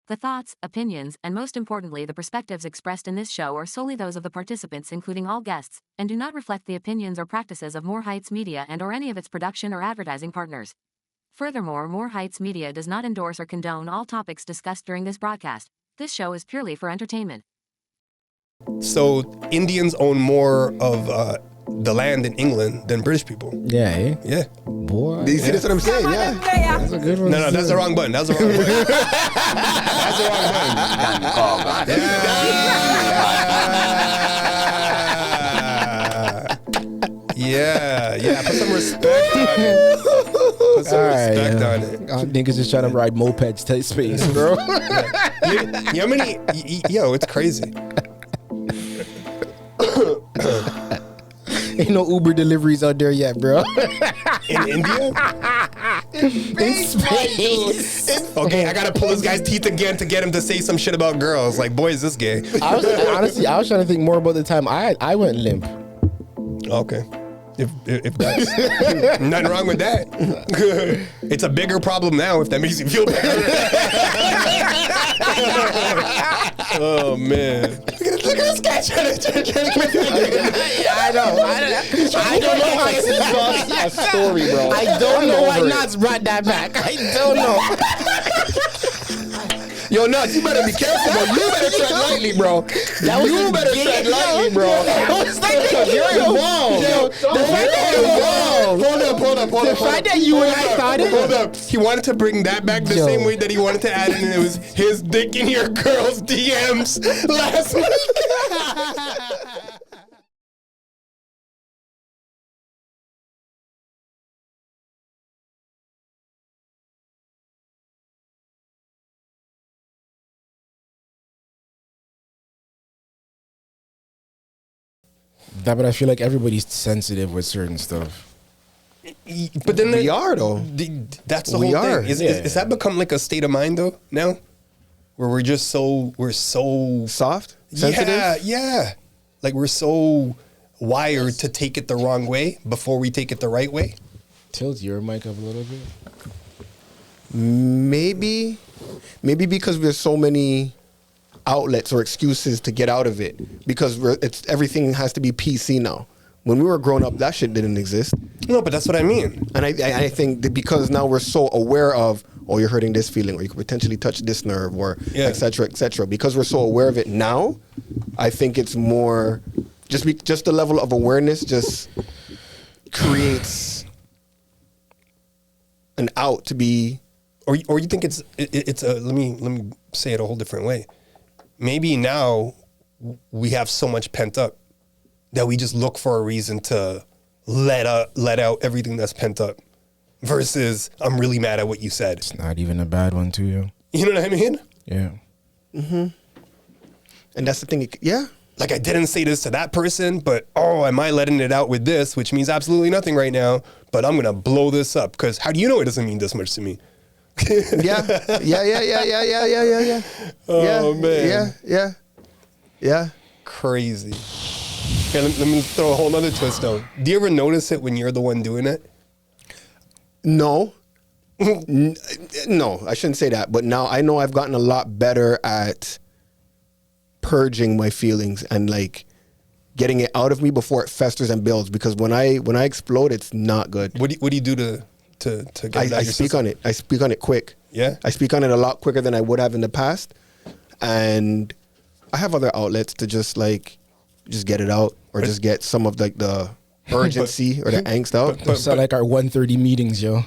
The thoughts, opinions, and most importantly the perspectives expressed in this show are solely those of the participants including all guests, and do not reflect the opinions or practices of More Heights Media and or any of its production or advertising partners. Furthermore, More Heights Media does not endorse or condone all topics discussed during this broadcast. This show is purely for entertainment. So Indians own more of the land in England than British people. Yeah, eh? Yeah. Boy. You see, that's what I'm saying, yeah. That's a good one. No, that's the wrong button. That's the wrong button. That's the wrong button. Yeah. Put some respect on it. Put some respect on it. Niggas just trying to ride mopeds to space, bro. You know how many? Yo, it's crazy. Ain't no Uber deliveries out there yet, bro. In India? In space. Okay, I gotta pull this guy's teeth again to get him to say some shit about girls. Like, boy, is this gay? I was trying to think more about the time I went limp. Okay. If that's nothing wrong with that. It's a bigger problem now if that makes you feel better. Oh man. Look at this guy trying to I don't know how to exhaust a story, bro. I don't know why Nuts brought that back. I don't know. Yo, Nuts, you better be careful, bro. You better tread lightly, bro. You better tread lightly, bro. You're involved. Hold up. The fact that you and I thought it. Hold up. He wanted to bring that back the same way that he wanted to add in, and it was his dick in your girl's DMs last week. That, but I feel like everybody's sensitive with certain stuff. But then we are though. That's the whole thing. Is that become like a state of mind though now, where we're so soft, sensitive? Yeah. Like we're so wired to take it the wrong way before we take it the right way. Tilt your mic up a little bit. Maybe because there's so many outlets or excuses to get out of it, because everything has to be PC now. When we were growing up, that shit didn't exist. No, but that's what I mean. And I think that because now we're so aware of, oh, you're hurting this feeling, or you could potentially touch this nerve, or et cetera, because we're so aware of it now, I think it's more just the level of awareness just creates an out to be. Or you think it's a, let me say it a whole different way. Maybe now we have so much pent up that we just look for a reason to let out everything that's pent up, versus I'm really mad at what you said. It's not even a bad one to you. You know what I mean? Yeah. Mm-hmm. And that's the thing. Yeah. Like I didn't say this to that person, but am I letting it out with this, which means absolutely nothing right now, but I'm going to blow this up because how do you know it doesn't mean this much to me? Yeah. Oh, man. Yeah. Crazy. Okay, let me throw a whole nother twist on. Do you ever notice it when you're the one doing it? No. No, I shouldn't say that. But now I know I've gotten a lot better at purging my feelings and like getting it out of me before it festers and builds. Because when I explode, it's not good. What do you do to get that? I speak on it. I speak on it quick. Yeah. I speak on it a lot quicker than I would have in the past, and I have other outlets to just get it out, or just get some of like the urgency or the angst out. Those are like our 1:30 meetings, yo.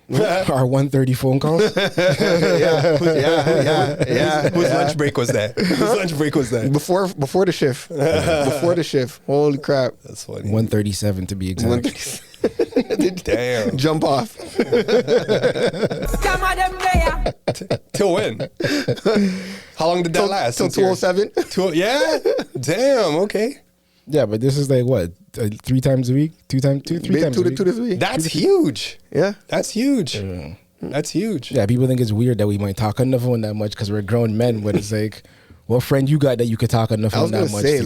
Our 1:30 phone calls. Yeah. Whose lunch break was that? Before the shift. Before the shift. Holy crap. That's funny. 1:37 to be exact. Damn. Jump off. Till when? How long did that last? Till 207. Yeah? Damn, okay. Yeah, but this is like what? 3 times a week? 3 times a week? 2 to 3. That's huge. Yeah. That's huge. That's huge. Yeah, people think it's weird that we might talk on the phone that much because we're grown men, but it's like, what friend you got that you could talk on the phone that much to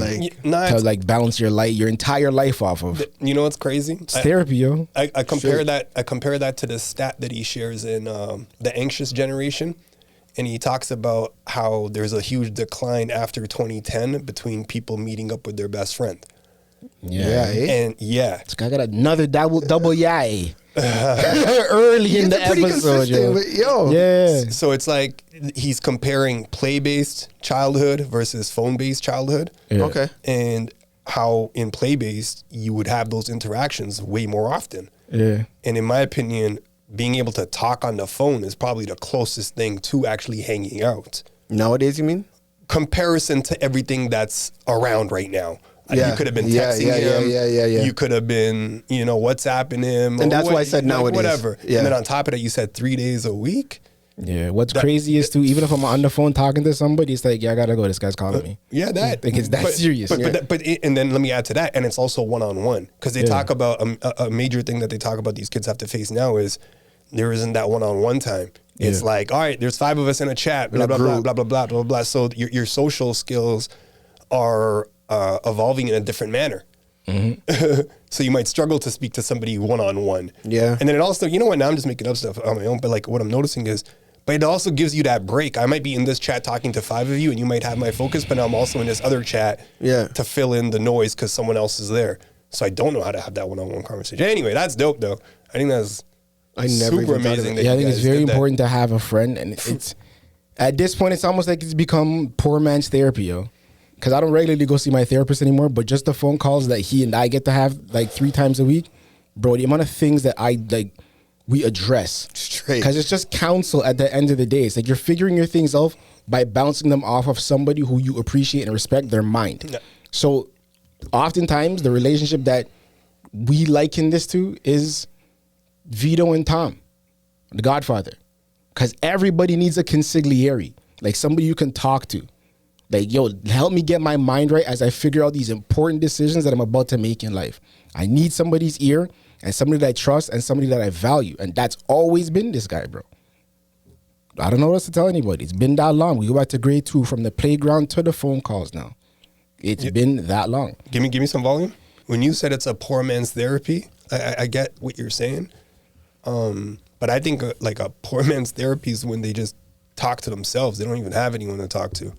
like balance your entire life off of? You know what's crazy? It's therapy, yo. I compare that to the stat that he shares in the anxious generation. and he talks about how there's a huge decline after 2010 between people meeting up with their best friend. And this guy got another double yay early in the episode, yo. So it's like he's comparing play-based childhood versus phone-based childhood. Okay. And how in play-based you would have those interactions way more often. And in my opinion, being able to talk on the phone is probably the closest thing to actually hanging out. Nowadays, you mean? Comparison to everything that's around right now. You could have been texting him. You could have been, WhatsApping him. And that's why I said nowadays. Whatever. And then on top of that, you said 3 days a week. Yeah, what's crazy is too, even if I'm on the phone talking to somebody, it's like, I gotta go, this guy's calling me. Yeah, that. I think it's that serious. And then let me add to that, and it's also one-on-one. Because they talk about, a major thing that they talk about these kids have to face now is there isn't that one-on-one time. It's like, all right, there's 5 of us in a chat, blah, blah, blah, blah, blah, blah, blah, blah. So your social skills are evolving in a different manner. So you might struggle to speak to somebody one-on-one. Yeah. And then it also, now I'm just making up stuff on my own, but like what I'm noticing is, but it also gives you that break. I might be in this chat talking to 5 of you and you might have my focus, but I'm also in this other chat to fill in the noise because someone else is there. So I don't know how to have that one-on-one conversation. Anyway, that's dope though. I think that's super amazing. I think it's very important to have a friend, and it's at this point it's almost like it's become poor man's therapy, yo. Because I don't regularly go see my therapist anymore, but just the phone calls that he and I get to have like 3 times a week, bro, the amount of things that we address. Straight. Because it's just counsel at the end of the day. It's like you're figuring your things out by bouncing them off of somebody who you appreciate and respect their mind. Yeah. So oftentimes the relationship that we liken this to is Vito and Tom, the Godfather. Because everybody needs a consigliere, like somebody you can talk to. Like, yo, help me get my mind right as I figure out these important decisions that I'm about to make in life. I need somebody's ear and somebody that I trust and somebody that I value. And that's always been this guy, bro. I don't know what else to tell anybody. It's been that long. We go back to grade 2 from the playground to the phone calls now. It's been that long. Give me some volume. When you said it's a poor man's therapy, I get what you're saying. But I think like a poor man's therapy is when they just talk to themselves. They don't even have anyone to talk to.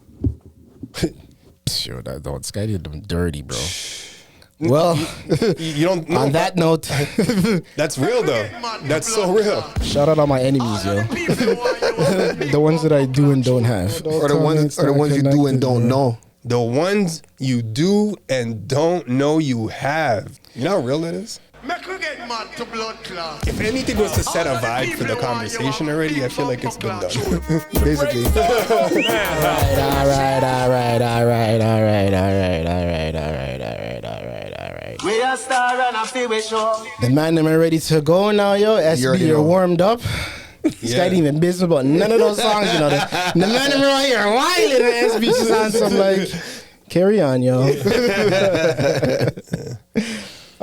Sure, this guy did them dirty, bro. Well, you don't know. On that note, that's real though. That's so real. Shout out all my enemies, yo. The ones that I do and don't have, or the ones you do and don't know. The ones you do and don't know you have. You know how real that is? If anything was to set a vibe for the conversation already, I feel like it's been done. Basically. Alright. We are star and I feel we show. The man them are ready to go now, yo. SB, you're warmed up. This guy didn't even business about none of those songs, you know. The man them right here wilding and SB just on some like, carry on, yo.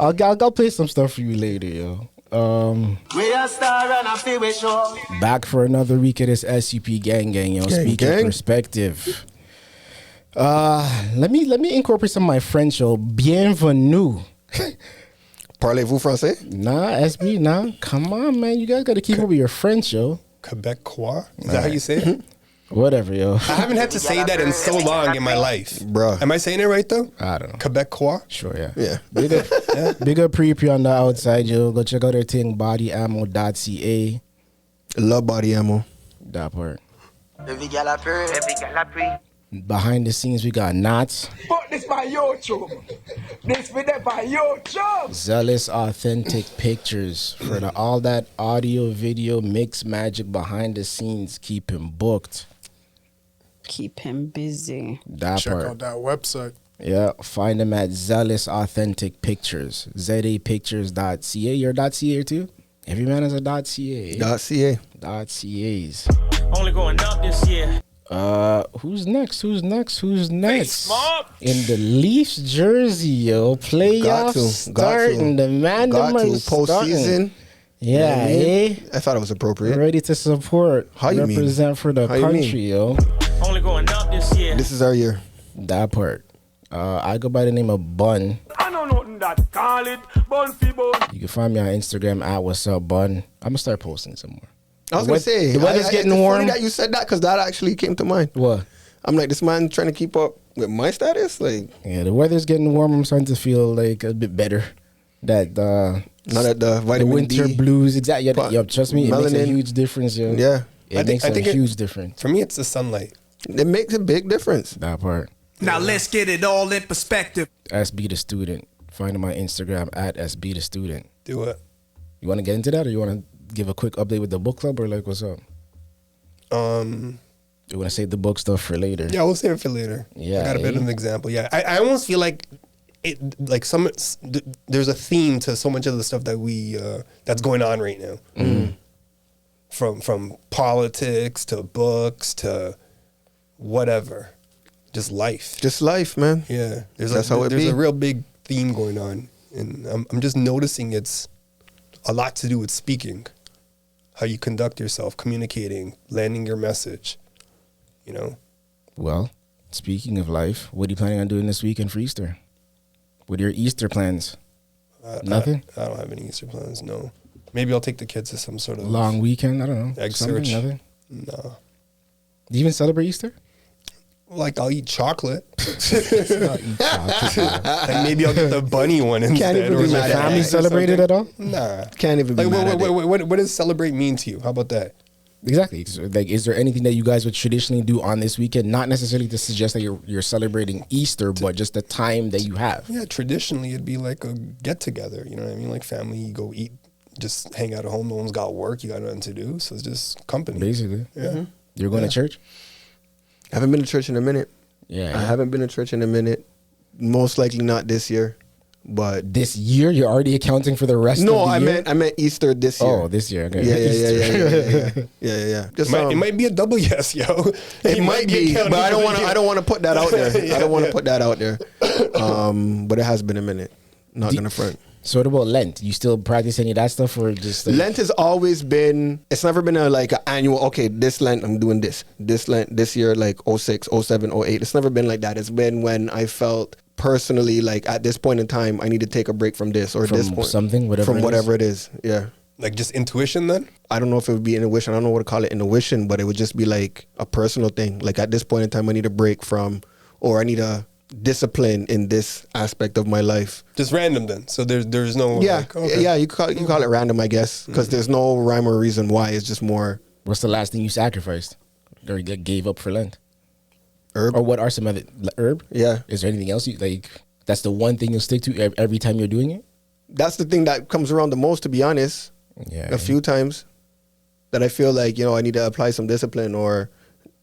I'll play some stuff for you later, yo. We are star and I feel we show. Back for another week of this SUP gang, yo. Speaking perspective. Let me incorporate some of my French, yo. Bienvenue. Parlez-vous français? Nah, SB, nah. Come on, man. You guys got to keep up with your French, yo. Quebecois? Is that how you say it? Whatever, yo. I haven't had to say that in so long in my life. Bro. Am I saying it right, though? I don't know. Quebecois? Sure, yeah. Yeah. Big up Pree on the outside, yo. Go check out their thing, bodyammo.ca. Love Body Ammo. That part. Behind the scenes, we got Knots. But this my YouTube. This video by YouTube. Zealous authentic pictures for all that audio, video, mix magic behind the scenes. Keep him booked. Keep him busy. That Check part. out that website. Yeah, find them at Zealous Authentic Pictures. ZAPictures.ca. You're .ca too? Every man has a .ca. .ca. .cas. Only going up this year. Who's next? In the Leafs jersey, yo. Playoffs starting. The man postseason. Yeah, I thought it was appropriate. Ready to support. How you represent for the country, yo. Only going up this year. This is our year. That part. I go by the name of Bun. I know nothing that call it Bun fi Bun. You can find me on Instagram at wha'SUP Bun. I'm gonna start posting some more. I was gonna say the weather's getting it's warm. funny that you said that because that actually came to mind. What? I'm like, this man trying to keep up with my status. Like, Yeah, the weather's getting warm. I'm starting to feel like a bit better. That not that the the vitamin winter D. blues. Exactly. Yeah, trust me, it makes a Melanin. huge difference. Yo. Yeah, It makes a huge difference. For me, it's the sunlight. it makes a big difference. That part. Now let's get it all in perspective. SB the student. Find him on Instagram at SB the student. Do it. You want to get into that, or you want to give a quick update with the book club, or like what's up? You want to save the book stuff for later? Yeah, we'll save it for later. Yeah, I got a bit of an example. Yeah, I almost feel like it, like there's a theme to so much of the stuff that we that's going on right now. From politics to books to whatever, just life. Just life, man. Yeah, That's how it there's be. a real big theme going on, and I'm just noticing it's a lot to do with speaking, how you conduct yourself, communicating, landing your message. You know. Well, speaking of life, what are you planning on doing this weekend for Easter? What are your Easter plans? Nothing? I don't have any Easter plans. No. Maybe I'll take the kids to some sort of Long weekend? I don't know. egg Something? search. Nothing? No. Do you even celebrate Easter? Like I'll eat chocolate. Not eat chocolate. Like maybe I'll get the bunny one instead. even or be Does your mad at something. family that. celebrate it at all? Nah. Can't even be Like mad at it. what does celebrate mean to you? How about that? Exactly. So, like, is there anything that you guys would traditionally do on this weekend? Not necessarily to suggest that you're celebrating Easter, but just the time that you have. Yeah, traditionally it'd be like a get together. You know what I mean? Like family, you go eat, just hang out at home. No one's got work. You got nothing to do, so it's just company. Basically. Yeah. You're going to church? I haven't been to church in a minute. Yeah. I haven't been to church in a minute. Most likely not this year, but This year, you're already accounting for the rest no, of the year? I meant Easter this year. Oh, this year. Okay. Yeah. Just It might be a double yes, yo. It might be, accounting but I don't for want the to. year. I don't want to put that out there. I don't want to put that out there. But it has been a minute. Not gonna front. So what about Lent? You still practice any of that stuff, or just like, Lent has always been. It's never been a like an annual. Okay, this Lent I'm doing this. This Lent this year like 06, 07, 08. It's never been like that. It's been when I felt personally like at this point in time I need to take a break from this or From this point something, whatever from it whatever it is. Yeah. Like just intuition then? I don't know if it would be intuition. I don't know what to call it intuition, but it would just be like a personal thing. Like at this point in time, I need a break from, or I need a discipline in this aspect of my life. Just random then. So there's no Yeah, like, okay. yeah. You call it random, I guess, because there's no rhyme or reason why. It's just more what's the last thing you sacrificed or you gave up for Lent? herb. Or what are some other herb? Yeah, Is there anything else you like? That's the one thing you'll stick to every time you're doing it. that's the thing that comes around the most, to be honest. Yeah. A few times that I feel like I need to apply some discipline or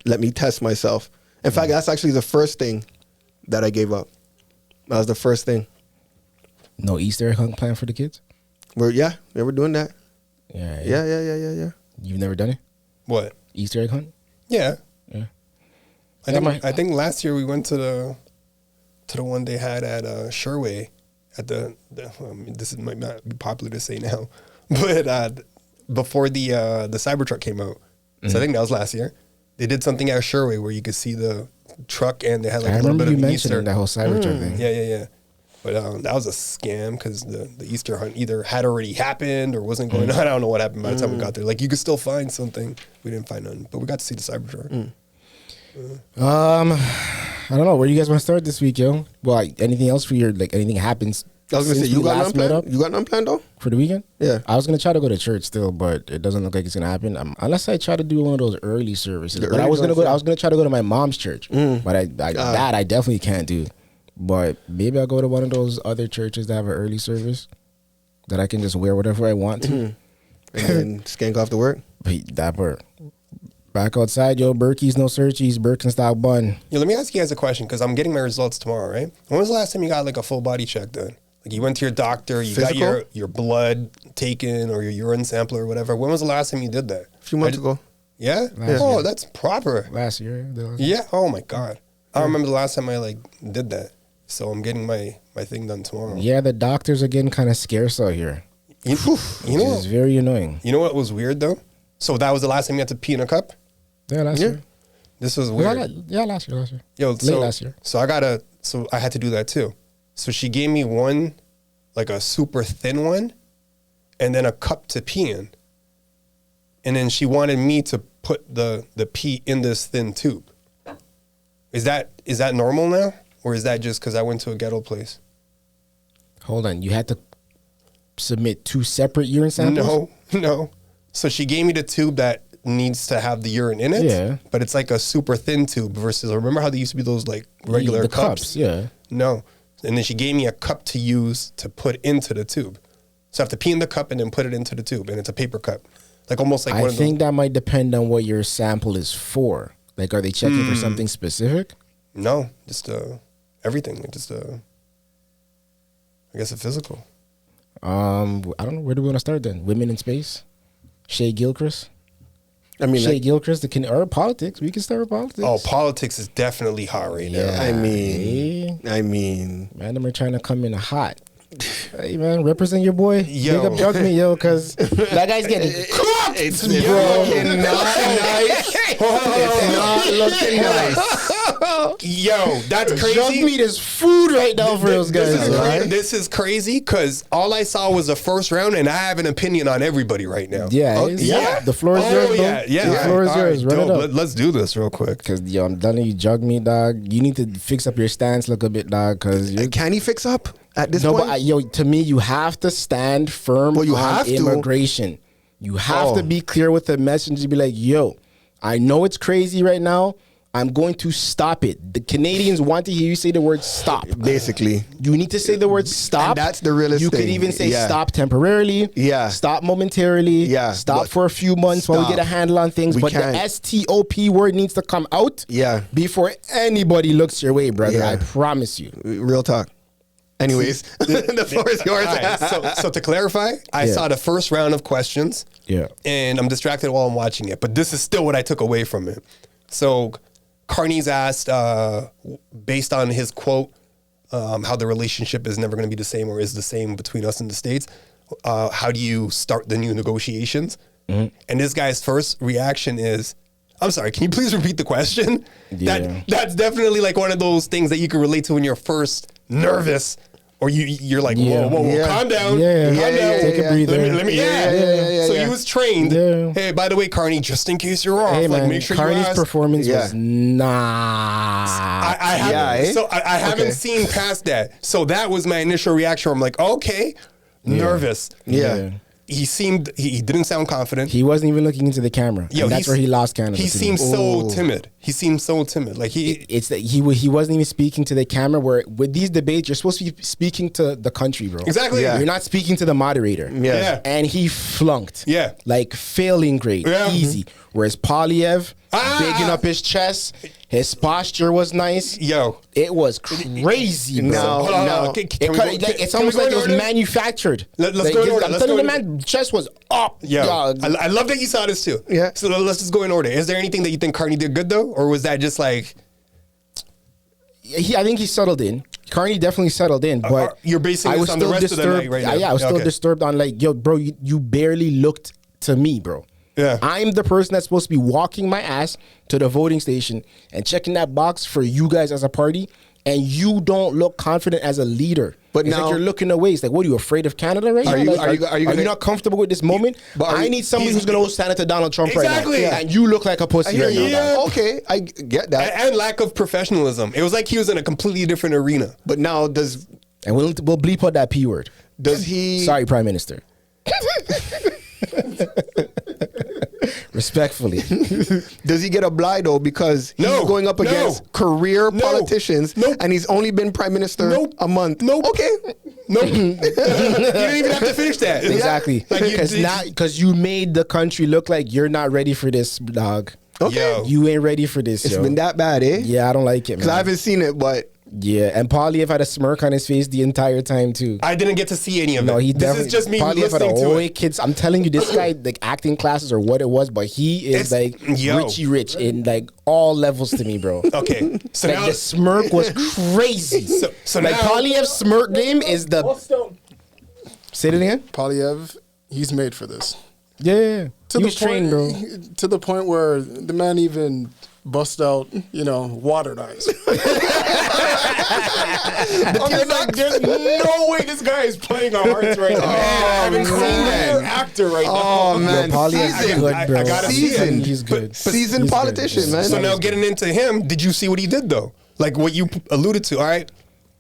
let me test myself. In fact, that's actually the first thing that I gave up. That was the first thing. No Easter egg hunt plan for the kids. We're doing that. Yeah. Yeah. You've never done it? What? Easter egg hunt? Yeah. Yeah. I think last year we went to the one they had at Sherway at this might not be popular to say now, but before the Cybertruck came out. So I think that was last year. They did something at Sherway where you could see the truck and they had like I a little remember bit you of an mentioning Easter. that whole Cybertruck thing. Yeah. But that was a scam because the Easter hunt either had already happened or wasn't going on. I don't know what happened by the time we got there. Like you could still find something. We didn't find none, but we got to see the Cybertruck. I don't know. Where do you guys want to start this week, yo? Well, anything else for your anything happens? I was gonna since say you we got last none met up planned. You got none planned though. for the weekend? Yeah. I was gonna try to go to church still, but it doesn't look like it's gonna happen unless I try to do one of those early services. The But I early was gonna ones, go. yeah. I was gonna try to go to my mom's church, but I that I definitely can't do. But maybe I'll go to one of those other churches that have an early service that I can just wear whatever I want to. And then skank off to work. But that part. Back outside, yo, Berkey's no searchies, Birkenstock bun. Yeah, let me ask you guys a question because I'm getting my results tomorrow, right? When was the last time you got like a full body check done? Like you went to your doctor, you Physical? got your blood taken or your urine sample or whatever. When was the last time you did that? A few months ago. Yeah? Last Oh, year. that's proper. Last year. Yeah. Oh my God. I don't remember the last time I like did that. So I'm getting my thing done tomorrow. Yeah, the doctors are getting kind of scarce out here. You know Which what? is very annoying. You know what was weird though? So that was the last time you had to pee in a cup? Yeah, last year. This was Yeah, weird. last year. Yo, Late so, last year. So I had to do that too. So she gave me one, like a super thin one, and then a cup to pee in. and then she wanted me to put the pee in this thin tube. Is that normal now, or is that just because I went to a ghetto place? Hold on, you had to submit 2 separate urine samples? No. So she gave me the tube that needs to have the urine in it. Yeah. But it's like a super thin tube versus, remember how there used to be those like regular the cups? Yeah. No. And then she gave me a cup to use to put into the tube. So I have to pee in the cup and then put it into the tube, and it's a paper cup. Like almost like I one of think those. that might depend on what your sample is for. Like, are they checking for something specific? No, just everything. Just I guess a physical. I don't know. Where do we want to start then? Women in space? Shai Gilchrist? I mean, Shai Gilchrist, or politics. We can start with politics. Oh, politics is definitely hot right now. Yeah. I mean, Man, them are trying to come in hot. Hey, man, represent your boy. Yo. Big up Jug me, yo, because that guy's getting cooked, it's bro. looking not nice. It's not looking nice. Yo, that's Jug crazy. meat is food right now for those guys. This is crazy because all I saw was the first round, and I have an opinion on everybody right now. Yeah, Oh, yeah. The floor is yours, bro. Yeah. The floor is All yours. right, Run it dope. up. Let's do this real quick. Because, yo, I'm telling you, Jug me, dog. You need to fix up your stance look a bit, dog, because you're... Can he fix up at this No, point? but yo, to me, you have to stand firm Well, you on have to. immigration. You have Oh. to be clear with the message and be like, yo, I know it's crazy right now. I'm going to stop it. The Canadians want to hear you say the word stop. Basically. You need to say the word stop. And that's the realest You could thing. even say Yeah. stop temporarily. Yeah. Stop momentarily. Yeah. Stop But for a few months while we stop. get a handle on things. We But can't. the STOP word needs to come out. Yeah. Before anybody looks your way, brother. Yeah. I promise you. Real talk. Anyways, the floor is yours. All right, so to clarify, I Yeah. saw the first round of questions. Yeah. And I'm distracted while I'm watching it, but this is still what I took away from it. So Carney's asked, based on his quote, how the relationship is never going to be the same or is the same between us and the States. How do you start the new negotiations? And this guy's first reaction is, I'm sorry, can you please repeat the question? Yeah. That's definitely like one of those things that you can relate to when you're first nervous or you're like, Yeah. whoa, Yeah. calm down. Yeah. Calm Yeah, down. yeah, Take a yeah. breather. Let me, Yeah. So he was trained. Yeah. Hey, by the way, Carney, just in case you're off, Hey, like man, make sure Carney's you ask. performance Yeah. was nah. I haven't, Yeah, eh? so I haven't Okay. seen past that. So that was my initial reaction. I'm like, okay, nervous. Yeah. He didn't sound confident. He wasn't even looking into the camera. Yo, and that's where he lost Canada. He to me. seems so timid. He seems so timid. Like It's that he wasn't even speaking to the camera. Where with these debates, you're supposed to be speaking to the country, bro. Exactly. Yeah. You're not speaking to the moderator. Yeah. And he flunked. Yeah. Like failing grade, Yeah. easy. Whereas Polyev, Ah. bigging up his chest, his posture was nice. Yo. It was crazy, bro. No, Hold on, no. Can It we cut- go- like, can- it's can we almost go like in it was order? manufactured. Let's Like, go in order. I'm Let's telling go you, in- the man chest was up. Yo, dog. I love that you saw this too. Yeah. So let's just go in order. Is there anything that you think Carney did good though, or was that just like I think he settled in. Carney definitely settled in, but you're basing I this was on the still rest of the disturbed. night right now? Yeah, I was still Okay. disturbed on like, yo, bro, you barely looked to me, bro. Yeah. I'm the person that's supposed to be walking my ass to the voting station and checking that box for you guys as a party, and you don't look confident as a leader. But It's now- like you're looking away. It's like, what are you afraid of Canada right Are now? you- Like, are you gonna- not comfortable with this moment? But are I you- need somebody he's- who's gonna go stand it to Donald Trump Exactly. right now, and you look like a pussy right now. Yeah. dog. Okay, I get that. and lack of professionalism? It was like he was in a completely different arena. But now does And we'll bleep out that P word. he? Sorry, Prime Minister. Respectfully. Does he get a blind though because he's No, going up no, against career no, politicians nope. and he's only been prime minister Nope. a month? Nope. Okay. Nope. You didn't even have to finish that. Exactly. Like you- Because you made the country look like you're not ready for this, dog. Okay. Yo. You ain't ready for this, It's yo. been that bad, eh? Yeah, I don't like it, Because I man. haven't seen it, but Yeah, and Polyev had a smirk on his face the entire time, too. I didn't get to see any of it. No, he This definitely. is just me Polyev had a listening to whole it. kids. I'm telling you, this guy, like acting classes or what it was, but he is It's- like yo. Richie Rich in like all levels to me, bro. Okay, so Like now the smirk was crazy. So like now- Polyev's smirk game is the. Say it again. Polyev, he's made for this. Yeah, To he the was trained, bro. To the point where the man even bust out, water knives. There's no way this guy is playing our hearts right now. I'm a career actor right now. Oh man, Paulie is seasoned. good, bro. I gotta see it. He's good. Seasoned He's politician, good. man. So now getting into him, did you see what he did though? Like what you alluded to, all right?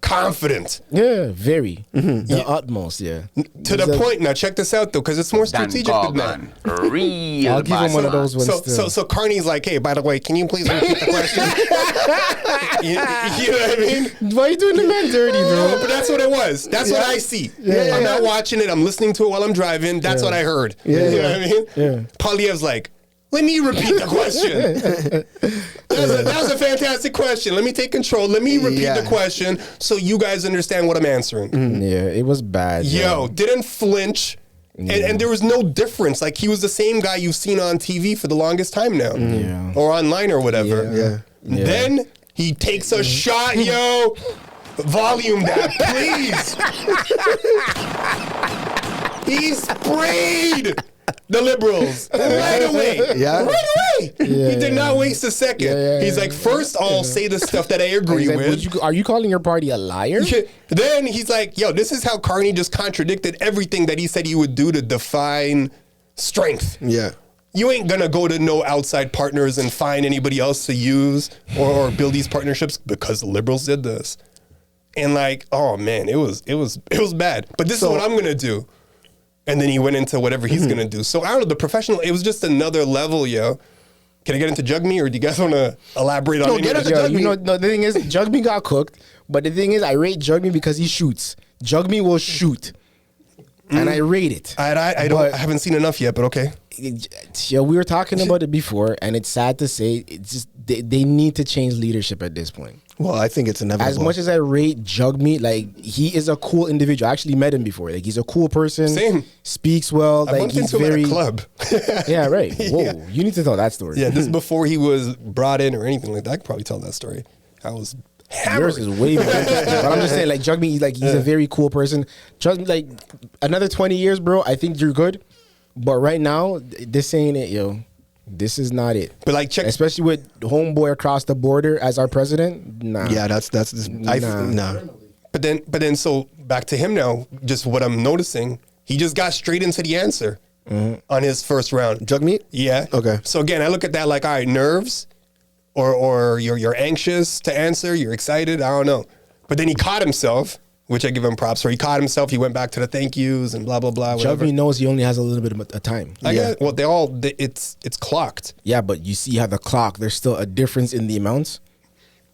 Confident. Yeah, very. The utmost, yeah. To the point. Now check this out though, because it's more strategic than that. Real I'll give him one of those ones. So Carney's like, hey, by the way, can you please repeat the question? you know what I mean? Why are you doing the man dirty, bro? But that's what it was. That's what I see. I'm not watching it. I'm listening to it while I'm driving. That's what I heard. You know what I mean? Yeah. Poilievre's like, let me repeat the question. That was a fantastic question. Let me take control. Let me repeat the question so you guys understand what I'm answering. Yeah, it was bad. Yo, didn't flinch. And there was no difference. Like, he was the same guy you've seen on TV for the longest time now. Yeah. Or online or whatever. Yeah. Then he takes a shot, yo. Volume that, please. He sprayed the liberals right away. Yeah. Right away. He did not waste a second. He's like, first I'll say the stuff that I agree Like, with. are you calling your party a liar? Then he's like, yo, this is how Carney just contradicted everything that he said he would do to define strength. Yeah. You ain't gonna go to no outside partners and find anybody else to use or build these partnerships because the liberals did this. And like, oh man, it was bad. But this is what I'm gonna do. And then he went into whatever he's gonna do. So I don't know, the professional, it was just another level, yo. Can I get into Jug Me, or do you guys want to elaborate on get into Yo, Jug Me. no, the thing is, Jug Me got cooked, but the thing is, I rate Jug Me because he shoots. Jug Me will shoot, and I rate it. I haven't seen enough yet, but okay. Yeah, we were talking about it before, and it's sad to say, it's just they need to change leadership at this point. Well, I think it's inevitable. As much as I rate Jug Me, like, he is a cool individual. I actually met him before. Like, he's a cool person. Same. Speaks well. I Like, bumped he's into him very at a club. Yeah, right. Whoa, you need to tell that story. Yeah, this is before he was brought in or anything like that. I could probably tell that story. I was hammered. Yours is way more interesting. But I'm just saying, like, Jug Me, like, he's a very cool person. Jug Me, like, another 20 years, bro, I think you're good. But right now, this ain't it, yo. This is not it. But like, check, especially with homeboy across the border as our president. Nah. Yeah, that's nah. But then, so back to him now. Just what I'm noticing, he just got straight into the answer on his first round. Jug meat? Yeah. Okay. So again, I look at that like, all right, nerves, or you're anxious to answer, you're excited. I don't know. But then he caught himself, which I give him props for. He caught himself. He went back to the thank yous and blah blah blah. Jug Me knows he only has a little bit of time. It's clocked. Yeah, but you see how the clock, there's still a difference in the amounts.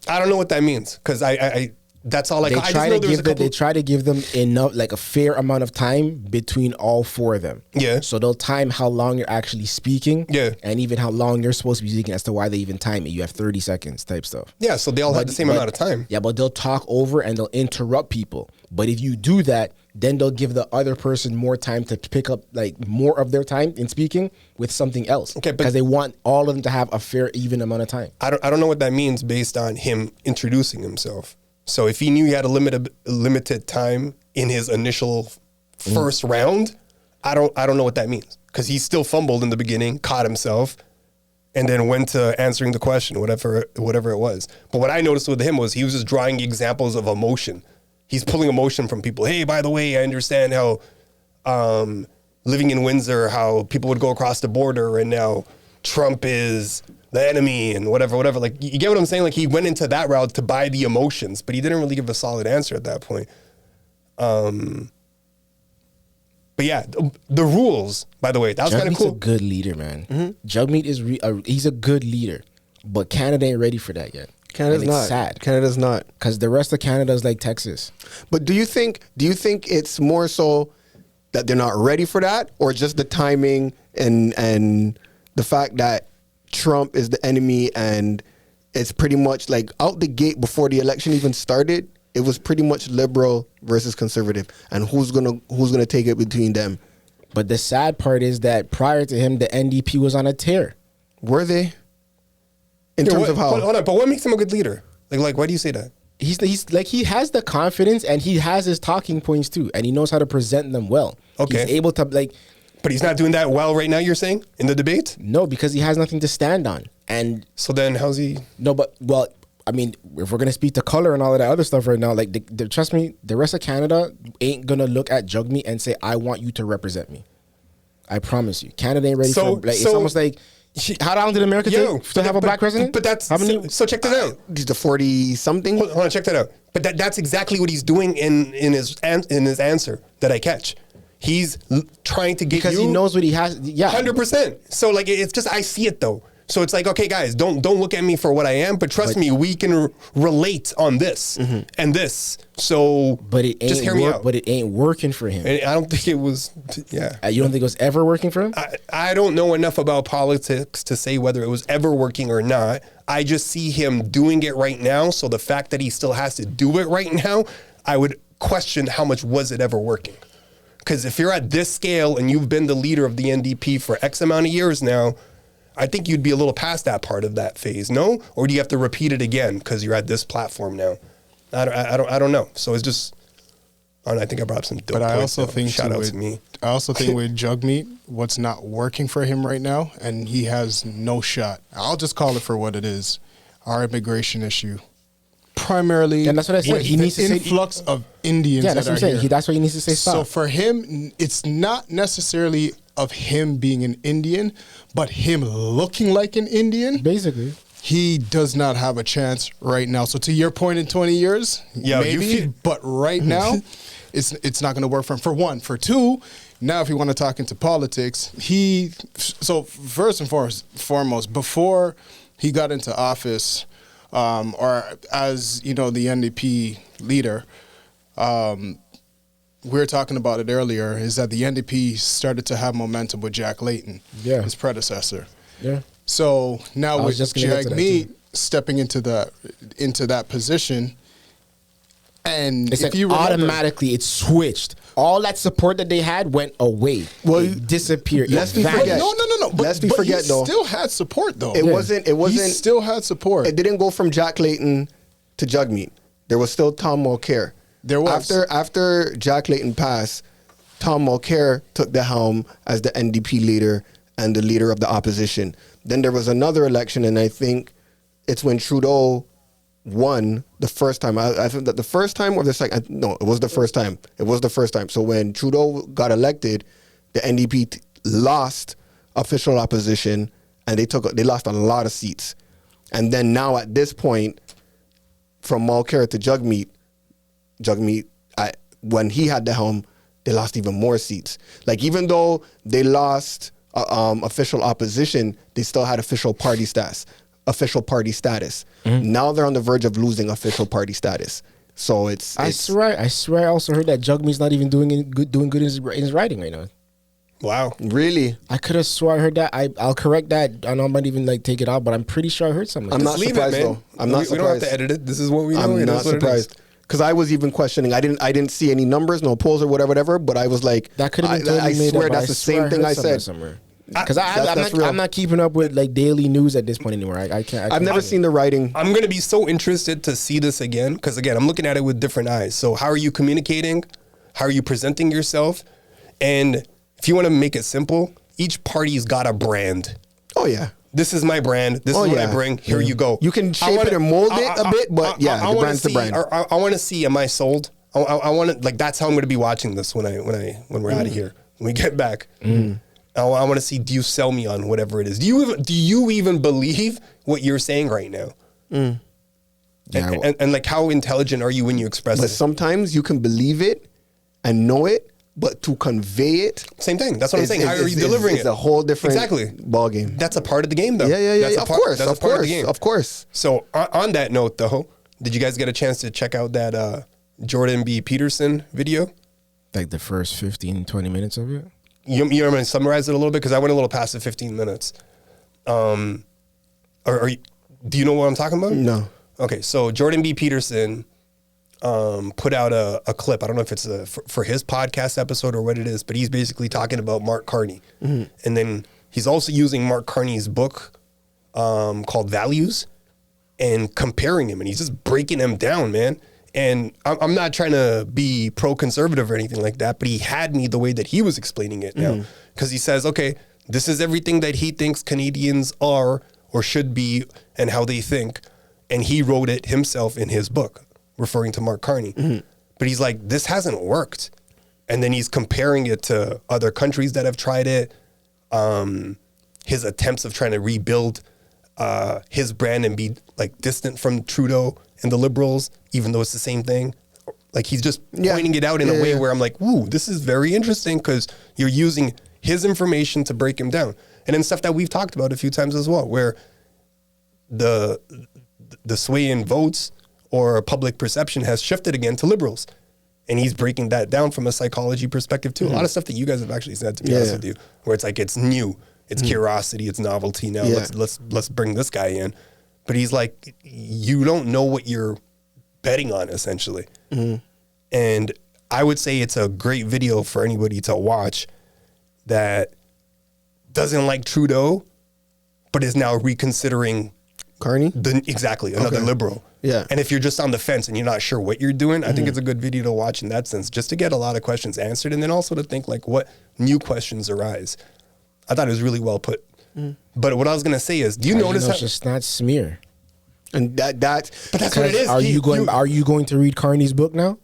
I don't know what that means because I that's all I. They I just try know to there was give a couple. they try to give them enough, like a fair amount of time between all four of them. Yeah. So they'll time how long you're actually speaking. Yeah. And even how long you're supposed to be speaking as to why they even time it. You have 30 seconds type stuff. Yeah, so they all had the same amount of time. Yeah, but they'll talk over and they'll interrupt people. But if you do that, then they'll give the other person more time to pick up like more of their time in speaking with something else. Okay, but because they want all of them to have a fair, even amount of time. I don't know what that means based on him introducing himself. So if he knew he had a limited time in his initial first round, I don't know what that means because he still fumbled in the beginning, caught himself, and then went to answering the question, whatever it was. But what I noticed with him was he was just drawing examples of emotion. He's pulling emotion from people. Hey, by the way, I understand how living in Windsor, how people would go across the border, and now Trump is the enemy and whatever. Like, you get what I'm saying? Like, he went into that route to buy the emotions, but he didn't really give a solid answer at that point. But yeah, the rules, by the way, that was kind of cool. Jugmeat's a good leader, man. Jugmeat is he's a good leader, but Canada ain't ready for that yet. Canada's and it's not. sad. Canada's not. Because the rest of Canada is like Texas. But do you think it's more so that they're not ready for that, or just the timing and the fact that Trump is the enemy and it's pretty much like out the gate before the election even started, it was pretty much liberal versus conservative, and who's gonna take it between them? But the sad part is that prior to him, the NDP was on a tear. Were they? In terms of how? Hold on, but what makes him a good leader? Like why do you say that? He's like, he has the confidence and he has his talking points too, and he knows how to present them well. Okay. He's able to like. But he's not doing that well right now, you're saying, in the debate? No, because he has nothing to stand on. And So then how's he? no, but well, I mean, if we're gonna speak to color and all of that other stuff right now, like trust me, the rest of Canada ain't gonna look at Jug Meat and say, "I want you to represent me." I promise you, Canada ain't ready for. Like, it's almost like, how long did America take to have a black president? But that's how many? so check that out. He's the 40 something. Hold on, check that out. But that's exactly what he's doing in his answer that I catch. He's trying to get Because you, he knows what he has. Yeah, 100%. So like it's just I see it though. So it's like, okay, guys, don't look at me for what I am, but trust me, we can relate on this and this. So, but it ain't just hear me out. But it ain't working for him. And I don't think it was. Yeah, You don't think it was ever working for him? I don't know enough about politics to say whether it was ever working or not. I just see him doing it right now. So the fact that he still has to do it right now, I would question how much was it ever working. Because if you're at this scale and you've been the leader of the NDP for X amount of years now, I think you'd be a little past that part of that phase, no? Or do you have to repeat it again because you're at this platform now? I don't know. So it's just, I think I brought up some dope But I points, also though. think Shout out to me. I also think with Jug Meat, what's not working for him right now, and he has no shot. I'll just call it for what it is: our immigration issue. Primarily, And that's what I said. with He the needs to say- influx of Indians. Yeah, that's that what I'm are saying. here. That's what he needs to say. Stop. So for him, it's not necessarily of him being an Indian, but him looking like an Indian. Basically, He does not have a chance right now. So to your point, in 20 years, Yeah, you maybe, feel- but right now, it's not going to work for him. For one. For two, now if you want to talk into politics, so first and foremost, before he got into office, or as you know, the NDP leader, we were talking about it earlier, is that the NDP started to have momentum with Jack Layton, his predecessor. yeah. So now was with just gonna get to that, Jagmeet stepping into that position, and It's if like you remember, automatically it switched. All that support that they had went away. Well, It disappeared. let's It be vanished. forget- no. Lest we but forget, he though. still had support though. It wasn't. He still had support. It didn't go from Jack Layton to Jugmeat. There was still Tom Mulcair. There was. After Jack Layton passed, Tom Mulcair took the helm as the NDP leader and the leader of the opposition. Then there was another election, and I think it's when Trudeau won the first time. I think that the first time or the second. No, it was the first time. It was the first time. So when Trudeau got elected, the NDP lost official opposition, and they lost a lot of seats. And then now at this point, from Mulcair to Jugmeat, when he had the helm, they lost even more seats. Like, even though they lost official opposition, they still had official party status. Now they're on the verge of losing official party status. So I swear I also heard that Jugmeat's not even doing good in his writing right now. Wow. Really? I could have swore I heard that. I'll correct that. I know I might even take it out, but I'm pretty sure I heard something. I'm Like not Leave surprised, it, man. though. I'm not surprised. We don't have to edit it. This is what we know. I'm It not is what it is. surprised. Because I was even questioning. I didn't see any numbers, no polls or whatever. But I was like, that could have been totally I made swear up. that's the same thing I said. Somewhere. Because That's real. I'm not keeping up with daily news at this point anymore. I can't. I've never seen the writing. I'm going to be so interested to see this again because, again, I'm looking at it with different eyes. So how are you communicating? How are you presenting yourself? And if you want to make it simple, each party's got a brand. Oh, yeah. This is my brand. This is what I bring. Here you go. You can shape it and mold it a bit, but the brand's the brand. I want to see, am I sold? I want to, that's how I'm going to be watching this when we're out of here, when we get back. I want to see, do you sell me on whatever it is? Do you even believe what you're saying right now? Yeah, and how intelligent are you when you express But it? sometimes you can believe it and know it, but to convey it, Same thing. That's what I'm saying. How are you delivering it? It's a whole different ball game. That's a part of the game, though. Yeah. That's Of part of the game. course. So on that note, though, did you guys get a chance to check out that Jordan B. Peterson video? Like the first 15, 20 minutes of it? You want me to summarize it a little bit? Because I went a little past the 15 minutes. Do you know what I'm talking about? No. Okay, so Jordan B. Peterson put out a clip. I don't know if it's for his podcast episode or what it is, but he's basically talking about Mark Carney. And then he's also using Mark Carney's book called Values and comparing him. And he's just breaking him down, man. And I'm not trying to be pro-conservative or anything like that, but he had me the way that he was explaining it now. Because he says, okay, this is everything that he thinks Canadians are or should be and how they think. And he wrote it himself in his book, referring to Mark Carney. But he's like, this hasn't worked. And then he's comparing it to other countries that have tried it. His attempts of trying to rebuild his brand and be like distant from Trudeau and the Liberals, even though it's the same thing. Like he's just pointing it out in a way where I'm like, ooh, this is very interesting because you're using his information to break him down. And then stuff that we've talked about a few times as well, where the sway in votes or public perception has shifted again to liberals. And he's breaking that down from a psychology perspective too. A lot of stuff that you guys have actually said, to be honest with you, where it's like, it's new, it's curiosity, it's novelty now. Let's bring this guy in. But he's like, you don't know what you're betting on, essentially. And I would say it's a great video for anybody to watch that doesn't like Trudeau, but is now reconsidering Carney? Exactly, another liberal. Yeah. And if you're just on the fence and you're not sure what you're doing, I think it's a good video to watch in that sense, just to get a lot of questions answered, and then also to think like what new questions arise. I thought it was really well put. But what I was gonna say is, do you notice how it's just not smear? And but that's what it is. Are you going to read Carney's book now?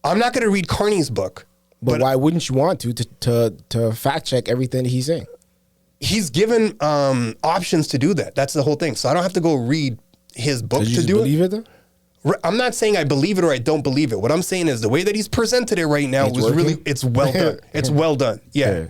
I'm not gonna read Carney's book. But why wouldn't you want to fact check everything that he's saying? He's given options to do that. That's the whole thing. So I don't have to go read his book to do believe it though? I'm not saying I believe it or I don't believe it. What I'm saying is the way that he's presented it right now it's well done. It's well done. Yeah.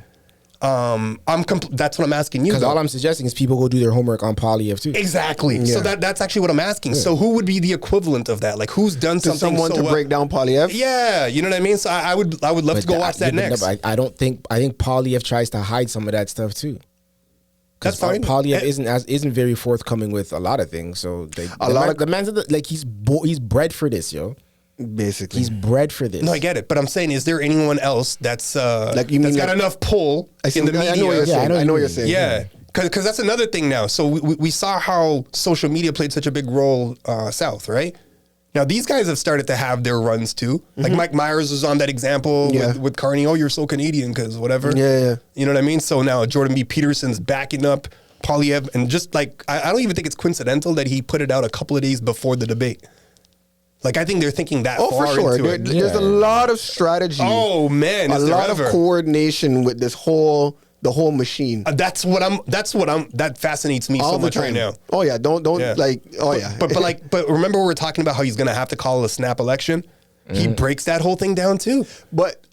That's what I'm asking you. Because all I'm suggesting is people go do their homework on Polyev too. Exactly. So that's actually what I'm asking. So who would be the equivalent of that? Like who's done something someone so to break down Polyev? Yeah, you know what I mean. So I would love to go watch that next. I think Polyev tries to hide some of that stuff too. That's fine. Polyev isn't very forthcoming with a lot of things. So the man's like he's bred for this, yo. Basically, he's bred for this. No, I get it, but I'm saying, is there anyone else that's got enough pull in the media? I know what you're saying. I know what you're saying. Yeah, because that's another thing now. So we saw how social media played such a big role south, right? Now these guys have started to have their runs too. Like Mike Myers was on that example with Carney. Oh, you're so Canadian because whatever. Yeah. You know what I mean? So now Jordan B. Peterson's backing up Polyev, and just like I don't even think it's coincidental that he put it out a couple of days before the debate. Like I think they're thinking that far for sure. into it. There's a lot of strategy. Oh man, a lot of coordination with the whole machine. That fascinates me so much right now. Oh yeah, don't like. Oh yeah, but remember we were talking about how he's gonna have to call a snap election. He breaks that whole thing down too. But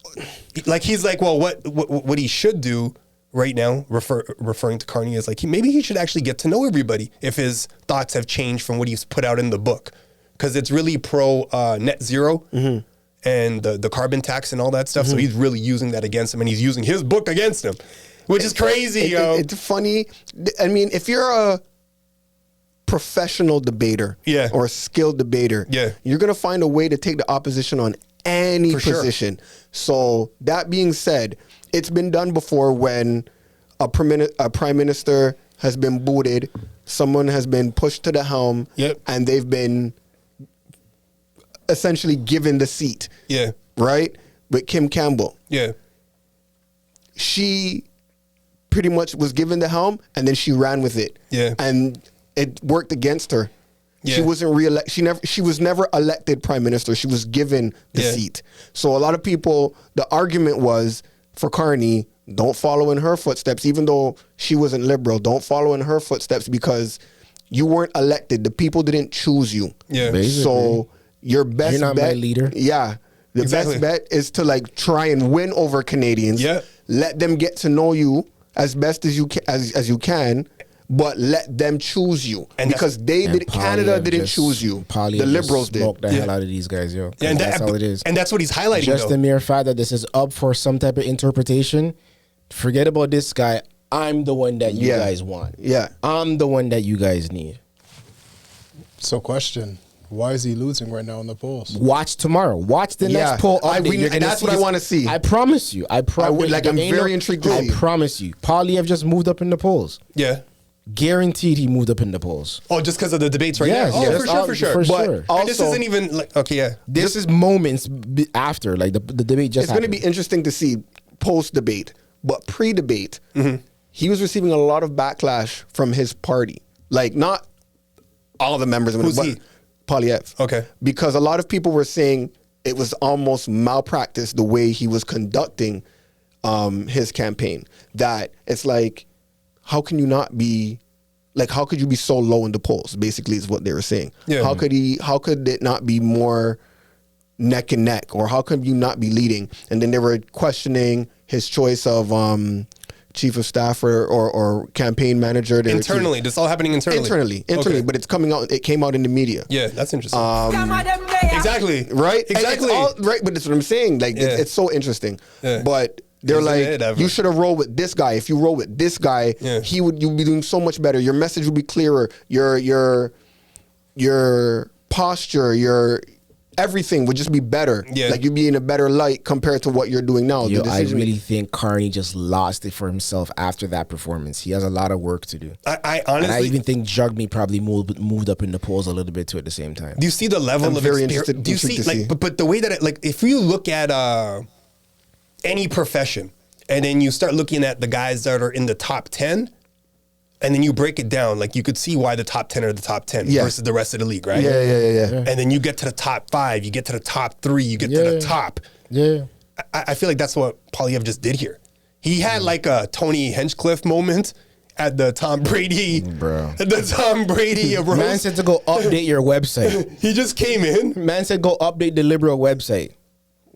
like he's like, well, what he should do right now, referring to Carney, is like maybe he should actually get to know everybody if his thoughts have changed from what he's put out in the book. Because it's really pro net zero and the carbon tax and all that stuff. So he's really using that against him, and he's using his book against him, which is crazy, yo. It's funny. I mean, if you're a professional debater or a skilled debater, you're going to find a way to take the opposition on any position. Sure. So that being said, it's been done before when a prime minister has been booted, someone has been pushed to the helm, and they've been essentially given the seat. Yeah. Right? With Kim Campbell. Yeah. She pretty much was given the helm and then she ran with it. Yeah. And it worked against her. Yeah. She wasn't she was never elected prime minister. She was given the seat. So a lot of people, the argument was for Carney, don't follow in her footsteps, even though she wasn't liberal. Don't follow in her footsteps because you weren't elected. The people didn't choose you. Yeah. Basically. So your best You're not bet, my leader. Yeah. The best bet is to like try and win over Canadians. Yeah. Let them get to know you as best as you can, as you can, but let them choose you. And because Canada didn't choose you. The Liberals did. Smoke the hell out of these guys, yo. Yeah, and that's all it is. And that's what he's highlighting. Just the mere fact that this is up for some type of interpretation. Forget about this guy. I'm the one that you guys want. Yeah. I'm the one that you guys need. So question. Why is he losing right now in the polls? Watch tomorrow. Watch the next poll. And that's what I want to see. I promise you. I'm very intrigued to see. I promise you. Polyev just moved up in the polls. Yeah. Guaranteed he moved up in the polls. Oh, just because of the debates right now? Yes, For sure. But also, this isn't even like, okay, yeah. This is moments after, like the debate just It's going to be interesting to see post-debate, but pre-debate, he was receiving a lot of backlash from his party. Like, not all the members. Who's but he? Polyev. Okay. Because a lot of people were saying it was almost malpractice the way he was conducting his campaign. That it's like, how can you not be, like, how could you be so low in the polls? Basically, is what they were saying. Yeah. How could it not be more neck and neck, or how could you not be leading? And then they were questioning his choice of chief of staff or campaign manager. Internally, this all happening internally. Internally, Okay. but it's coming out. It came out in the media. Yeah, that's interesting. Exactly. Right? Exactly. Right, but that's what I'm saying. Like, Yeah. it's so interesting. Yeah. But they're Isn't like, it ever? you should have rolled with this guy. If you roll with this guy, Yeah. you'd be doing so much better. Your message would be clearer. Your posture, your everything would just be better. Yeah. Like, you'd be in a better light compared to what you're doing now. Yo, The I decision- really think Carney just lost it for himself after that performance. He has a lot of work to do. I And I honestly, even think Jugme probably moved up in the polls a little bit too at the same time. do you see the level I'm of very experience? interested- Do you see, intrigued to like, see. but the way that it, like, if you look at any profession, and then you start looking at the guys that are in the top 10, and then you break it down, like, you could see why the top 10 are the top 10 Yeah. versus the rest of the league, right? Yeah. And then you get to the top 5, you get to the top 3, you get to Yeah. the top. Yeah. I feel like that's what Polyev just did here. He had like a Tony Hinchcliffe moment at the Tom Brady, Bro. The Tom Brady roast. Man said to go update your website. He just came in. Man said go update the Liberal website.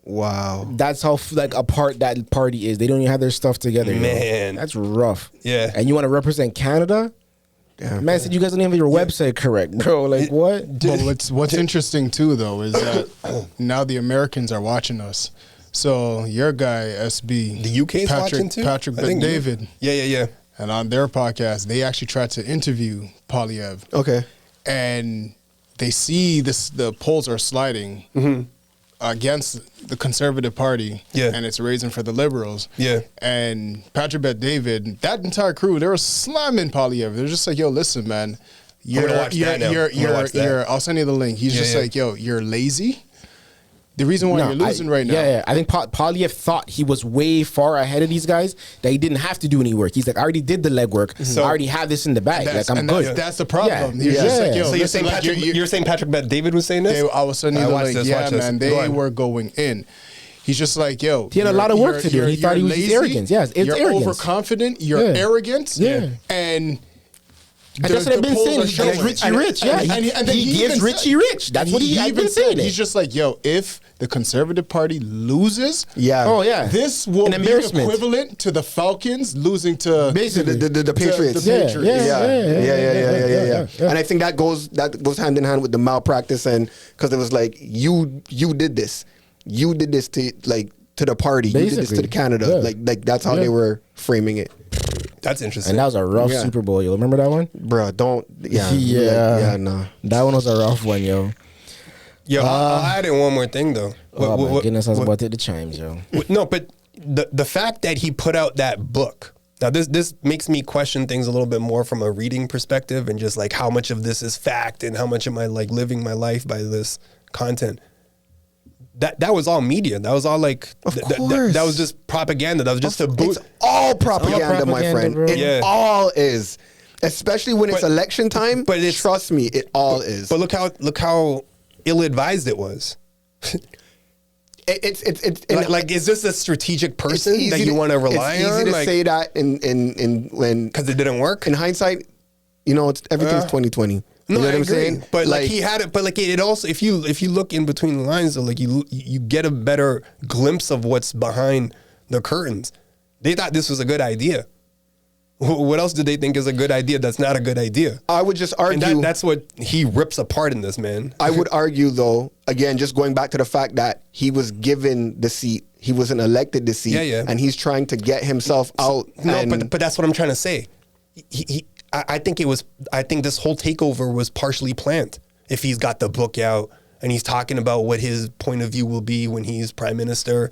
Wow. That's how like apart that party is. They don't even have their stuff together. yo. Man. That's rough. Yeah. And you want to represent Canada? Damn. Man said you guys don't even have your website correct, bro. Like what? But what's interesting too, though, is that now the Americans are watching us. So your guy SB, The UK's watching too? Patrick I think David, Yeah. and on their podcast, they actually tried to interview Polyev, Okay. and they see the polls are sliding against the Conservative Party, Yeah. and it's raising for the Liberals. Yeah. And Patrick Bet David, that entire crew, they were slamming Polyev. They're just like, yo, listen, man. gonna watch that now. I'm gonna watch that. I'll send you the link. He's Yeah, just yeah. like, yo, you're lazy. The reason why No, you're losing right now. Yeah. I think Polyev thought he was way far ahead of these guys, that he didn't have to do any work. He's like, I already did the legwork. So- I already have this in the bag. That's, Like, I'm and good. that's the problem. Yeah. He's just Yeah. like, yo, So you're listen, saying like, Patrick? You're saying Patrick Bet David was saying this? I was sending you the watch link. this, Yeah, watch this. man, Go they on. were going in. He's just like, yo. He had a lot of work to do, and he thought he was lazy, arrogant. Yes, it's you're arrogance. overconfident. You're Yeah. arrogant. Yeah. And And that's what I've been saying. He gives Richie rich. Yeah, And then he gives even Richie said- rich. That's what I've even been saying. said. He's just like, yo, if the Conservative Party loses, Yeah. Oh yeah. this will An be embarrassment. equivalent to the Falcons losing to Basically. The Patriots. the Patriots. Yeah. And I think that goes hand in hand with the malpractice, and because it was like you did this to the party, you did this to Basically. the Canada, Yeah. like that's how Yeah. they were framing it. That's interesting. And that was a rough Yeah. Super Bowl. You remember that one? Bruh, don't Yeah. yeah, nah. That one was a rough one, yo. Yo, I'll add in one more thing though. Oh my goodness, I was about to hit the chimes, yo. No, but the fact that he put out that book. Now this makes me question things a little bit more from a reading perspective, and just like how much of this is fact and how much am I like living my life by this content. That was all media. That was all like course. that was just propaganda. That was just a boot. It's all propaganda, my propaganda, friend. bro. It Yeah. all is. Especially when it's But- election time. but it's- trust me, it all is. But look how ill-advised it was. it's Like, is this a strategic it's person easy that you want to rely it's easy on? to Like, say that in when because it didn't work. in hindsight, you know, it's everything's 2020. You know what I I'm agree. saying? But like he had it, but like it also, if you look in between the lines, though, like you get a better glimpse of what's behind the curtains. They thought this was a good idea. What else did they think is a good idea that's not a good idea? I would just argue. And that's what he rips apart in this, man. I would argue, though, again, just going back to the fact that he was given the seat, he wasn't elected the seat, Yeah. and he's trying to get himself out. No, and but that's what I'm trying to say. I think this whole takeover was partially planned. If he's got the book out and he's talking about what his point of view will be when he's prime minister,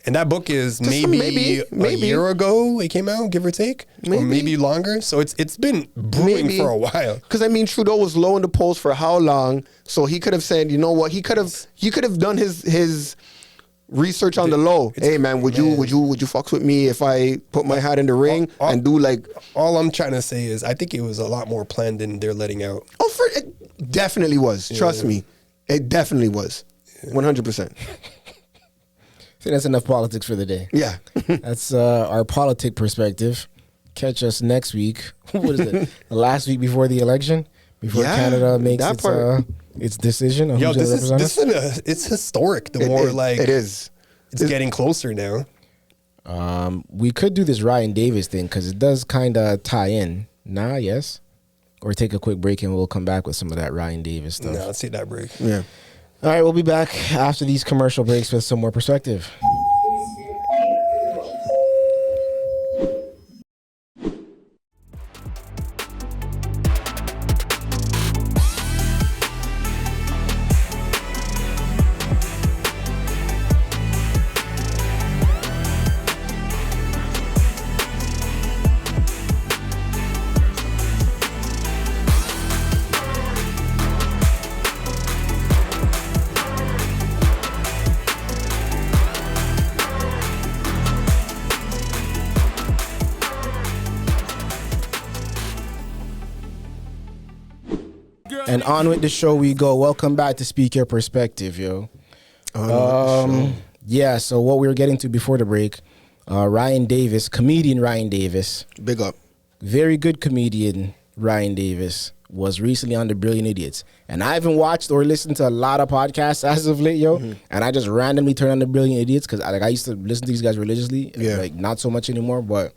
and that book is maybe a year ago it came out, give or take, or maybe longer. So it's been brewing for a while. Because I mean, Trudeau was low in the polls for how long? So he could have said, you know what? He could have done his research on the low. Hey man, would you fucks with me if I put my hat in the ring and do like? All I'm trying to say is I think it was a lot more planned than they're letting out. Oh, it definitely was. Trust me, it definitely was. 100%. I think that's enough politics for the day. Yeah. That's our politic perspective. Catch us next week. What is it? The last week before the election? Before Canada makes its decision on who's going to represent us? It's historic. It is. It's getting closer now. We could do this Ryan Davis thing because it does kind of tie in. Yes? Or take a quick break and we'll come back with some of that Ryan Davis stuff. No, let's take that break. Yeah. All right, we'll be back after these commercial breaks with some more perspective. And on with the show we go. Welcome back to Speak Your Perspective, yo. Yeah, so what we were getting to before the break, Ryan Davis, comedian Ryan Davis. Big up. Very good comedian Ryan Davis was recently on The Brilliant Idiots. And I haven't watched or listened to a lot of podcasts as of late, yo. Mm-hmm. And I just randomly turned on The Brilliant Idiots because I used to listen to these guys religiously. Yeah. Like, not so much anymore, but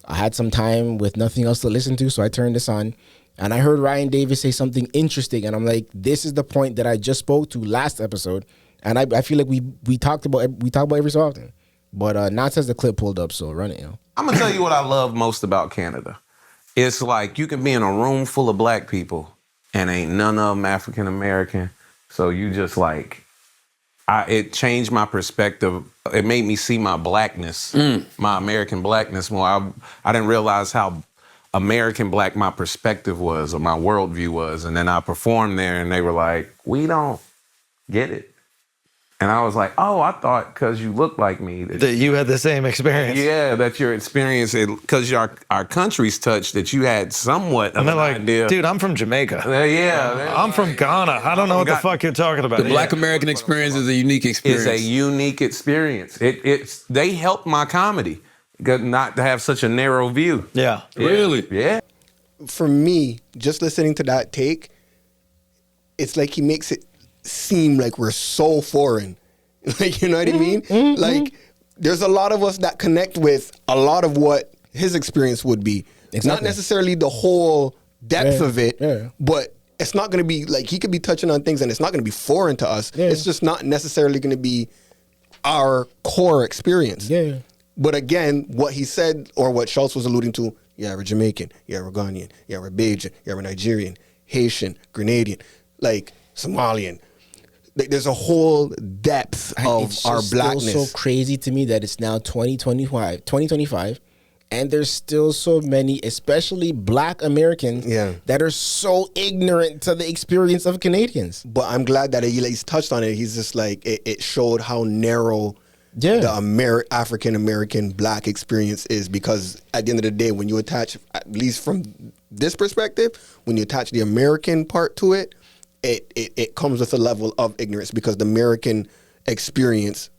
I had some time with nothing else to listen to, so I turned this on. And I heard Ryan Davis say something interesting, and I'm like, this is the point that I just spoke to last episode, and I feel like we talk about every so often. But Nat says the clip pulled up, so run it, yo. I'm gonna tell you what I love most about Canada. It's like you can be in a room full of black people, and ain't none of them African American. So you just like, it changed my perspective. It made me see my blackness, my American blackness more. I didn't realize how American black my perspective was or my worldview was. And then I performed there and they were like, we don't get it. And I was like, oh, I thought because you look like me. That you had the same experience. Yeah, that your experience, because our country's touched, that you had somewhat of an idea. Dude, I'm from Jamaica. I'm from Ghana. I don't know what the fuck you're talking about. The Black American experience is a unique experience. It's a unique experience. They helped my comedy. Not to have such a narrow view. Yeah. Really? Yeah. For me, just listening to that take, it's like he makes it seem like we're so foreign. Like, you know what I mean? Mm-hmm. Like, there's a lot of us that connect with a lot of what his experience would be. Exactly. Not necessarily the whole depth of it, but it's not going to be, like, he could be touching on things and it's not going to be foreign to us. Yeah. It's just not necessarily going to be our core experience. Yeah. But again, what he said, or what Schultz was alluding to, yeah, we're Jamaican, yeah, we're Ghanaian, yeah, we're Bajan, yeah, we're Nigerian, Haitian, Grenadian, like Somalian. Like, there's a whole depth of our blackness. It's so crazy to me that it's now 2025, and there's still so many, especially black Americans, that are so ignorant to the experience of Canadians. But I'm glad that he's touched on it. He's just like, it showed how narrow the African American black experience is, because at the end of the day, when you attach, at least from this perspective, when you attach the American part to it, it comes with a level of ignorance, because the American experience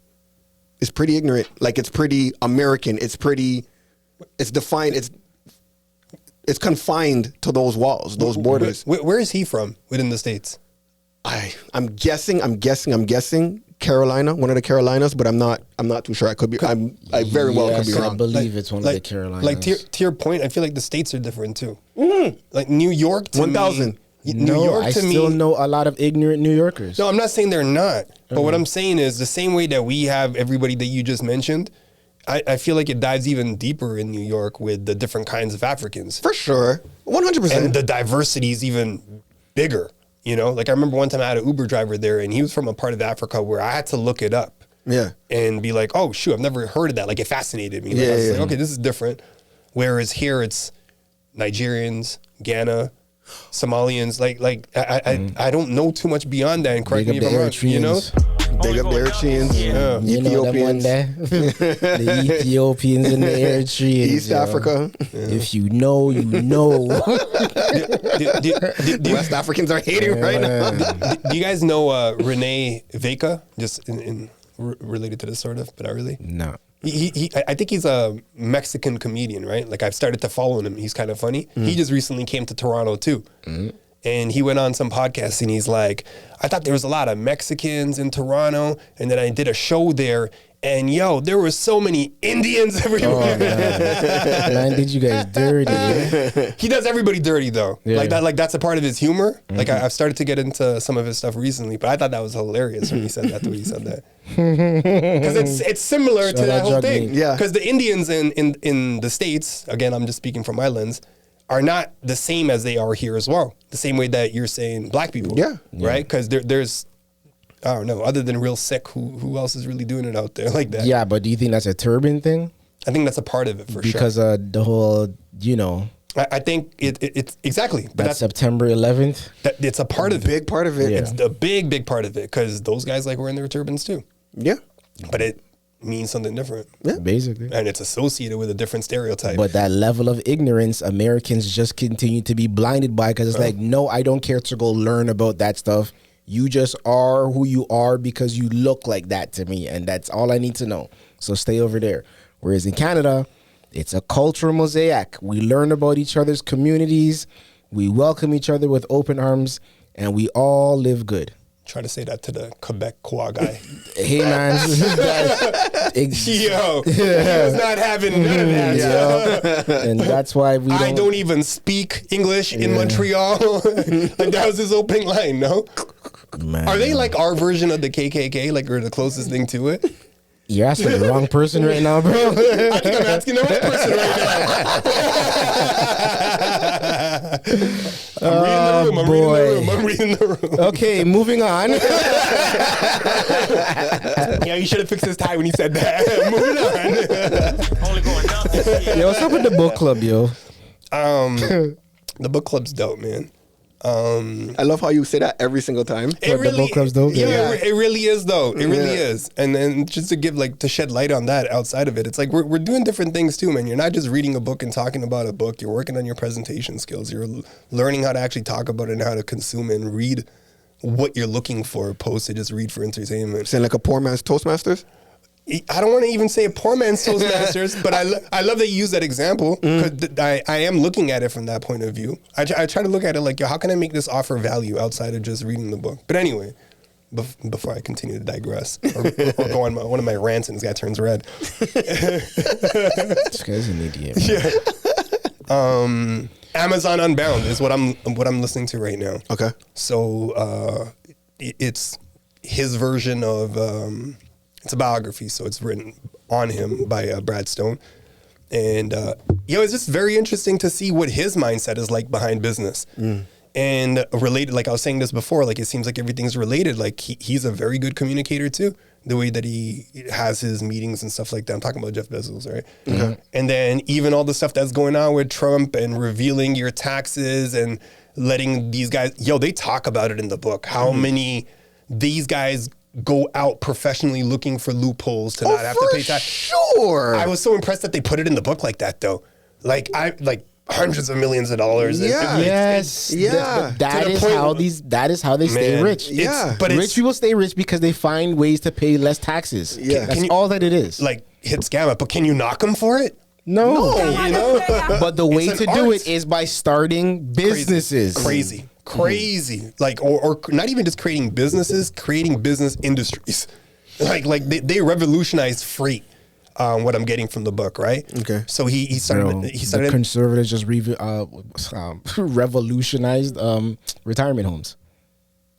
is pretty ignorant. Like, it's pretty American. It's defined. It's confined to those walls, those borders. Where is he from within the States? I'm guessing Carolina, one of the Carolinas, but I'm not too sure. I could be. I very well could be wrong. I believe it's one of the Carolinas. Like, to your point, I feel like the states are different too. Mm-hmm. Like New York to 1,000. New York to me, I still know a lot of ignorant New Yorkers. No, I'm not saying they're not. But what I'm saying is the same way that we have everybody that you just mentioned, I feel like it dives even deeper in New York with the different kinds of Africans. For sure. 100%. And the diversity is even bigger. You know, like I remember one time I had an Uber driver there and he was from a part of Africa where I had to look it up. Yeah. And be like, oh, shoot, I've never heard of that. Like, it fascinated me. Like, I was like, okay, this is different. Whereas here it's Nigerians, Ghana, Somalians. Like I don't know too much beyond that. And correct me if I'm wrong. You know? Big up the Eritreans. Yeah. You know them one day. The Ethiopians and the Eritreans. East Africa. If you know, you know. West Africans are hating right now. Do you guys know Renee Veka? Just related to this sort of, but not really. No. I think he's a Mexican comedian, right? Like I've started to follow him. He's kind of funny. He just recently came to Toronto too. And he went on some podcast and he's like, I thought there was a lot of Mexicans in Toronto. And then I did a show there. And yo, there were so many Indians everywhere. Oh, man, did you guys dirty? He does everybody dirty though. Yeah. Like that's a part of his humor. Like I've started to get into some of his stuff recently, but I thought that was hilarious when he said that the way he said that. Because it's similar to that whole thing. Yeah. Because the Indians in the States, again, I'm just speaking from my lens, are not the same as they are here as well. The same way that you're saying black people. Yeah. Right? Because there's, I don't know, other than real sick, who else is really doing it out there like that? Yeah, but do you think that's a turban thing? I think that's a part of it for sure. Because the whole, you know. I think it's exactly. But that's September 11th. It's a part of it. Big part of it. Yeah. It's a big part of it because those guys like wearing their turbans too. Yeah. But it means something different. Yeah. Basically. And it's associated with a different stereotype. But that level of ignorance, Americans just continue to be blinded by because it's like, no, I don't care to go learn about that stuff. You just are who you are because you look like that to me. And that's all I need to know. So stay over there. Whereas in Canada, it's a cultural mosaic. We learn about each other's communities. We welcome each other with open arms. And we all live good. Try to say that to the Quebecois guy. Hey, man. Yo, he was not having none of that. Yeah. And that's why I don't even speak English in Montreal. Like that was his opening line, no? Man. Are they like our version of the KKK? Like we're the closest thing to it? You're asking the wrong person right now, bro. I think I'm asking the right person right now. I'm reading the room. Okay, moving on. Yeah, you should have fixed his tie when he said that. Moving on. Only going up this year. Yo, what's up with the book club, yo? The book club's dope, man. I love how you say that every single time. It really, the book club's dope. Yeah, it really is though. It really is. And then just to give to shed light on that outside of it, it's like we're doing different things too, man. You're not just reading a book and talking about a book. You're working on your presentation skills. You're learning how to actually talk about it and how to consume and read what you're looking for, opposed to just read for entertainment. Saying like a poor man's Toastmasters? I don't want to even say a poor man's Toastmasters, but I love that you use that example because I am looking at it from that point of view. I try to look at it like, yo, how can I make this offer value outside of just reading the book? But anyway, before I continue to digress or go on one of my rants and this guy turns red. This guy's an idiot. Yeah. Amazon Unbound is what I'm listening to right now. Okay. So it's his version of. It's a biography, so it's written on him by Brad Stone. And, it's just very interesting to see what his mindset is like behind business. And related, like I was saying this before, like it seems like everything's related. Like he's a very good communicator too, the way that he has his meetings and stuff like that. I'm talking about Jeff Bezos, right? Mm-hmm. And then even all the stuff that's going on with Trump and revealing your taxes and letting these guys, they talk about it in the book, how many these guys go out professionally looking for loopholes to not have to pay tax. Sure. I was so impressed that they put it in the book like that though. Like hundreds of millions of dollars. Yeah. Yes. Yeah. That is how they stay rich. Yeah. But rich people stay rich because they find ways to pay less taxes. Yeah. That's all that it is. Like hit scam, but can you knock them for it? No. But the way to do it is by starting businesses. Crazy. Like, or not even just creating businesses, creating business industries. Like they revolutionized freight. What I'm getting from the book, right? Okay. So he started. The conservatives just revolutionized retirement homes.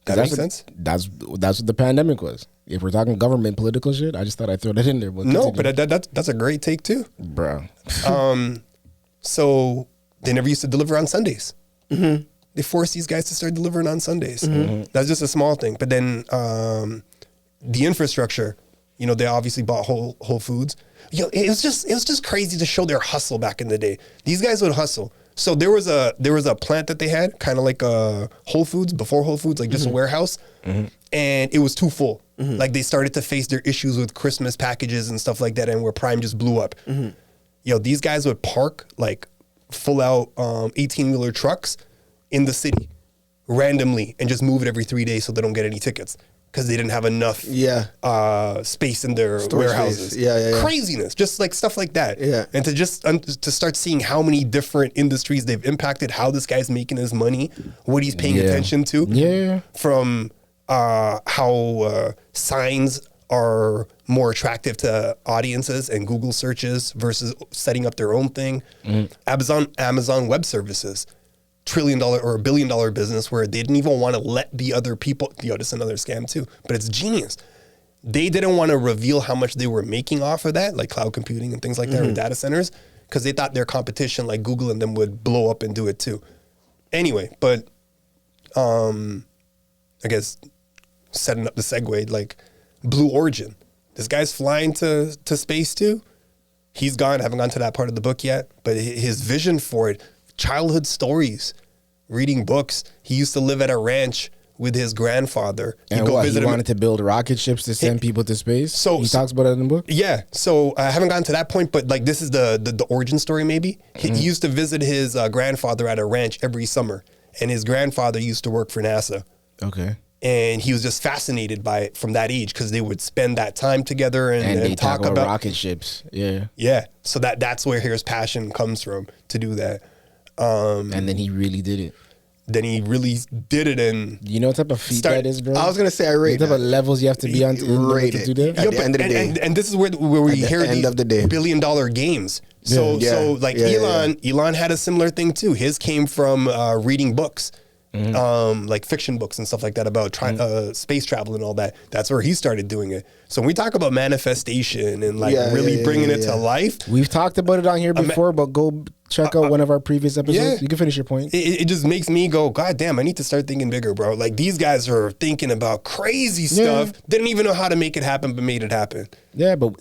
That makes sense. That's what the pandemic was. If we're talking government political shit, I just thought I'd throw that in there. But no, but that's a great take too, bro. So they never used to deliver on Sundays. Mm-hmm. They forced these guys to start delivering on Sundays. Mm-hmm. That's just a small thing. But then the infrastructure, they obviously bought Whole Foods. It was just crazy to show their hustle back in the day. These guys would hustle. So there was a plant that they had, kind of like Whole Foods, before Whole Foods, like just a warehouse, and it was too full. Like they started to face their issues with Christmas packages and stuff like that, and where Prime just blew up. Yo, these guys would park like full out 18-wheeler trucks in the city randomly and just move it every 3 days so they don't get any tickets because they didn't have enough space in their warehouses. Space. Craziness, just like stuff like that. And to just to start seeing how many different industries they've impacted, how this guy's making his money, what he's paying attention to. From how signs are more attractive to audiences and Google searches versus setting up their own thing. Amazon Web Services, $1 trillion or $1 billion business where they didn't even want to let the other people, this is another scam too, but it's genius. They didn't want to reveal how much they were making off of that, like cloud computing and things like that, or data centers, because they thought their competition like Google and them would blow up and do it too. Anyway, but I guess setting up the segue, like Blue Origin. This guy's flying to space too. He's gone. I haven't gone to that part of the book yet, but his vision for it, childhood stories, reading books. He used to live at a ranch with his grandfather. He wanted to build rocket ships to send people to space? So he talks about it in the book? Yeah. So I haven't gotten to that point, but like this is the origin story maybe. He used to visit his grandfather at a ranch every summer, and his grandfather used to work for NASA. Okay. And he was just fascinated by it from that age because they would spend that time together and talk about rocket ships. Yeah. Yeah. So that's where his passion comes from to do that. And then he really did it. And you know what type of feat that is, bro? I was gonna say I rate the type of levels you have to be on to do that. At the end of the day. And this is where we hear these $1 billion games. So Elon had a similar thing too. His came from reading books. Like fiction books and stuff like that about space travel and all that. That's where he started doing it. So when we talk about manifestation and like bringing it to life, we've talked about it on here before, but go check out one of our previous episodes. You can finish your point. It just makes me go, God damn, I need to start thinking bigger, bro. Like these guys are thinking about crazy stuff. Didn't even know how to make it happen, but made it happen. Yeah, but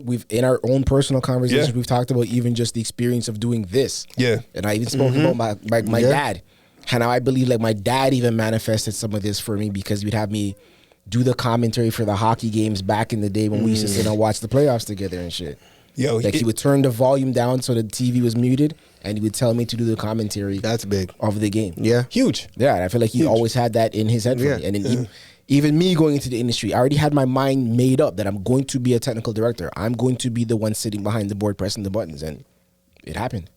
we've in our own personal conversations, we've talked about even just the experience of doing this. Yeah. And I even spoke about my dad. And now I believe like my dad even manifested some of this for me because he'd have me do the commentary for the hockey games back in the day when we used to sit and watch the playoffs together and shit. Yo, like he would turn the volume down so the TV was muted and he would tell me to do the commentary. That's big. Of the game. Yeah. Huge. Yeah, and I feel like he always had that in his head for me. And then even me going into the industry, I already had my mind made up that I'm going to be a technical director. I'm going to be the one sitting behind the board pressing the buttons, and it happened.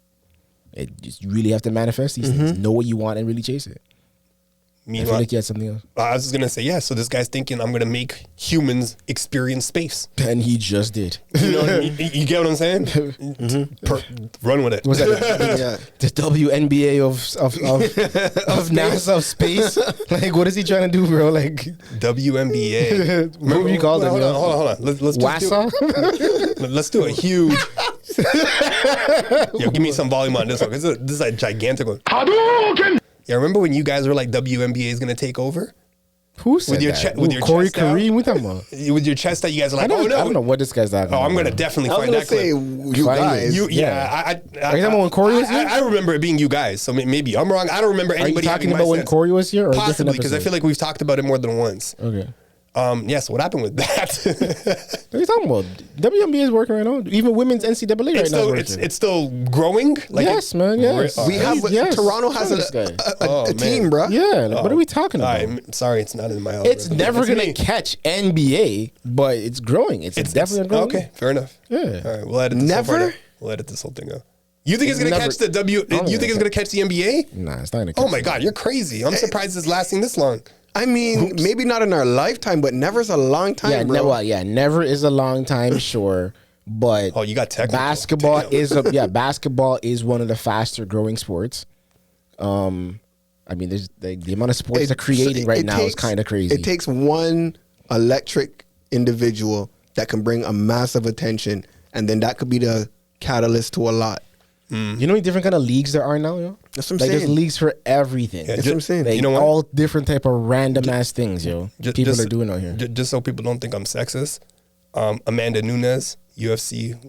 You really have to manifest these things, know what you want, and really chase it. I feel like you had something else. I was just going to say, so this guy's thinking, I'm going to make humans experience space. And he just did. You know what I mean? You get what I'm saying? Run with it. What's that? The WNBA of NASA of space? Like, what is he trying to do, bro? Like WNBA. What would you call them? Hold on. Let's do a huge... Yo, give me some volume on this one. This is a gigantic one. Hadouken! Yeah, remember when you guys were like, WNBA is going to take over? Who said that? With your Corey chest out? Kareem? What talking about? With your chest out, you guys are like, I don't know what this guy's talking about. I'm going to definitely find that clip. You guys. Are you talking about when Corey was here? I remember it being you guys, so maybe I'm wrong. I don't remember anybody. Are you talking about when Corey was here? Or possibly, because I feel like we've talked about it more than once. Okay. So what happened with that? What are you talking about? WNBA is working right now. Even women's NCAA right now. It's still growing. Like yes, man. Yes, we have. Toronto has a team, bro. Yeah. What are we talking about? Sorry, it's not in my algorithm. It's never gonna catch NBA, but it's growing. It's definitely growing. Okay, fair enough. Yeah. All right, we'll edit this. We'll edit this whole thing out. You think it's gonna catch the You think it's gonna catch the NBA? Nah, it's not gonna catch. Oh my God, you're crazy. I'm surprised it's lasting this long. I mean, maybe not in our lifetime, but never's a long time, bro. Never is a long time, sure. But you got technical. Basketball is one of the faster growing sports. I mean, there's the amount of sports they're creating right now is kind of crazy. It takes one electric individual that can bring a massive attention, and then that could be the catalyst to a lot. You know what different kind of leagues there are now, yo? That's what I'm saying. There's leagues for everything. That's what I'm saying. Like, you know what? All different type of random ass things, yo. People are doing out here. Just so people don't think I'm sexist, Amanda Nunes, UFC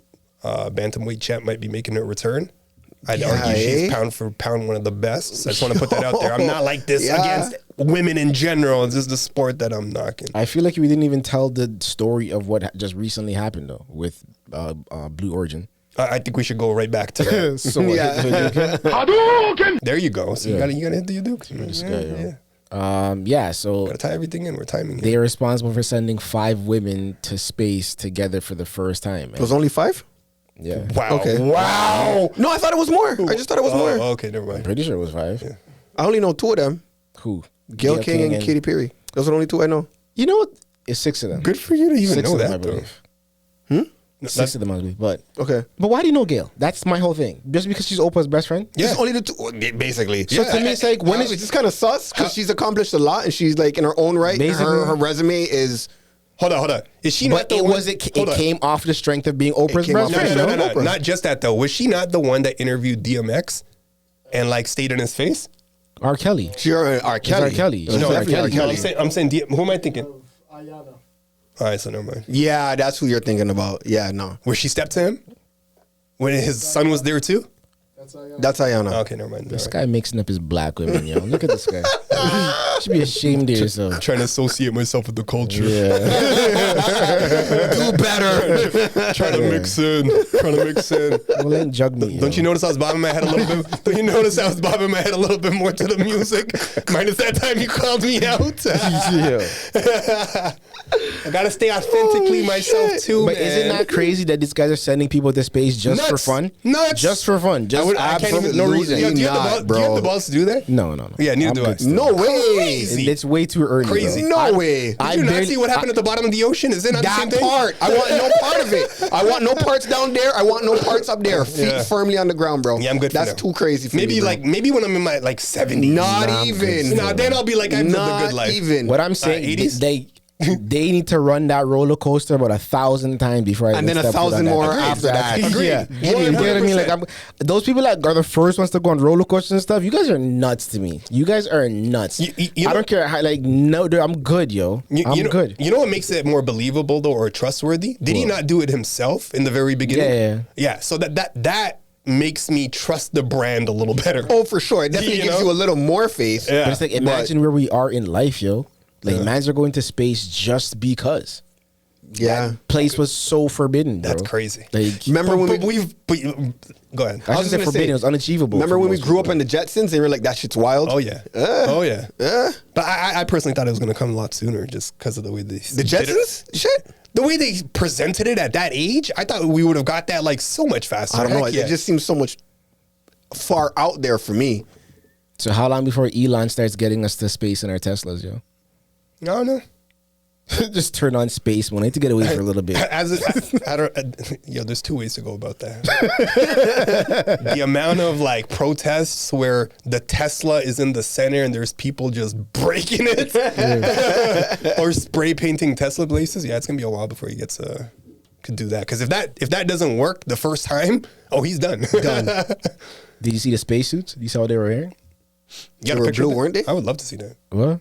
bantamweight champ, might be making her return. I'd argue she's pound for pound one of the best. So I just want to put that out there. I'm not like this against women in general. It's just the sport that I'm knocking. I feel like we didn't even tell the story of what just recently happened though with Blue Origin. I think we should go right back to that. So there you go. So you gotta hit the Hadouken. So gotta tie everything in. We're timing. They are responsible for sending 5 women to space together for the first time. It was only 5? Yeah. Wow. Okay. Wow. No, I thought it was more. I just thought it was more. Okay, never mind. I'm pretty sure it was 5. Yeah. I only know 2 of them. Who? Gail King and Katy Perry. Those are the only 2 I know. You know what? It's 6 of them. Good for you to even 6 know of them, that, I though. believe. 6 of them, I believe. But okay. But why do you know Gail? That's my whole thing. Just because she's Oprah's best friend? Yeah. It's only the 2, basically. So to me, it's like, when is it's just kind of sus because she's accomplished a lot and she's like in her own right. Her resume is. Hold on. Is she not but the one? It came off the strength of being Oprah's best friend. No. Not just that, though. Was she not the one that interviewed DMX and like stayed in his face? R. Kelly. R. Kelly. R. Kelly. No, R. Kelly. No, I'm saying who am I thinking? Ayana. All right, so never mind. Yeah, that's who you're thinking about. Yeah, no. Where she stepped to him? When his son was there too? That's Ayana. Okay, never mind. This guy mixing up his black women, yo. Look at this guy. You should be ashamed of yourself. Trying to associate myself with the culture. Yeah. Do better. Trying to mix in. Well, ain't jug me. Don't you notice I was bobbing my head a little bit? Don't you notice I was bobbing my head a little bit more to the music? Minus that time you called me out. I gotta stay authentically myself too. But is it not crazy that these guys are sending people to space just for fun? Nuts. Just for fun. Just I can't even, no reason. Do you have the balls to do that? No. Yeah, neither do I. No way. Crazy. It's way too early. Crazy. No way. Did you not see what happened at the bottom of the ocean? Is it not the same thing? Part. I want no part of it. I want no parts down there. I want no parts up there. Feet firmly on the ground, bro. Yeah, I'm good for That's that. too crazy for me, bro. Maybe when I'm in my 70s. Not even. Nah, then I'll be like, I lived a good life. Not even. What I'm saying, 80s? they need to run that roller coaster about 1,000 times before I and then step 1,000 foot on more that. after that. Agreed. Yeah, you know what I mean? Like, those people that are the first ones to go on roller coasters and stuff. You guys are nuts to me. You guys are nuts. I don't care. I'm good, yo. I'm good. You know what makes it more believable though, or trustworthy? Did he not do it himself in the very beginning? Yeah. So that makes me trust the brand a little better. Oh, for sure. It definitely gives you a little more faith. Yeah. But it's like, imagine where we are in life, yo. Like, mans are going to space just because. Yeah. That place was so forbidden, bro. That's crazy. Like, remember when go ahead. I was just forbidden. It was unachievable. Remember when we grew up in the Jetsons? They were like, that shit's wild. Oh yeah. Oh yeah. But I personally thought it was going to come a lot sooner, just because of the way they the Jetsons shit. The way they presented it at that age, I thought we would have got that like so much faster. I don't know. Yeah. It just seems so much far out there for me. So how long before Elon starts getting us to space in our Teslas, yo? I don't know. Just turn on space mode. I need to get away for a little bit. There's 2 ways to go about that. The amount of like protests where the Tesla is in the center and there's people just breaking it, or spray painting Tesla places. Yeah, it's gonna be a while before he could do that. Because if that doesn't work the first time, he's done. Did you see the spacesuits? You saw what they were wearing? You got a picture blue, weren't they? I would love to see that. What?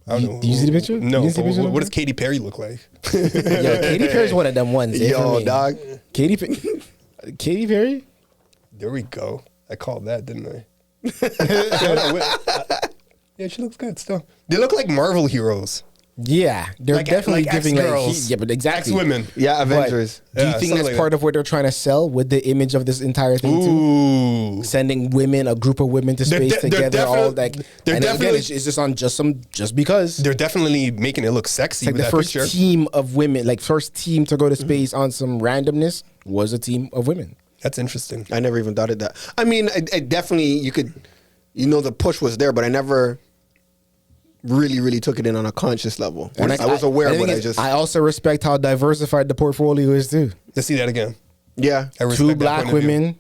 I don't know. Did you see the picture? No. You see the picture? What does Katy Perry look like? Yo, Katy Perry's one of them ones. Yo, dog. Katy Perry? There we go. I called that, didn't I? Yeah, she looks good still. They look like Marvel heroes. Yeah, they're definitely giving ex-girls, but exactly ex-women. Yeah, Avengers. But do you think that's part of what they're trying to sell with the image of this entire thing too? Sending women, a group of women to space together, all like. They're definitely. It's just on just because they're definitely making it look sexy. It's like with the that first picture. team of women, like first team to go to space on some randomness was a team of women. That's interesting. I never even thought of that. I mean, I definitely you could, the push was there, but I never really took it in on a conscious level. And I was aware, but I also respect how diversified the portfolio is too. Let's see that again. Yeah, I respect 2 that black point of view.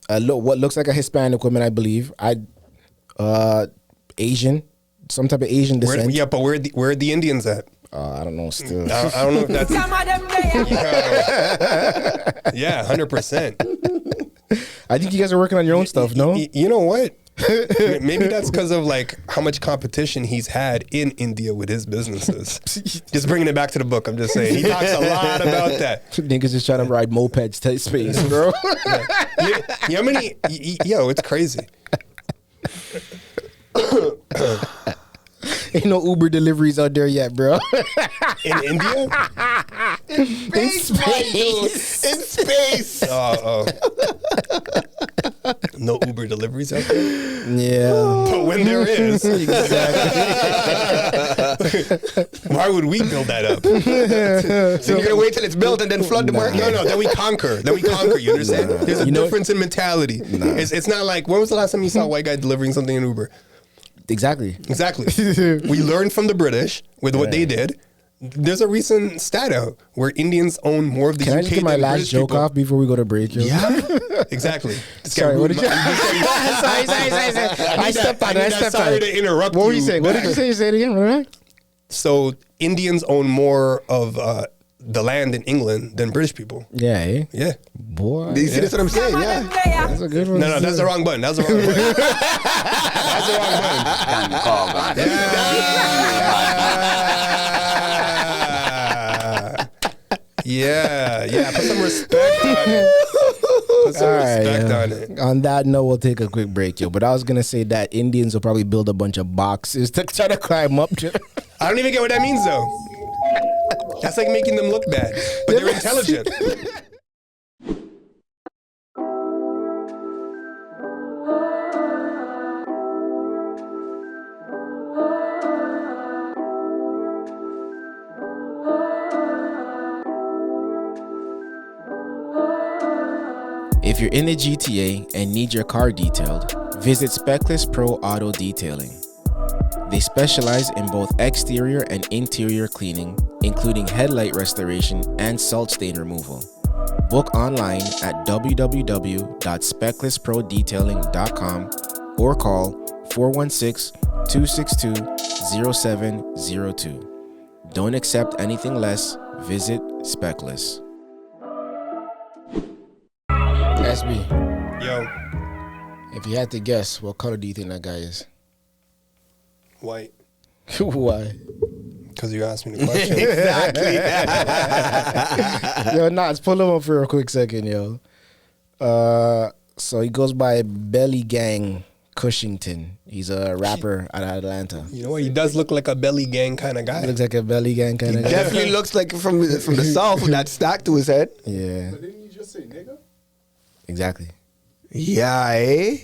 women, what looks like a Hispanic woman, I believe. Asian, some type of Asian descent. But where are the Indians at? I don't know. Still, I don't know if that's. Yeah, 100%. I think you guys are working on your own stuff. No, you know what? Maybe that's because of like how much competition he's had in India with his businesses. Just bringing it back to the book. I'm just saying he talks a lot about that. Niggas just trying to ride mopeds to space, bro. Yeah, yo, it's crazy. Ain't no Uber deliveries out there yet, bro. In India? In space. In space. No Uber deliveries out there? Yeah. But when there is, why would we build that up? So you're gonna wait till it's built and then flood the market? No, then we conquer. You understand? There's a difference in mentality. It's not like, when was the last time you saw a white guy delivering something in Uber? Exactly. We learned from the British with what they did. There's a recent stat out where Indians own more of the UK. Can I just get my last British joke people. off before we go to break? Yo? Yeah, exactly. Sorry, what did you? Sorry. I stepped on it. Sorry to interrupt you. What were you saying? What did you say? Say it again. Right? So Indians own more of the land in England than British people. Yeah, eh? Yeah. Boy. You see, that's what I'm saying. Yeah. That's a good one. No, that's the wrong button. That's the wrong button. That's the wrong button. Yeah. Put some respect on it. Put some respect on it. On that note, we'll take a quick break, yo. But I was gonna say that Indians will probably build a bunch of boxes to try to climb up. I don't even get what that means, though. That's like making them look bad, but they're intelligent. If you're in the GTA and need your car detailed, visit Speckless Pro Auto Detailing. They specialize in both exterior and interior cleaning, including headlight restoration and salt stain removal. Book online at www.specklessprodetailing.com or call 416-262-0702. Don't accept anything less. Visit Speckless. SB. Yo. If you had to guess, what color do you think that guy is? White. Why? Because you asked me the question. Exactly. Yo, let's pull him up for a quick second, yo. So he goes by Belly Gang Cushington. He's a rapper out of Atlanta. You know what? He does look like a Belly Gang kind of guy. He looks like a Belly Gang kind of guy. Definitely looks like from the south with that stack to his head. Yeah. But didn't you just say nigga? Exactly. Yeah, eh?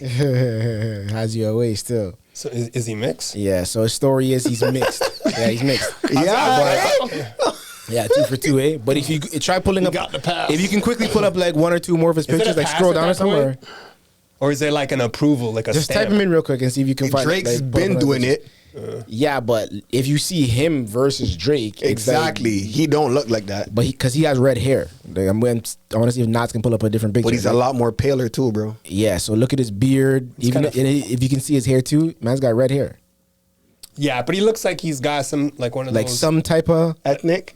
Has you away still. So is he mixed? Yeah, so his story is he's mixed. Yeah, he's mixed. Yeah, Yeah, 2 for 2, eh? But if you try pulling up, if you can quickly pull up like 1 or 2 more of his pictures, like scroll down or somewhere. Or is there like an approval, like a Just stamp? type him in real quick and see if you can find. Drake's like, been doing it. Yeah, but if you see him versus Drake, Exactly. like, He don't look like that. but because he has red hair. Like, I want to see if Knots can pull up a different picture. But he's a lot more paler too, bro. Yeah, so look at his beard. Even if you can see his hair too, man's got red hair. Yeah, but he looks like he's got some, like one of Like those. some type of Ethnic?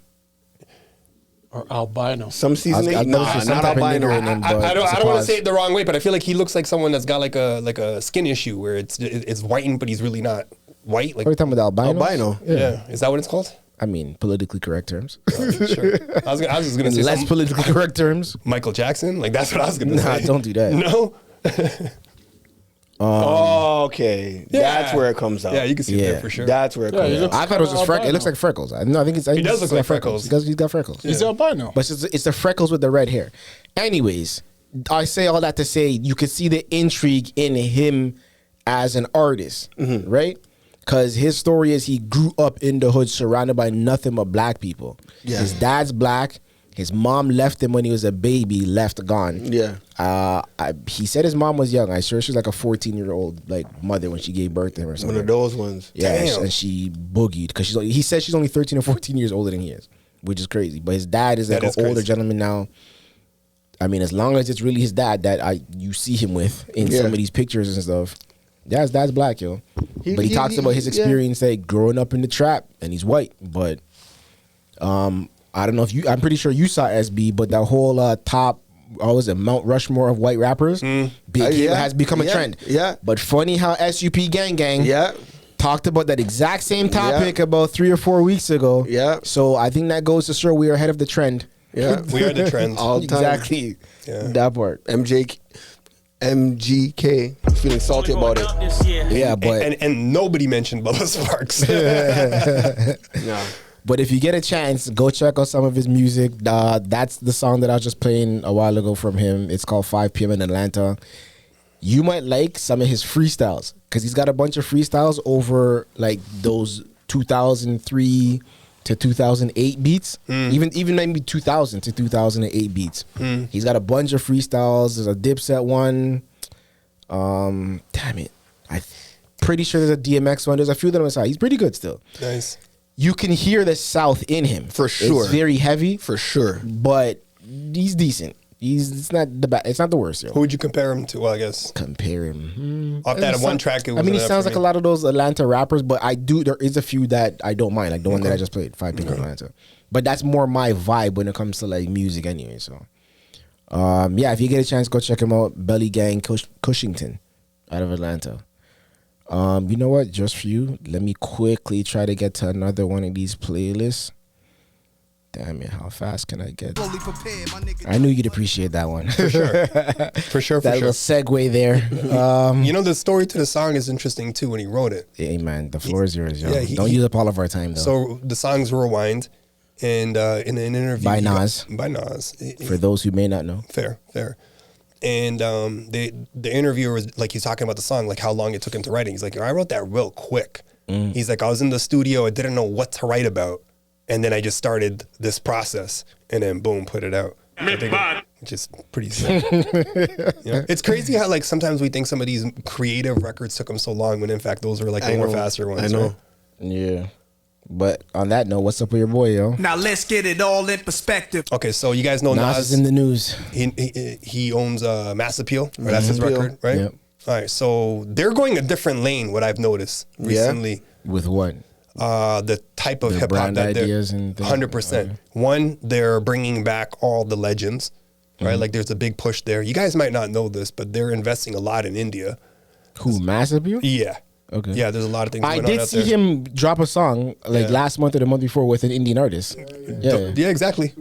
Or albino. Some seasoning? I've Nah, never seen some not type of albino. nigger in him, I but don't it's a want to pause. say it the wrong way, but I feel like he looks like someone that's got like a skin issue where it's whitened, but he's really not white. Like, What are you talking about, the albino? Albino. yeah, is that what it's called? I mean, politically correct terms. Sure. I was just gonna say Less some- politically correct terms. Michael Jackson. Like that's what I was gonna Nah, say. don't do that. No. Oh, okay. Yeah. That's where it comes out. Yeah, you can see Yeah. that for sure. That's where it Yeah, he comes out. looks I thought it was just freckles. albino. It looks like freckles. I think it's. I think does it's look like freckles. freckles. He's got freckles. He's albino. But it's the freckles with the red hair. Anyways, I say all that to say you can see the intrigue in him as an artist, right? Because his story is he grew up in the hood surrounded by nothing but black people. Yeah. His dad's black. His mom left him when he was a baby, gone. Yeah. He said his mom was young. I sure she was like a 14-year-old like mother when she gave birth to him or something. One of those ones. Yeah, Damn. and she boogied because he said she's only 13 or 14 years older than he is, which is crazy. But his dad is like That is an older crazy. gentleman now. I mean, as long as it's really his dad that you see him with in some of these pictures and stuff. Yeah, his dad's black, yo. But he talks about his experience like growing up in the trap, and he's white. But I don't know if I'm pretty sure you saw SB, but that whole top always a Mount Rushmore of white rappers. Big Hit has become a trend. Yeah. But funny how SUP Gang Yeah. talked about that exact same topic about 3 or 4 weeks ago. Yeah. So I think that goes to show we are ahead of the trend. Yeah. We are the trend. All the time. Exactly. Yeah. That part. MGK feeling salty about it. Yeah, but and nobody mentioned Bubba Sparks. No. But if you get a chance, go check out some of his music. That's the song that I was just playing a while ago from him. It's called 5 p.m. in Atlanta. You might like some of his freestyles because he's got a bunch of freestyles over like those 2003 to 2008 beats, even maybe 2000 to 2008 beats. He's got a bunch of freestyles. There's a Dipset one. Damn it, I'm pretty sure there's a DMX one. There's a few that on the side. He's pretty good still. Nice. You can hear the South in him For sure. It's very heavy For sure. but he's decent. It's not the bad. It's not the worst. Yo. Who would you compare him to? Well, I guess Compare him off that one track. It was he sounds like a lot of those Atlanta rappers, but there is a few that I don't mind, like the one that I just played, 5 p.m. in Atlanta. But that's more my vibe when it comes to like music, anyway. So, yeah, if you get a chance, go check him out. Belly Gang, Cushington, out of Atlanta. You know what? Just for you, let me quickly try to get to another one of these playlists. Damn it, how fast can I get? I knew you'd appreciate that one. For sure. For sure. That little segue there. You know, the story to the song is interesting too when he wrote it. Hey, man, the floor is yours, yo. Yeah, Don't use up all of our time, though. So the song's Rewind, and in an interview By Nas. By Nas. For those who may not know. Fair. And the interviewer was like, he's talking about the song, like how long it took him to write it. He's like, I wrote that real quick. He's like, I was in the studio, I didn't know what to write about. And then I just started this process, and then boom, put it out. Which is pretty sick. You know? It's crazy how like sometimes we think some of these creative records took them so long, when in fact those are like the more faster ones. I know. Right? Yeah. But on that note, what's up with your boy, yo? Now let's get it all in perspective. Okay, so you guys know Nas is in the news. He owns Mass Appeal, or that's his record, right? Yep. All right, so they're going a different lane. What I've noticed recently. With what? The type of Their hip hop brand that ideas and things. 100%. One, they're bringing back all the legends, right? Like there's a big push there. You guys might not know this, but they're investing a lot in India. Who, Mass Appeal? Yeah. Okay. Yeah, there's a lot of things I going on did out see there. him drop a song like last month or the month before with an Indian artist. Yeah. Yeah, exactly.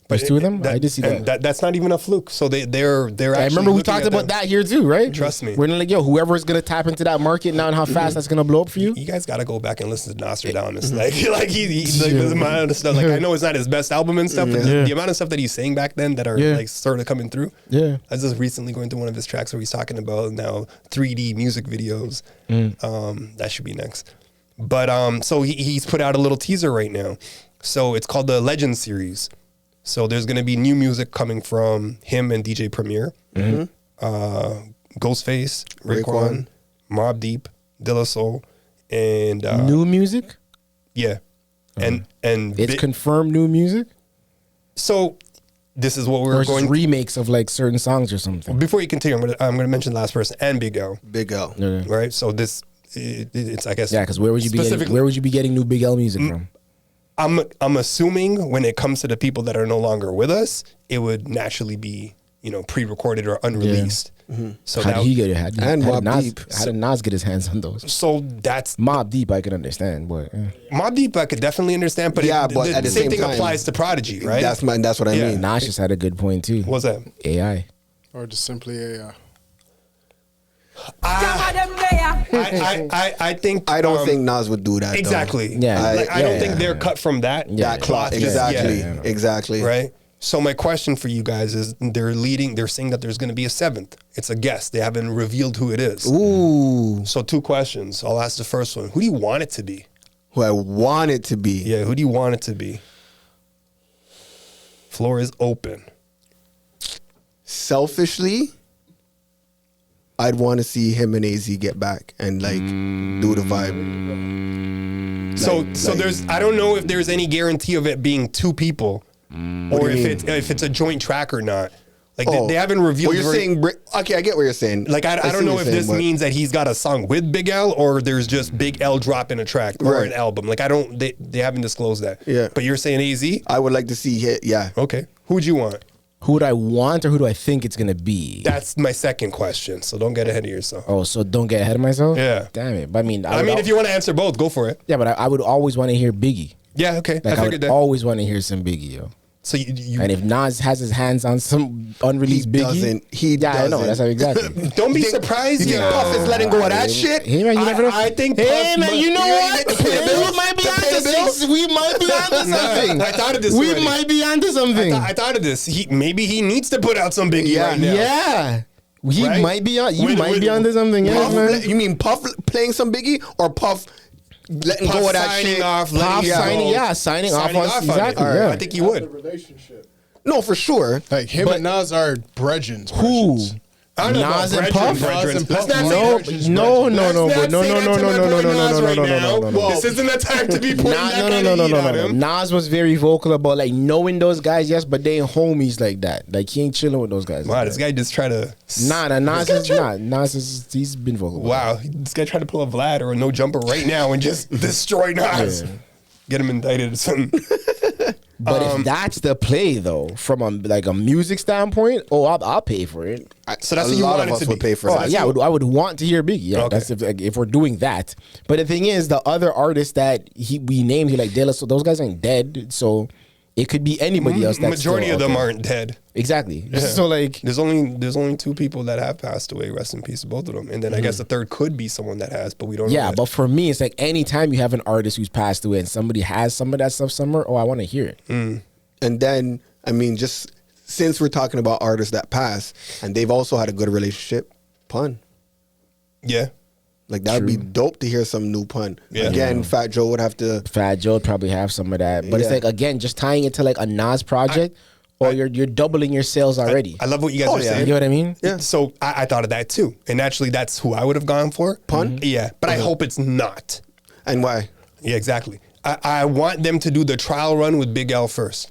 There's two of them? I did see and that. That's not even a fluke. So they're actually. I remember we looking talked at about them. that here too, right? Trust me. We're like, yo, whoever's gonna tap into that market now and how fast that's gonna blow up for you. You guys got to go back and listen to Nostradamus. Like he like the amount of stuff. Like I know it's not his best album and stuff, but the amount of stuff that he's saying back then that are like sort of coming through. Yeah. I was just recently going through one of his tracks where he's talking about now 3D music videos. That should be next. But so he's put out a little teaser right now. So it's called the Legend series. So there's going to be new music coming from him and DJ Premier, Ghostface, Raekwon, Mobb Deep, De La Soul, and New music? yeah, and It's confirmed new music? So this is what we're Or it's going. just remakes of like certain songs or something. Before you continue, I'm gonna mention the last person and Big L. Big L. Okay. Right. So this it's I guess Yeah, because where would you be getting new Big L music from? I'm assuming when it comes to the people that are no longer with us, it would naturally be pre-recorded or unreleased. So How did he get it? How Mobb did Nas get his hands on those? So that's Mobb Deep. I can understand, but Mobb Deep. I could definitely understand, but but at the same same thing time, applies to Prodigy, right? That's what I Yeah. mean. Nas just had a good point too. What's that? AI. Or just simply AI. I think I don't think Nas would do that. exactly. Though. Yeah. I don't think they're cut from that Cloth. just Exactly. yet. Exactly. Right. So my question for you guys is: they're saying that there's going to be a seventh. It's a guess. They haven't revealed who it is. Ooh. So 2 questions. I'll ask the first one. Who do you want it to be? Who I want it to be. Yeah. Who do you want it to be? Floor is open. Selfishly, I'd want to see him and AZ get back and like do the vibe. So there's I don't know if there's any guarantee of it being 2 people, or if it's a joint track or not. Like they haven't revealed. Well, you're saying okay, I get what you're saying. Like I don't know if this means that he's got a song with Big L or there's just Big L dropping a track or an album. Like they haven't disclosed that. Yeah. But you're saying AZ? I would like to see hit. Yeah. Okay. Who'd you want? Who would I want or who do I think it's gonna be? That's my second question. So don't get ahead of yourself. Oh, so don't get ahead of myself? Yeah. Damn it. But I mean, if you want to answer both, go for it. Yeah, but I would always want to hear Biggie. Yeah, okay. Like, I figured would that. always want to hear some Biggie, yo. So you and if Nas has his hands on some unreleased Biggie, I know that's how exactly. Don't be surprised. You think Puff is letting go of that shit? Hey man, you never know. I think. Hey man, you know what? We might be onto something. We might be onto something. I thought of this. We already. might be onto something. I thought of this. Maybe he needs to put out some Biggie right now. Yeah. He Right? might be on. You With- might with- be onto something. Yeah, Puff, man. you mean Puff playing some Biggie or Puff letting Puff go of that signing shit? off, Puff signing off on exactly. it. Yeah. I think he would. No, for sure. Like him and Nas are brethren. Who? I don't know Nas about and brethren, Puff? brethren. Nas and Let's Puff. not say No, brethren. no, Let's no, not but say that to my boy Nas right now. no. This isn't the time to be putting that kind of heat on him. Nas was very vocal about like knowing those guys, yes, but they ain't homies like that. Like he ain't chilling with those guys. Wow, like this that. guy just tried to. Nas is he's been vocal. about Wow, this guy tried to pull a Vlad or a no jumper right now and just destroy Nas. Yeah. Get him indicted or something. But if that's the play, though, from a music standpoint, I'll pay for it. So that's a what you lot want of it to us would be. pay for Oh, that. yeah, I would want to hear Biggie. Yeah, Okay. that's if we're doing that. But the thing is, the other artists that we named here, like Zealous, so those guys ain't dead. So it could be anybody else. That's Majority still of them out there. aren't dead. Exactly. Yeah. So like, there's only two people that have passed away. Rest in peace to both of them. And then I guess the third could be someone that has, but we don't know. yeah. Yet. But for me, it's like anytime you have an artist who's passed away and somebody has some of that stuff somewhere, I want to hear it. And then, I mean, just since we're talking about artists that pass, and they've also had a good relationship, Pun. Yeah. Like that would be dope to hear some new Pun. Yeah. Again, Fat Joe would have to. Fat Joe would probably have some of that, but it's Yeah. like again, just tying it to like a Nas project, you're doubling your sales already. I love what you guys are saying. You know what I mean? Yeah. So I thought of that too. And actually, that's who I would have gone for. Pun? Yeah. But I hope it's not. And why? Yeah, exactly. I want them to do the trial run with Big L first.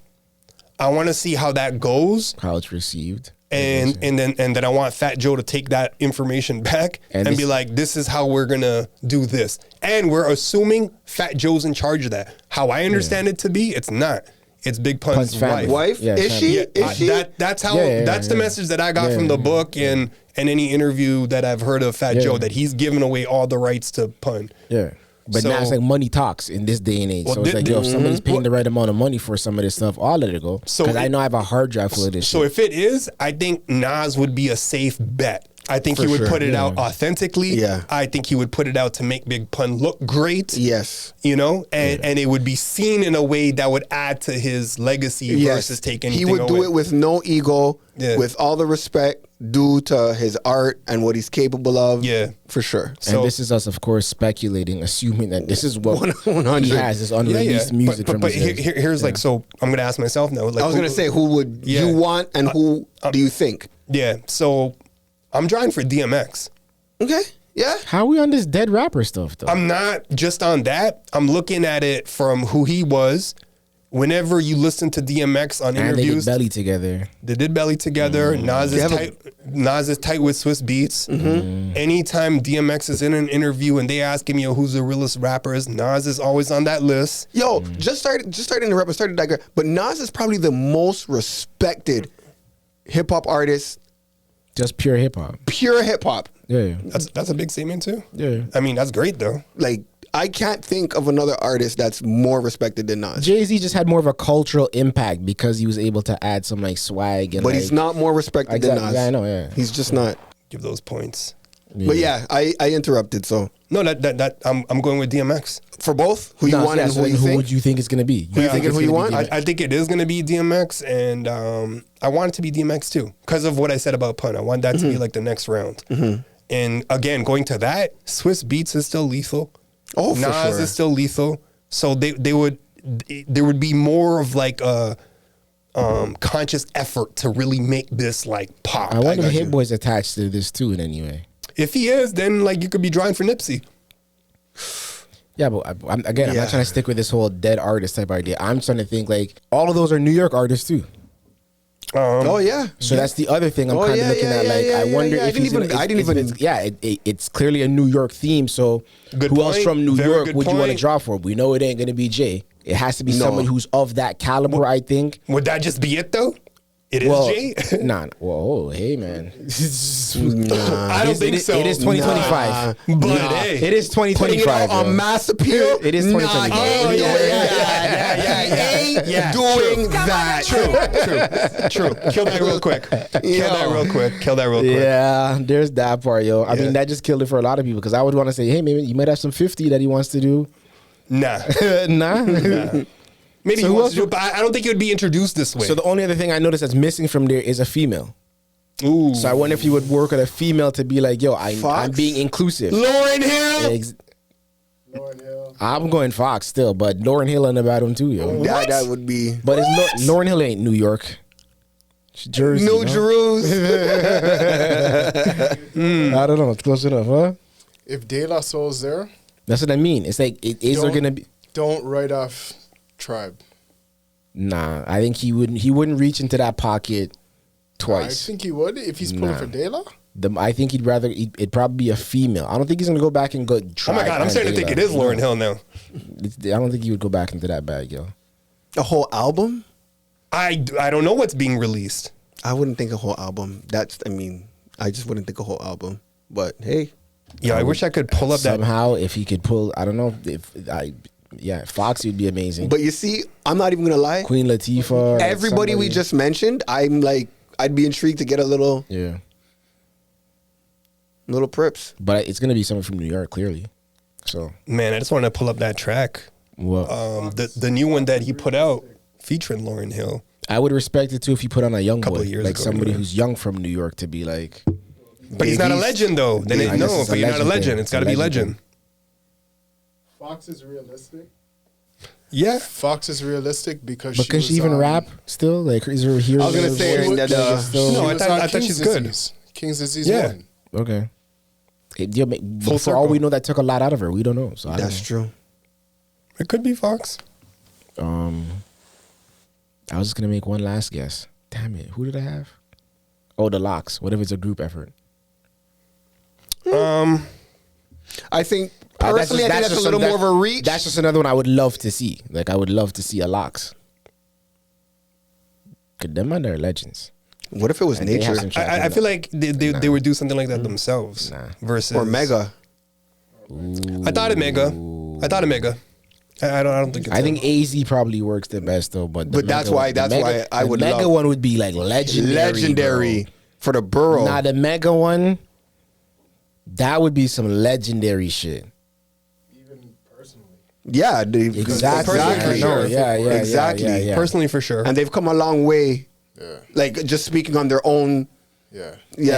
I want to see how that goes. How it's received. And then I want Fat Joe to take that information back and be like, this is how we're gonna do this. And we're assuming Fat Joe's in charge of that. How I understand it to be, it's not. It's Big Pun's wife. Wife? Yeah, Is she? family. Is she? That's how. Yeah, that's the message that I got from the book and any interview that I've heard of Fat Joe, that he's giving away all the rights to Pun. Yeah. But So- now it's like money talks in this day and age. Well, So it's like, yo, if somebody's paying well- the right amount of money for some of this stuff, I'll let it go. So Because I it- know I have a hard drive full of this So shit. if it is, I think Nas would be a safe bet. I think he For would sure. put it out authentically. Yeah. I think he would put it out to make Big Pun look great. Yes. You know, and it would be seen in a way that would add to his legacy versus take anything He would do away. it with no ego, Yeah. with all the respect due to his art and what he's capable of. Yeah. For sure. And this is us, of course, speculating, assuming that this is what 100. he has, this unreleased music But from his head. here's like, so I'm going to ask myself now. Like, I was going to say, who would you want and who do you think? Yeah, so I'm drawing for DMX. Okay. Yeah. How are we on this dead rapper stuff, though? I'm not just on that. I'm looking at it from who he was. Whenever you listen to DMX on and interviews, they did Belly together. They did Belly together. Nas is tight with Swiss Beats. Anytime DMX is in an interview and they ask him, yo, who's the realest rappers, Nas is always on that list. Yo, just started the rap, started that guy. But Nas is probably the most respected hip hop artist. Just pure hip hop. Pure hip hop. Yeah. That's a big statement too. Yeah. I mean, that's great though. Like, I can't think of another artist that's more respected than Nas. Jay-Z just had more of a cultural impact because he was able to add some like swag and But like, he's not more respected than Nas. Yeah, I know, yeah. He's just not. Give those points. But yeah, I interrupted, so. No, that I'm going with DMX. For both? Who you want and who you who think? would you think it's gonna be? Who you thinking who you want? I think it is going to be DMX, and I want it to be DMX too because of what I said about Pun. I want that to be like the next round. And again, going to that, Swiss Beats is still lethal. Oh, for Nas sure. is still lethal. So there would be more of like a conscious effort to really make this like pop. I wonder got if you. Hit Boy's attached to this too in any way. If he is, then like you could be drawing for Nipsey. Yeah, but I'm not trying to stick with this whole dead artist type idea. I'm trying to think like all of those are New York artists too. Oh yeah. So that's the other thing I'm kind of looking at. Like, I wonder if it's clearly a New York theme. So Good who else point. from New Very York good would you want to point. draw for? We know it ain't going to be Jay. It has to be somebody who's of that caliber, I think. Would that just be it though? It is Jay? Nah. Whoa, hey, man. I don't think so. It is 2025. But hey. It is 2025. On mass appeal. It is 2025. Doing that. True. Kill that real quick. Kill that real quick. Yeah, there's that part, yo. I mean, that just killed it for a lot of people because I would want to say, hey, maybe you might have some 50 that he wants to do. Nah. Maybe So he who wants else to do it, but I don't think it would be introduced this way. So the only other thing I noticed that's missing from there is a female. Ooh. So I wonder if you would work with a female to be like, yo, I'm being inclusive. Lauryn Hill. I'm going Fox still, but Lauryn Hill in the bottom too, yo. That would be. But it's Lauryn Hill ain't New York. It's Jersey. New Jerusalem. I don't know. It's close enough, huh? If De La Soul's there, that's what I mean. It's like, is there gonna be? Don't write off Tribe. Nah, I think he wouldn't reach into that pocket twice. I think he would if he's pulling for De La. I think it'd probably be a female. I don't think he's gonna go back and go. Oh my God, I'm starting to think it is Lauryn Hill now. I don't think he would go back into that bag, yo. A whole album? I don't know what's being released. I wouldn't think a whole album. I just wouldn't think a whole album. But hey. Yeah, I wish I could pull up somehow. If he could pull, I don't know Foxy would be amazing. But you see, I'm not even gonna lie. Queen Latifah. Everybody we just mentioned, I'm like, I'd be intrigued to get a little. Yeah. Little Prips. But it's gonna be someone from New York, clearly. So man, I just want to pull up that track. What? The new one that he put out featuring Lauryn Hill. I would respect it too if he put on a young boy, years like ago, somebody who's young from New York, to be like. But he's not a legend though. Then I guess it's but you're not a legend. thing. It's got to be legend. Fox is realistic. Yeah, Fox is realistic because. But can she even rap still? Like, is her hero? I was gonna say that. No, I thought she's good. King's Disease 1. Okay. For all we know, that took a lot out of her. We don't know. So that's true. It could be Fox. I was just gonna make one last guess. Damn it! Who did I have? Oh, the Locks. What if it's a group effort? I think personally, I think that's a little more of a reach. That's just another one I would love to see. Like, I would love to see a Locks. Could them and they're legends. What if it was Nature? I feel like they would do something like that themselves. Versus or Mega. I thought of Mega. I don't think. I think AZ probably works the best though, but that's why I would. Mega one would be like legendary for the borough. Nah, the Mega one, that would be some legendary shit. Even personally. Yeah, exactly. Exactly. Yeah. Personally, for sure. And they've come a long way. Yeah. Like just speaking on their own. Yeah.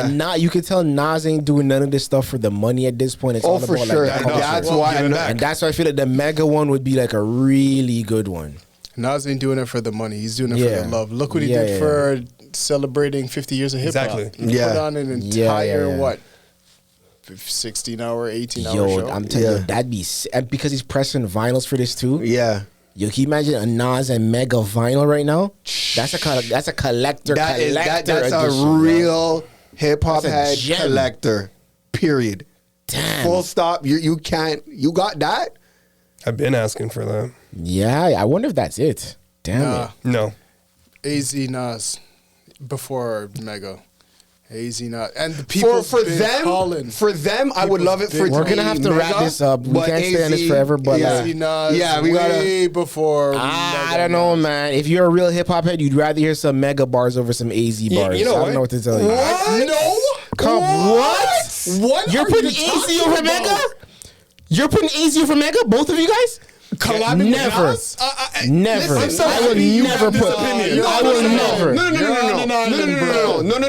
And you can tell Nas ain't doing none of this stuff for the money at this point. It's all for about sure. Like, that's why. And that's why I feel like the Mega one would be like a really good one. Nas ain't doing it for the money. He's doing it for the love. Look what he did for celebrating 50 years of hip hop. Exactly. He put on an entire what? 16-hour, 18-hour show. I'm telling you, that'd be because he's pressing vinyls for this too. Yeah. Yo, can you imagine a Nas and Mega vinyl right now? That's a collector. That's a real hip hop head collector. Period. Damn. Full stop. You can't. You got that? I've been asking for that. Yeah, I wonder if that's it. Damn it. No. AZ Nas before Mega. AZ Nas and the people for them, I would love it for. We're gonna have to wrap this up. We can't stay on this forever, but AZ Nas, we way before. I don't know, man. If you're a real hip hop head, you'd rather hear some Mega bars over some AZ bars. You know I don't know what to tell you. What? What? You're putting AZ over Mega? You're putting AZ over Mega? Both of you guys? Collabing never. Never. I will never put. I will never. No.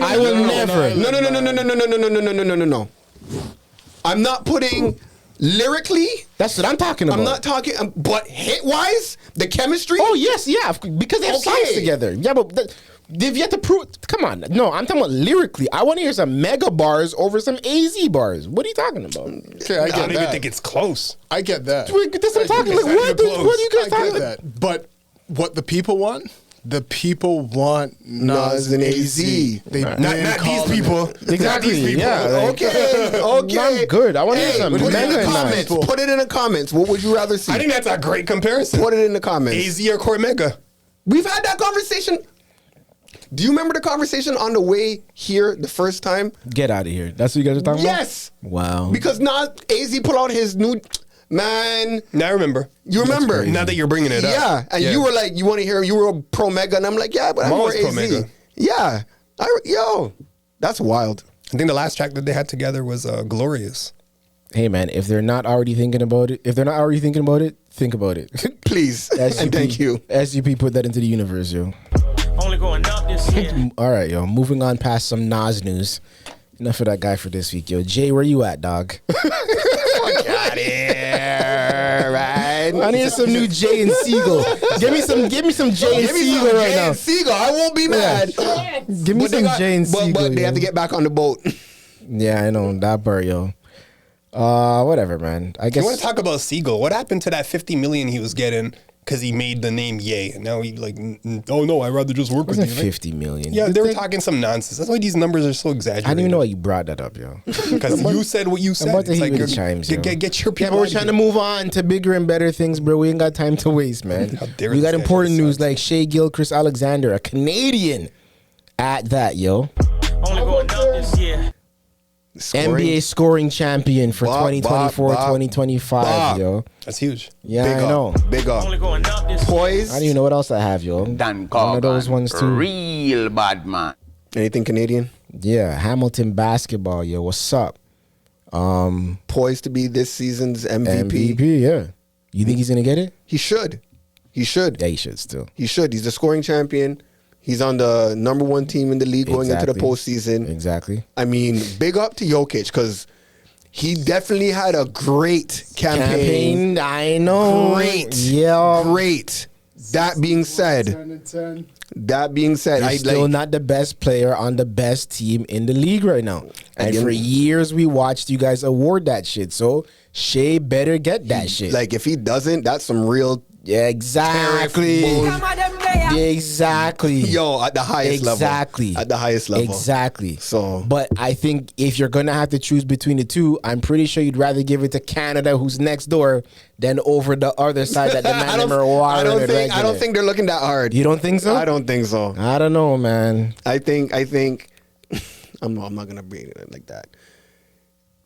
I will never. No. I'm not putting lyrically. That's what I'm talking about. I'm not talking, but hit wise, the chemistry. Oh yes, yeah, because they have songs together. Yeah, but they've yet to prove. Come on, no, I'm talking about lyrically. I want to hear some Mega bars over some AZ bars. What are you talking about? Okay, I don't even think it's close. I get that. That's what I'm talking. Like, what are you guys talking about? But what the people want? The people want Nas and AZ. Not these people. Exactly. These people. Yeah. Okay. I'm good. I want to hear some Put it in Mega the comments. Put it in the comments. What would you rather see? I think that's a great comparison. Put it in the comments. AZ or Core Mega. We've had that conversation. Do you remember the conversation on the way here the first time? Get out of here. That's what you guys are talking about? Yes. Wow. Because now AZ pull out his new... Man. Now I remember. You remember. Now that you're bringing it up. Yeah. And you were like, you want to hear, you were pro Mega. And I'm like, yeah, but I'm more pro AZ. Mega. Yeah. That's wild. I think the last track that they had together was Glorious. Hey, man, if they're not already thinking about it, think about it. Please. And thank you. SUP put that into the universe, yo. Only going up this year. All right, yo. Moving on past some Nas news. Enough of that guy for this week, yo. Jay, where you at, dog? Fuck out here, right? I need some new Jay and Siegel. Give me some Jay and Siegel right now. Siegel, I won't be mad. Give me some Jay and Siegel. But they have to get back on the boat. Yeah, I know that part, yo. Whatever, man. I guess. You want to talk about Siegel? What happened to that 50 million he was getting because he made the name Ye? And now he like, oh no, I'd rather just work with you. 50 million. Yeah, they were talking some nonsense. That's why these numbers are so exaggerated. I didn't even know why you brought that up, yo. Because you said what you said. I'm about to It's hear like the chimes, yo. get your people. Yeah, but we're trying to move on to bigger and better things, bro. We ain't got time to waste, man. We got important news like Shai Gilchrist Alexander, a Canadian at that, yo. Only going up this year. NBA scoring champion for 2024-2025, yo. That's huge. Yeah, Big I know. Big up. Only going up this Poise. I don't even know what else I have, yo. Dan One of those ones too. Real bad man. Anything Canadian? Yeah, Hamilton basketball, yo. What's up? Poised to be this season's MVP. MVP, yeah. You think he's gonna get it? He should. He should. Yeah, he should still. He should. He's the scoring champion. He's on the number one team in the league going into the postseason. Exactly. I mean, big up to Jokic because he definitely had a great campaign. I know. Great. Yeah. Great. That being said, he's still not the best player on the best team in the league right now. And for years we watched you guys award that shit. So Shai better get that shit. Like if he doesn't, that's some real. Yeah, exactly. Exactly. Yo, at the highest level. Exactly. At the highest level. Exactly. So, but I think if you're gonna have to choose between the two, I'm pretty sure you'd rather give it to Canada, who's next door, than over the other side that the man I don't think they're looking that hard. You don't think so? I don't think so. I don't know, man. I think. I'm not gonna bring it like that.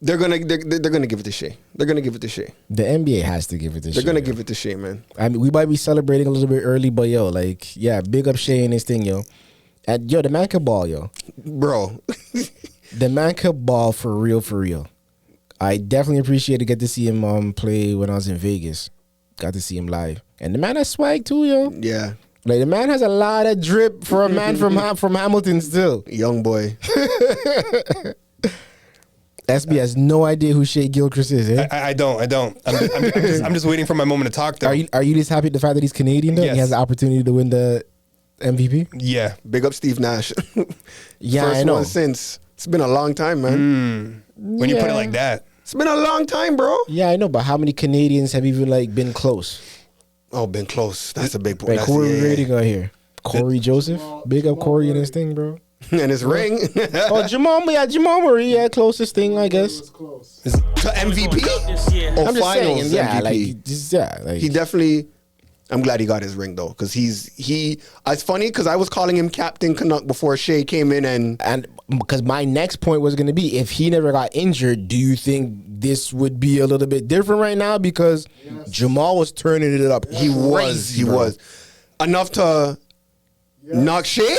They're gonna give it to Shai. They're gonna give it to Shai. The NBA has to give it to Shai. They're gonna give it to Shai, man. I mean, we might be celebrating a little bit early, but yo, like, yeah, big up Shai and his thing, yo. And yo, the man could ball, yo. Bro. The man could ball for real, for real. I definitely appreciate to get to see him play when I was in Vegas. Got to see him live. And the man has swag too, yo. Yeah. Like, the man has a lot of drip for a man from Hamilton still. Young boy. SB has no idea who Shai Gilchrist is, eh? I don't. I'm just waiting for my moment to talk, though. Are you just happy at the fact that he's Canadian, though? Yes. He has the opportunity to win the MVP? Yeah. Big up Steve Nash. Yeah, First I know. one since. It's been a long time, man. When you put it like that. It's been a long time, bro. Yeah, I know, but how many Canadians have even, like, been close? Oh, been close. That's a big point. Like, who are we rating on here? Corey Joseph? Big up Corey and his thing, bro. And his ring. Oh, Jamal Murray, yeah, closest thing, I guess. To MVP? Or I'm just finals saying, yeah, MVP? like, He definitely. I'm glad he got his ring though, because It's funny because I was calling him Captain Canuck before Shai came in, and because my next point was going to be, if he never got injured, do you think this would be a little bit different right now? Because Jamal was turning it up. He was enough to knock Shai.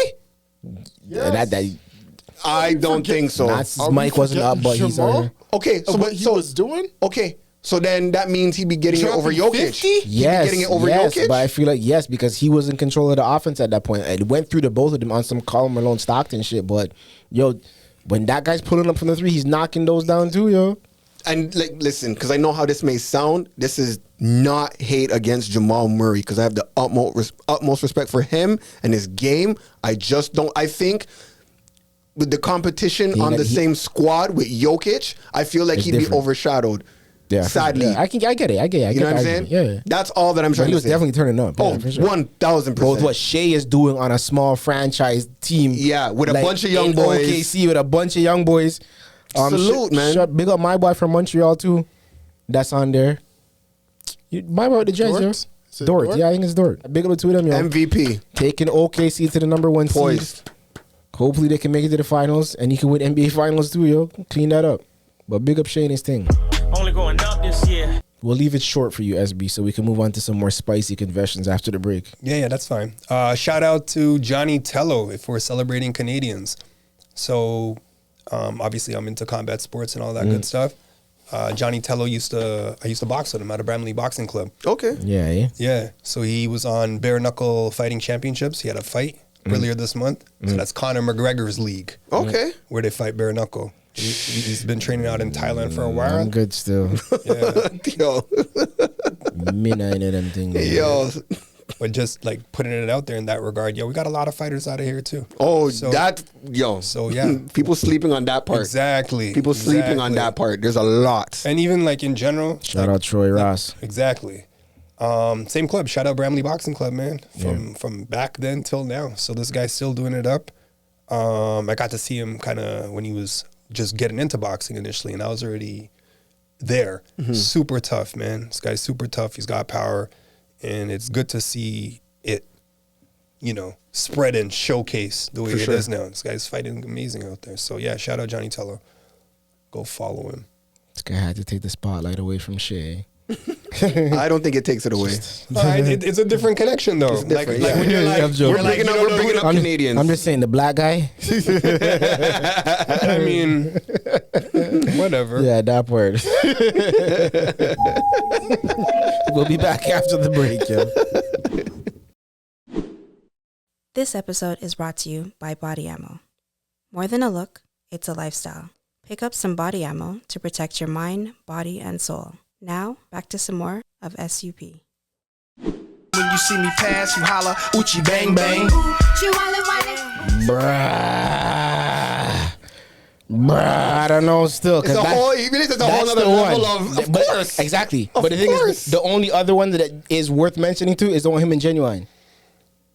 I don't think so. His mic wasn't up, but he's on. Okay, so what he was doing? Okay, so then that means he'd be getting it over Jokic. 50? Yes, getting it over yes, Jokic. but I feel like yes, because he was in control of the offense at that point. It went through the both of them on some Colin Malone Stockton shit. But yo, when that guy's pulling up from the three, he's knocking those down too, yo. And like, listen, because I know how this may sound. This is not hate against Jamal Murray, because I have the utmost respect for him and his game. I just don't. I think with the competition on the same squad with Jokic, I feel like he'd be overshadowed. Yeah, sadly. Yeah, I get it. You know what I'm saying? Yeah. That's all that I'm trying He to was say. definitely turning up. Oh, for sure. 1,000%. Both what Shai is doing on a small franchise team. Yeah, with a like, bunch of young in boys. OKC with a bunch of young boys. Salute, man. Big up my boy from Montreal too. That's on there. My boy with the Jazz, yo. Dort. Yeah, I think it's Dort. Big up to them, yo. MVP. Taking OKC to the number one Poised. seed. Hopefully they can make it to the finals and he can win NBA finals too, yo. Clean that up. But big up Shai and his thing. Only going up this year. We'll leave it short for you, SB, so we can move on to some more spicy confessions after the break. Yeah, that's fine. Shout out to Johnny Tello if we're celebrating Canadians. So, obviously, I'm into combat sports and all that good stuff. Johnny Tello I used to box with him at a Bramley Boxing Club. Okay. Yeah. Yeah. So he was on bare knuckle fighting championships. He had a fight earlier this month. So that's Conor McGregor's league. Okay. Where they fight bare knuckle. He's been training out in Thailand for a while. I'm good still. Yeah. Yo. Me not into them things. Yo. But just like putting it out there in that regard, we got a lot of fighters out of here too. Oh, So yeah. People sleeping on that part. Exactly. People sleeping on that part. There's a lot. And even like in general. Shout out Troy Ross. Exactly. Same club. Shout out Bramley Boxing Club, man. From back then till now. So this guy's still doing it up. I got to see him kind of when he was just getting into boxing initially, and I was already there. Super tough, man. This guy's super tough. He's got power, and it's good to see it, spread and showcase the way it is now. This guy's fighting amazing out there. So yeah, shout out Johnny Tello. Go follow him. This guy had to take the spotlight away from Shai. I don't think it takes it away. It's a different connection though. Like when you're like, we're bringing up Canadians. I'm just saying the black guy. I mean, whatever. Yeah, that word. We'll be back after the break, yo. This episode is brought to you by Body Ammo. More than a look, it's a lifestyle. Pick up some Body Ammo to protect your mind, body, and soul. Now, back to some more of SUP. When you see me pass, you holla, Uchi bang bang. Bruh, I don't know still. It's a whole other level of course. Exactly. But the thing is, the only other one that is worth mentioning too is the one him and Genuine.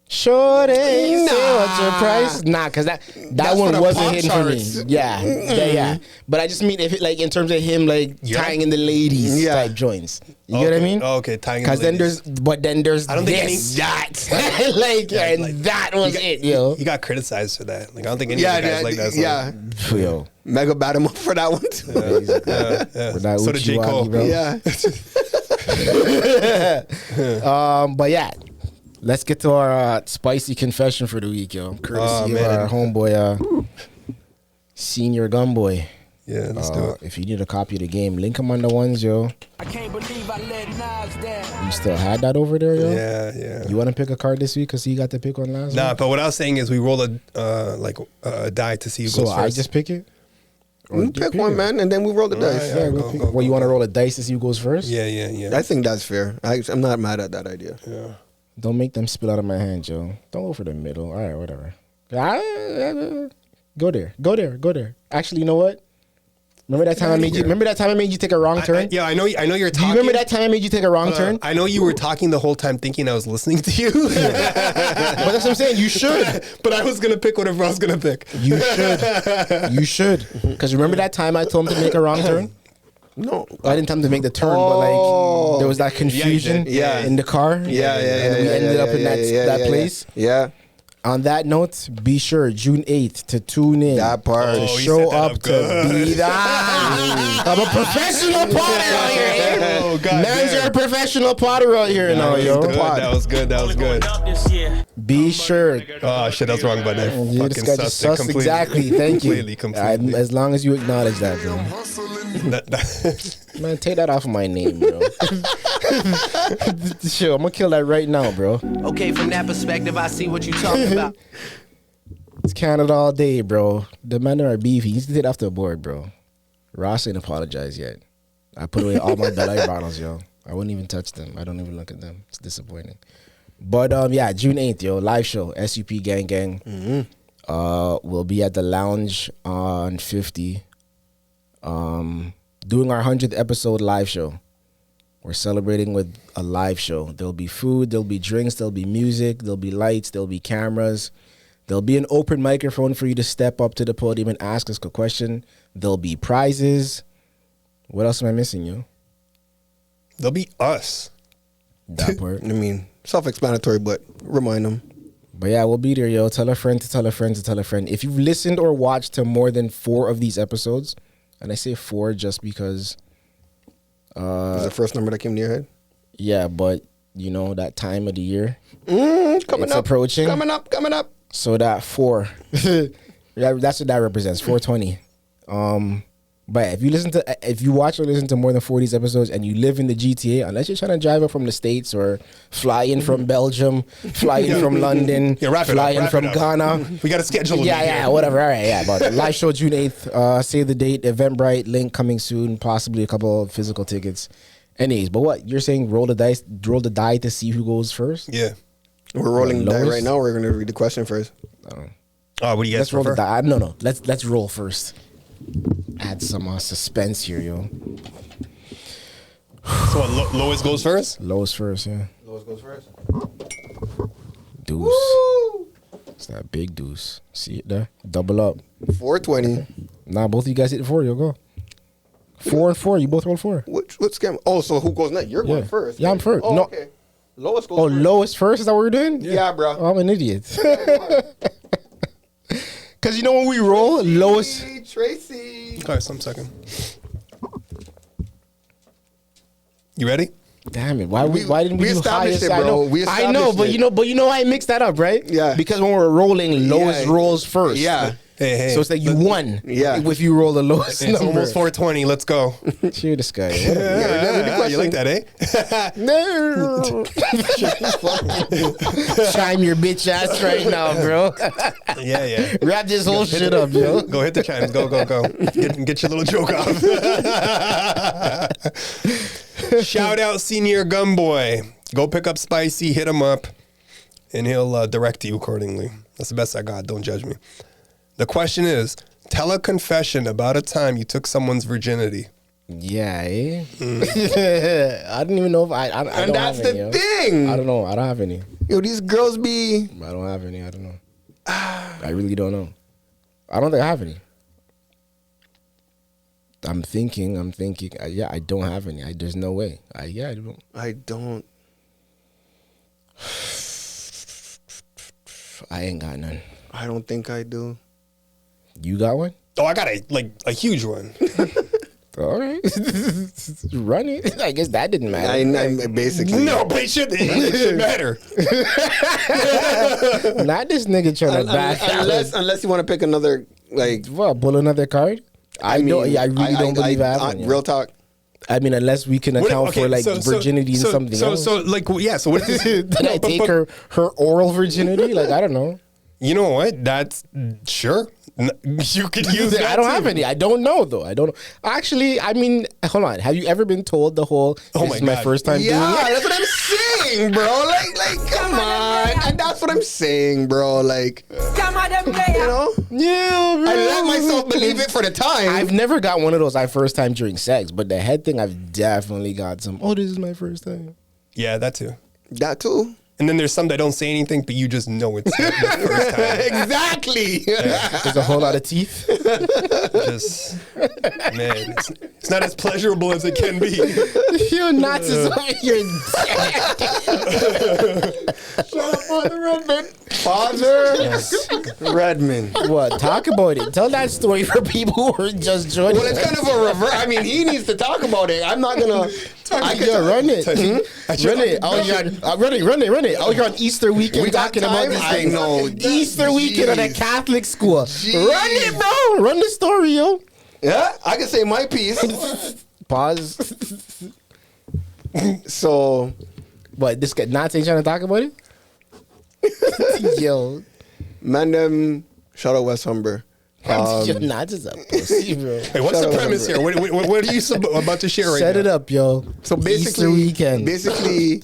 Shorty, say what's your price? Nah, because that one wasn't hitting for me. Yeah. But I just mean if it, like in terms of him tying in the ladies type joints. You get what I mean? Oh, okay, tying in the ladies. Because then there's I don't think that was it, yo. He got criticized for that. Like I don't think any of the guys like that. So. Yeah. Yo. Mega bat him up for that one too. Yeah. So did J. Cole. Bro. Yeah. But yeah. Let's get to our spicy confession for the week, yo. Courtesy of our homeboy, Senior Gunboy. Yeah, let's do it. If you need a copy of the game, link them on the ones, yo. I can't believe I let Nas down. You still had that over there, yo? Yeah. You want to pick a card this week because he got to pick one last week? Nah, but what I was saying is we roll a die to see who goes first. So I just pick it? We pick one, man, and then we roll the dice. Yeah, well, you want to roll a dice to see who goes first? Yeah. I think that's fair. I'm not mad at that idea. Yeah. Don't make them spill out of my hand, Joe. Don't go for the middle. All right, whatever. Go there. Actually, you know what? Remember that time I made you? Remember that time I made you take a wrong turn? I know you're talking. Do you remember that time I made you take a wrong turn? I know you were talking the whole time, thinking I was listening to you. But that's what I'm saying. You should. But I was gonna pick whatever I was gonna pick. You should. Because remember that time I told him to make a wrong turn? No, I didn't tell him to make the turn, but there was that confusion in the car. And we ended up in that place. Yeah. On that note, be sure June 8th to tune in. That part. To show up to be that. I'm a professional potter out here. Oh, God. Man's a professional potter out here now, yo. That was good. Be sure. Oh shit, that's wrong, but Yeah, this guy just sussed exactly. Thank you. Completely. As long as you acknowledge that, bro. Man, take that off of my name, bro. Sure, I'm gonna kill that right now, bro. Okay, from that perspective, I see what you're talking about. It's Canada all day, bro. The men are beefy. He needs to take it off the board, bro. Ross ain't apologized yet. I put away all my Bel Air bottles, yo. I wouldn't even touch them. I don't even look at them. It's disappointing. But yeah, June 8th, yo, live show, SUP Gang Gang. Mm-hmm. We'll be at the lounge on 50. Doing our 100th episode live show. We're celebrating with a live show. There'll be food, there'll be drinks, there'll be music, there'll be lights, there'll be cameras. There'll be an open microphone for you to step up to the podium and ask us a question. There'll be prizes. What else am I missing, yo? There'll be us. That part. I mean, self-explanatory, but remind them. But yeah, we'll be there, yo. Tell a friend to tell a friend to tell a friend. If you've listened or watched to more than 4 of these episodes, and I say 4 just because... is the first number that came to your head? Yeah, but you know, that time of the year. Coming up. Approaching. Coming up. So that 4. That's what that represents, 420. But if you watch or listen to more than 4 of these episodes and you live in the GTA, unless you're trying to drive up from the States or fly in from Belgium, fly in from London, fly in from Ghana. We got to schedule. Yeah, whatever. All right, yeah. But live show June 8th. Save the date. Eventbrite link coming soon. Possibly a couple of physical tickets. Anyways, but what you're saying? Roll the die to see who goes first. Yeah, we're rolling the die right now. We're gonna read the question first. Oh, what do you guys prefer? Roll the die. No. Let's roll first. Add some suspense here, yo. So what, lowest goes first? Lowest first, yeah. Lowest goes first. Deuce. Woo! It's that big deuce. See it there? Double up. 420. Nah, both of you guys hit 4. Yo, go. 4 and 4. You both rolled 4. What scam? Oh, so who goes next? You're going first. Yeah, I'm first. Oh, no. Okay. Lowest goes first. lowest first? Is that what we're doing? Yeah, bro. Oh, I'm an idiot. Because you know when we roll, lowest... Tracy. All right, some second. You ready? Damn it! Why didn't we do established highest? it, bro. I know, but you know I mixed that up, right? Yeah. Because when we're rolling, lowest rolls first. Yeah. Hey. So it's like you won. Yeah. If you roll the lowest It's number. almost 420. Let's go. Cheer this guy. You like that, eh? No. Chime your bitch ass right now, bro. Yeah. Wrap this whole shit up, yo. Go hit the chimes. Go. Get your little joke off. Shout out Senior Gunboy. Go pick up Spicy, hit him up, and he'll direct you accordingly. That's the best I got. Don't judge me. The question is, tell a confession about a time you took someone's virginity. Yeah, I don't even know if I and don't that's have the any, thing. I don't know. I don't have any. Yo, these girls be... I don't have any. I don't know. I really don't know. I don't think I have any. I'm thinking. Yeah, I don't have any. There's no way. I don't. I ain't got none. I don't think I do. You got one? Oh, I got a huge one. All right. Run it. I guess that didn't matter. I basically... No, but it should matter. Not this nigga trying to back unless you want to pick another, pull another card? I really don't believe I have one. Real talk. I mean, unless we can account for virginity and something else. So what is this? Did I take her oral virginity? I don't know. You know what? That's sure. You could use that. I don't have any. I don't know though. I don't know. Actually, I mean, hold on. Have you ever been told the whole? This is my first time doing it. Yeah, that's what I'm saying, bro. Like, come on. And that's what I'm saying, bro. Like, you know? Yeah, bro. I let myself believe it for the time. I've never got one of those. First time during sex, but the head thing, I've definitely got some. Oh, this is my first time. Yeah, that too. That too. And then there's some that don't say anything, but you just know it's the first time. Exactly. Yeah. There's a whole lot of teeth. Just, man, it's not as pleasurable as it can be. You're Nazis over here. Shut up, Father Redmond. Father Redmond. What? Talk about it. Tell that story for people who are just joining. Well, it's kind of a reverse. I mean, he needs to talk about it. I'm not gonna. Run it. Run it. Oh, you're on Easter weekend talking about this thing. I know. Easter weekend at a Catholic school. Jeez. Run it, bro. Run the story, yo. Yeah, I can say my piece. Pause. So, what? This guy not saying trying to talk about it? Yo, man, shout out West Humber. You're not just a pussy, bro. Hey, what's the premise here? What are you about to share right now? Set it up, yo. So basically, Easter weekend. Basically,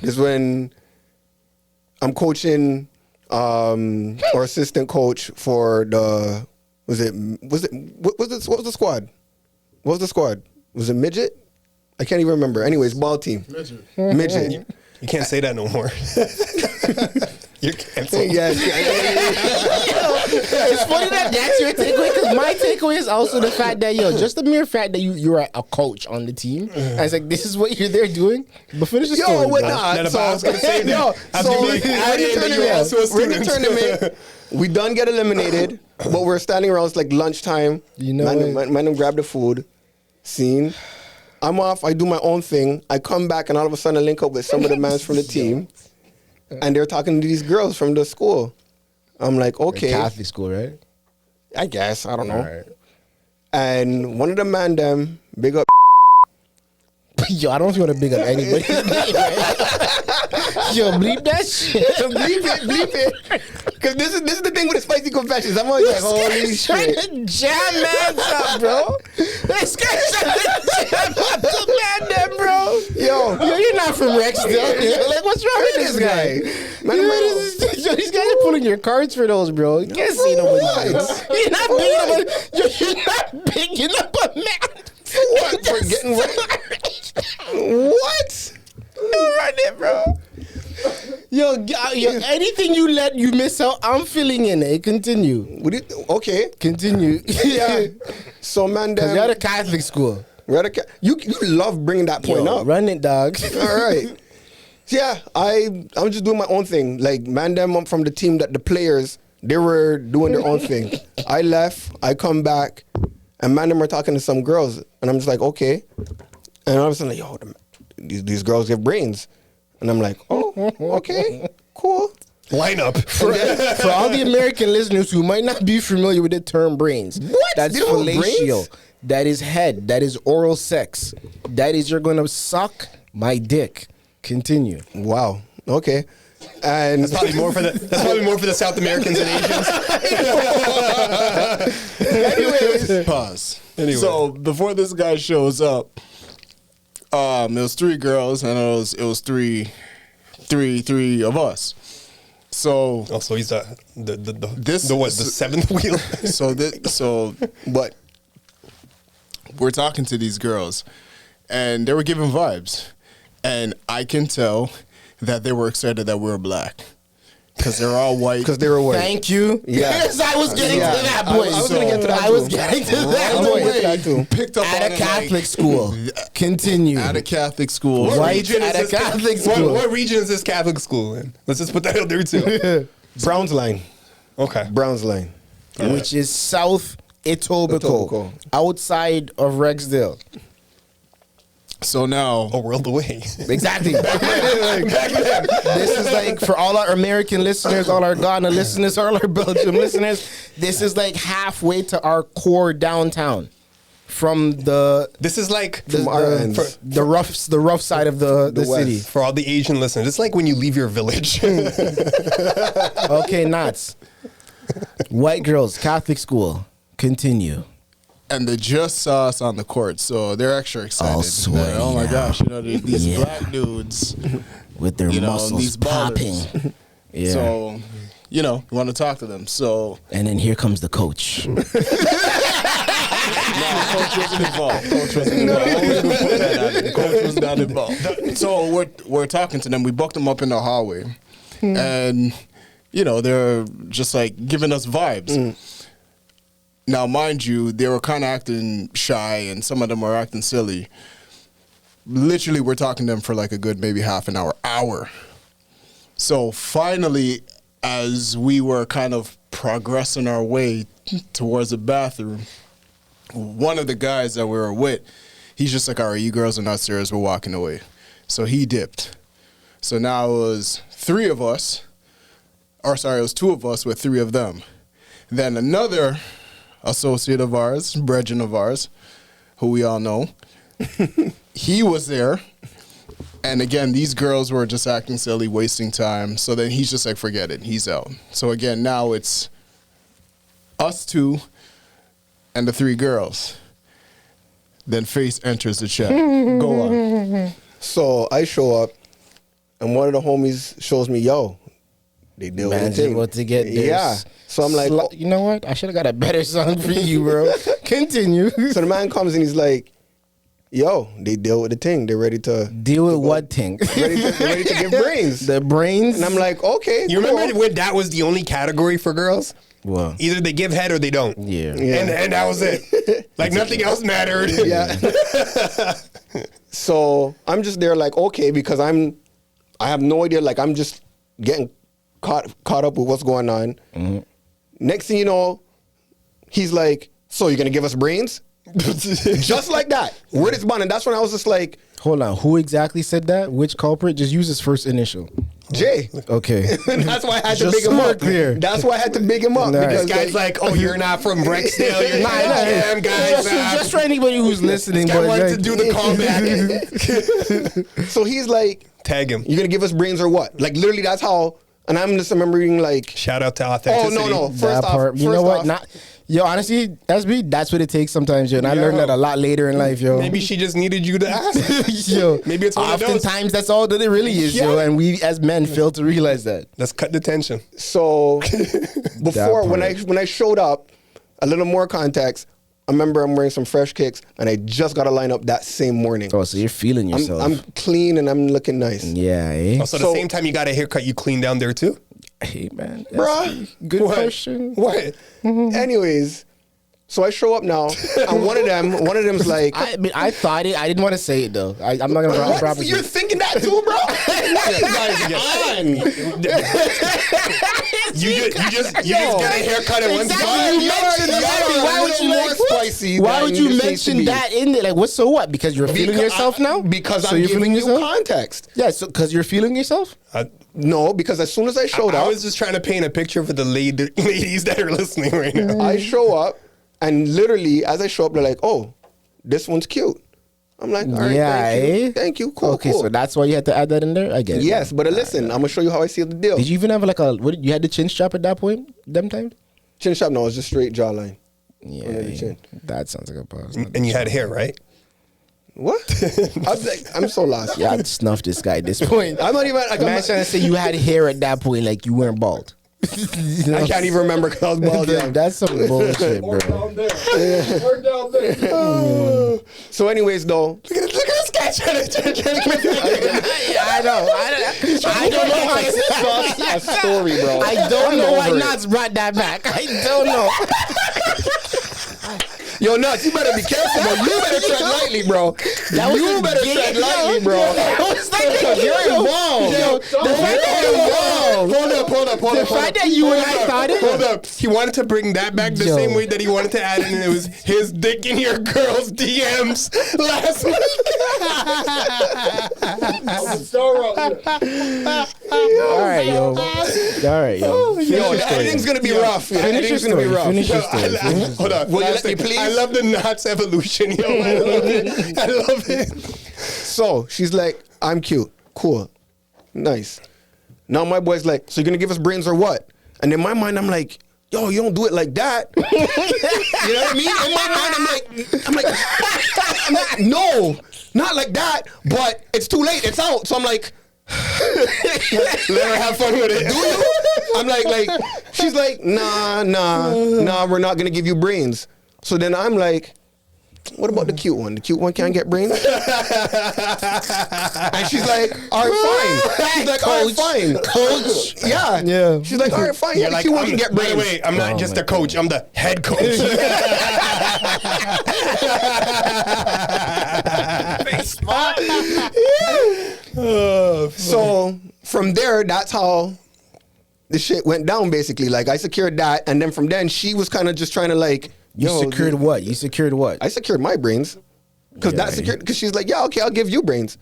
is when I'm coaching or assistant coach for the what was the squad? What was the squad? Was it midget? I can't even remember. Anyways, ball team. Midget. You can't say that no more. You can't say It's funny that that's your takeaway because my takeaway is also the fact that just the mere fact that you're a coach on the team. And it's like this is what you're there doing. But finish the story. We're not. So I was gonna say we're in the tournament. We done get eliminated, but we're standing around. It's like lunchtime. Man, grab the food. Scene. I'm off. I do my own thing. I come back, and all of a sudden, I link up with some of the mans from the team, and they're talking to these girls from the school. I'm like, okay, Catholic school, right? I guess I don't know. Right. And one of the man them big up. Yo, I don't want to big up anybody. Yo, bleep that shit. bleep it. Because this is the thing with the spicy confessions. I'm always like, holy shit. Trying to jam man up, bro. This guy's trying to jam up the man them, bro. Yo, you're not from Rexdale. Like, what's wrong with this guy? Yo, these guys are pulling your cards for those, bro. You can't see nobody. You're not bigging up a man. What? For getting what? Run it, bro. Yo, anything you miss out, I'm filling in it. Continue. Okay. Continue. Yeah. So, man, because you're at a Catholic school. You love bringing that point up. Run it, dog. All right. Yeah, I'm just doing my own thing. Like, man, them from the team that the players, they were doing their own thing. I left. I come back. And man, them are talking to some girls, and I'm just like, okay. And all of a sudden, like, yo, these girls have brains, and I'm like, oh, okay, cool. Lineup for all the American listeners who might not be familiar with the term brains. What? That's fellatio. That is head. That is oral sex. That is you're gonna suck my dick. Continue. Wow. Okay. And that's probably more for the South Americans and Asians. Anyways, pause. Anyway. So before this guy shows up, it was 3 girls and it was three of us. So also he's the seventh wheel. But we're talking to these girls, and they were giving vibes, and I can tell that they were excited that we were black. Because they're all white. Because they were white. Thank you. Yeah. Yes, I was getting to that point. I was going to get to that. I was getting to that point. Picked up at a Catholic school. Continue. At a Catholic school. White at a Catholic school. What region is this Catholic school in? Let's just put that out there too. Browns Line. Okay. Browns Line. Which is South Etobicoke. Outside of Rexdale. So now, a world away. Exactly. This is like for all our American listeners, all our Ghana listeners, all our Belgium listeners. This is like halfway to our core downtown. From the the rough side of the city. For all the Asian listeners, it's like when you leave your village. Okay, nuts. White girls, Catholic school. Continue. And they just saw us on the court, so they're extra excited. All sweaty oh my now. gosh, these black dudes with their muscles these popping. Yeah. So, you want to talk to them. So, and then here comes the coach. No, coach wasn't involved. Coach was not involved. So we're talking to them. We booked them up in the hallway, and they're just like giving us vibes. Now, mind you, they were kind of acting shy, and some of them were acting silly. Literally, we're talking to them for like a good maybe half an hour. So finally, as we were kind of progressing our way towards the bathroom, one of the guys that we were with, he's just like, all right, you girls are not serious, we're walking away. So he dipped. So now it was 2 of us with 3 of them. Then another associate of ours, brethren of ours, who we all know, he was there. And again, these girls were just acting silly, wasting time. So then he's just like, forget it, he's out. So again, now it's us 2 and the 3 girls. Then Face enters the chat. Go on. So I show up, and one of the homies shows me, yo, they deal with the thing. What to get this. Yeah. So I'm like, you know what? I should have got a better song for you, bro. Continue. So the man comes and he's like, yo, they deal with the thing. They're ready to deal with what thing? They're ready to give brains. The brains. And I'm like, okay. You remember when that was the only category for girls? Well, either they give head or they don't. Yeah. And that was it. Like nothing else mattered. Yeah. So I'm just there like, okay, because I have no idea. Like I'm just getting caught up with what's going on. Mm-hmm. Next thing you know, he's like, so you're going to give us brains? Just like that. Word is bond. And that's when I was just like, hold on. Who exactly said that? Which culprit? Just use his first initial. Jay. Okay. That's why I had to Just big him so up. clear. That's why I had to big him up. Right. This guy's like, oh, you're not from Rexdale. You're not Jam, guys. Just for anybody who's listening. This guy wanted to do the callback. So he's like, tag him. you're going to give us brains or what? Like literally that's how, and I'm just remembering like. Shout out to authenticity. Oh, no. That part. You know what? Yo, honestly, SB, that's what it takes sometimes, yo. And I learned that a lot later in life, yo. Maybe she just needed you to ask. Yo, maybe it's one of those. oftentimes that's all that it really is, yo. And we as men fail to realize that. Let's cut the tension. So before when I showed up, a little more context. I remember I'm wearing some fresh kicks, and I just got a lineup that same morning. Oh, so you're feeling yourself. I'm clean and I'm looking nice. Yeah, eh? Oh, so the same time you got a haircut, you clean down there too? Hey, man. Bruh. Good question. What? Anyways, so I show up now, and one of them's like, I mean, I thought it. I didn't want to say it though. I'm not gonna promise. You're thinking that too, bro? You just got a haircut at one spot. Why would you mention that in there? Like, what's so what? Because you're feeling yourself now? Because I'm giving you context. Yeah, so because you're feeling yourself? No, because as soon as I showed up, I was just trying to paint a picture for the ladies that are listening right now. I show up, and literally, as I show up, they're like, "Oh, this one's cute." I'm like, "All right, thank you, cool." Okay, so that's why you had to add that in there. I get it. Yes, but listen, I'm gonna show you how I see the deal. Did you even have like you had the chin strap at that point? Them times? Chin strap? No, it was just straight jawline. Yeah, that sounds like a pause. And you had hair, right? What? I'm so lost. Yeah, I'd snuff this guy at this point. I'm not even. I'm trying to say you had hair at that point, like you weren't bald. I can't even remember because I was bald. Yeah. That's some bullshit, bro. Down there. So, anyways, though, look at this guy trying to I don't know how such a story, bro. I don't know why Nuts brought that back. I don't know. Yo, Nuts, you better be careful, bro. You better tread lightly, bro. You better tread lightly, bro. Because you're involved. Hold up. The fact that you and I thought it. Hold up. He wanted to bring that back the same way that he wanted to add it, and it was his dick in your girl's DMs last week. All right, yo. Yo, everything's going to be rough. Everything's going to be rough. Finish your story. Hold on. Will you let me please? I love the Knots evolution, yo. I love it. So she's like, I'm cute. Cool. Nice. Now my boy's like, so you're going to give us brains or what? And in my mind, I'm like, yo, you don't do it like that. You know what I mean? In my mind, I'm like, no, not like that. But it's too late. It's out. So I'm like, let her have fun with it. Do you? I'm like, she's like, nah, we're not going to give you brains. So then I'm like, what about the cute one? The cute one can't get brains? And she's like, all right, fine. She's like, all right, fine. Coach. Yeah. She's like, all right, fine. Yeah, the cute one can get brains. By the way, I'm not just a coach. I'm the head coach. So from there, that's how the shit went down, basically. Like, I secured that. And then from then, she was kind of just trying to like, You secured what? I secured my brains. Because she's like, yeah, okay, I'll give you brains.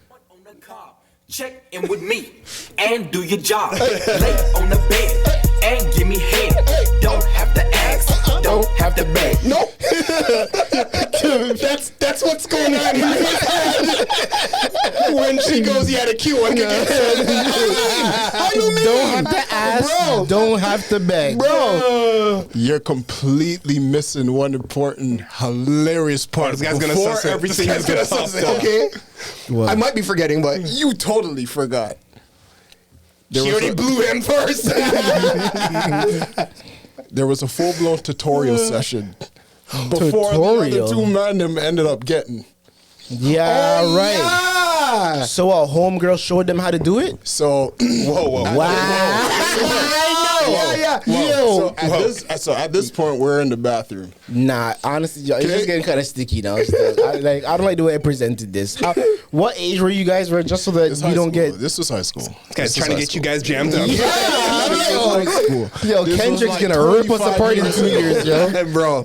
Check in with me and do your job. Lay on the bed and give me head. Don't have to ask, don't have to beg. Nope. That's what's going on in his head. When she goes, yeah, the cute one can get How you mean? Don't have to ask, bro. Don't have to beg. Bro. You're completely missing one important, hilarious part. This guy's going to suss everything. He's going to suss it. Okay. What? I might be forgetting, but You totally forgot. She already blew him first. There was a full-blown tutorial session before the other two men them ended up getting. Yeah, right. yeah. So a homegirl showed them how to do it? So, Wow. I know. So at this point, we're in the bathroom. Nah, honestly, it's just getting kind of sticky now. I don't like the way I presented this. What age were you guys? Just so that you don't get. This was high school. This guy's trying to get you guys jammed up. Yo, Kendrick's gonna rip us apart in 2 years, yo. Hey, bro.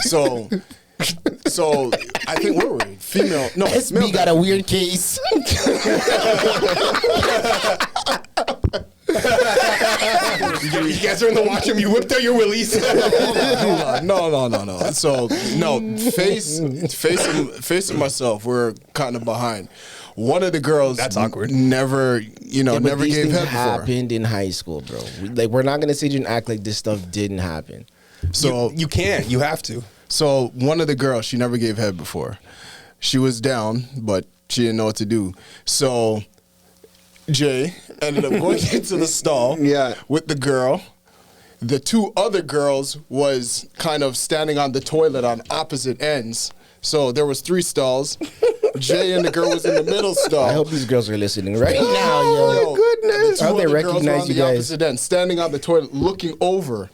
So I think where were we? Female. No, SB got a weird case. You guys are in the washroom. You whipped out your willies. No. So facing myself, we're kind of behind. One of the girls that's awkward. Never never gave head before. Happened in high school, bro. We're not gonna sit here and act like this stuff didn't happen. So you can't. You have to. So one of the girls, she never gave head before. She was down, but she didn't know what to do. So Jay ended up going into the stall with the girl. The two other girls was kind of standing on the toilet on opposite ends. So there was 3 stalls. Jay and the girl was in the middle stall. I hope these girls are listening right now, yo. Oh, goodness. How they recognize you guys? Opposite end, standing on the toilet, looking over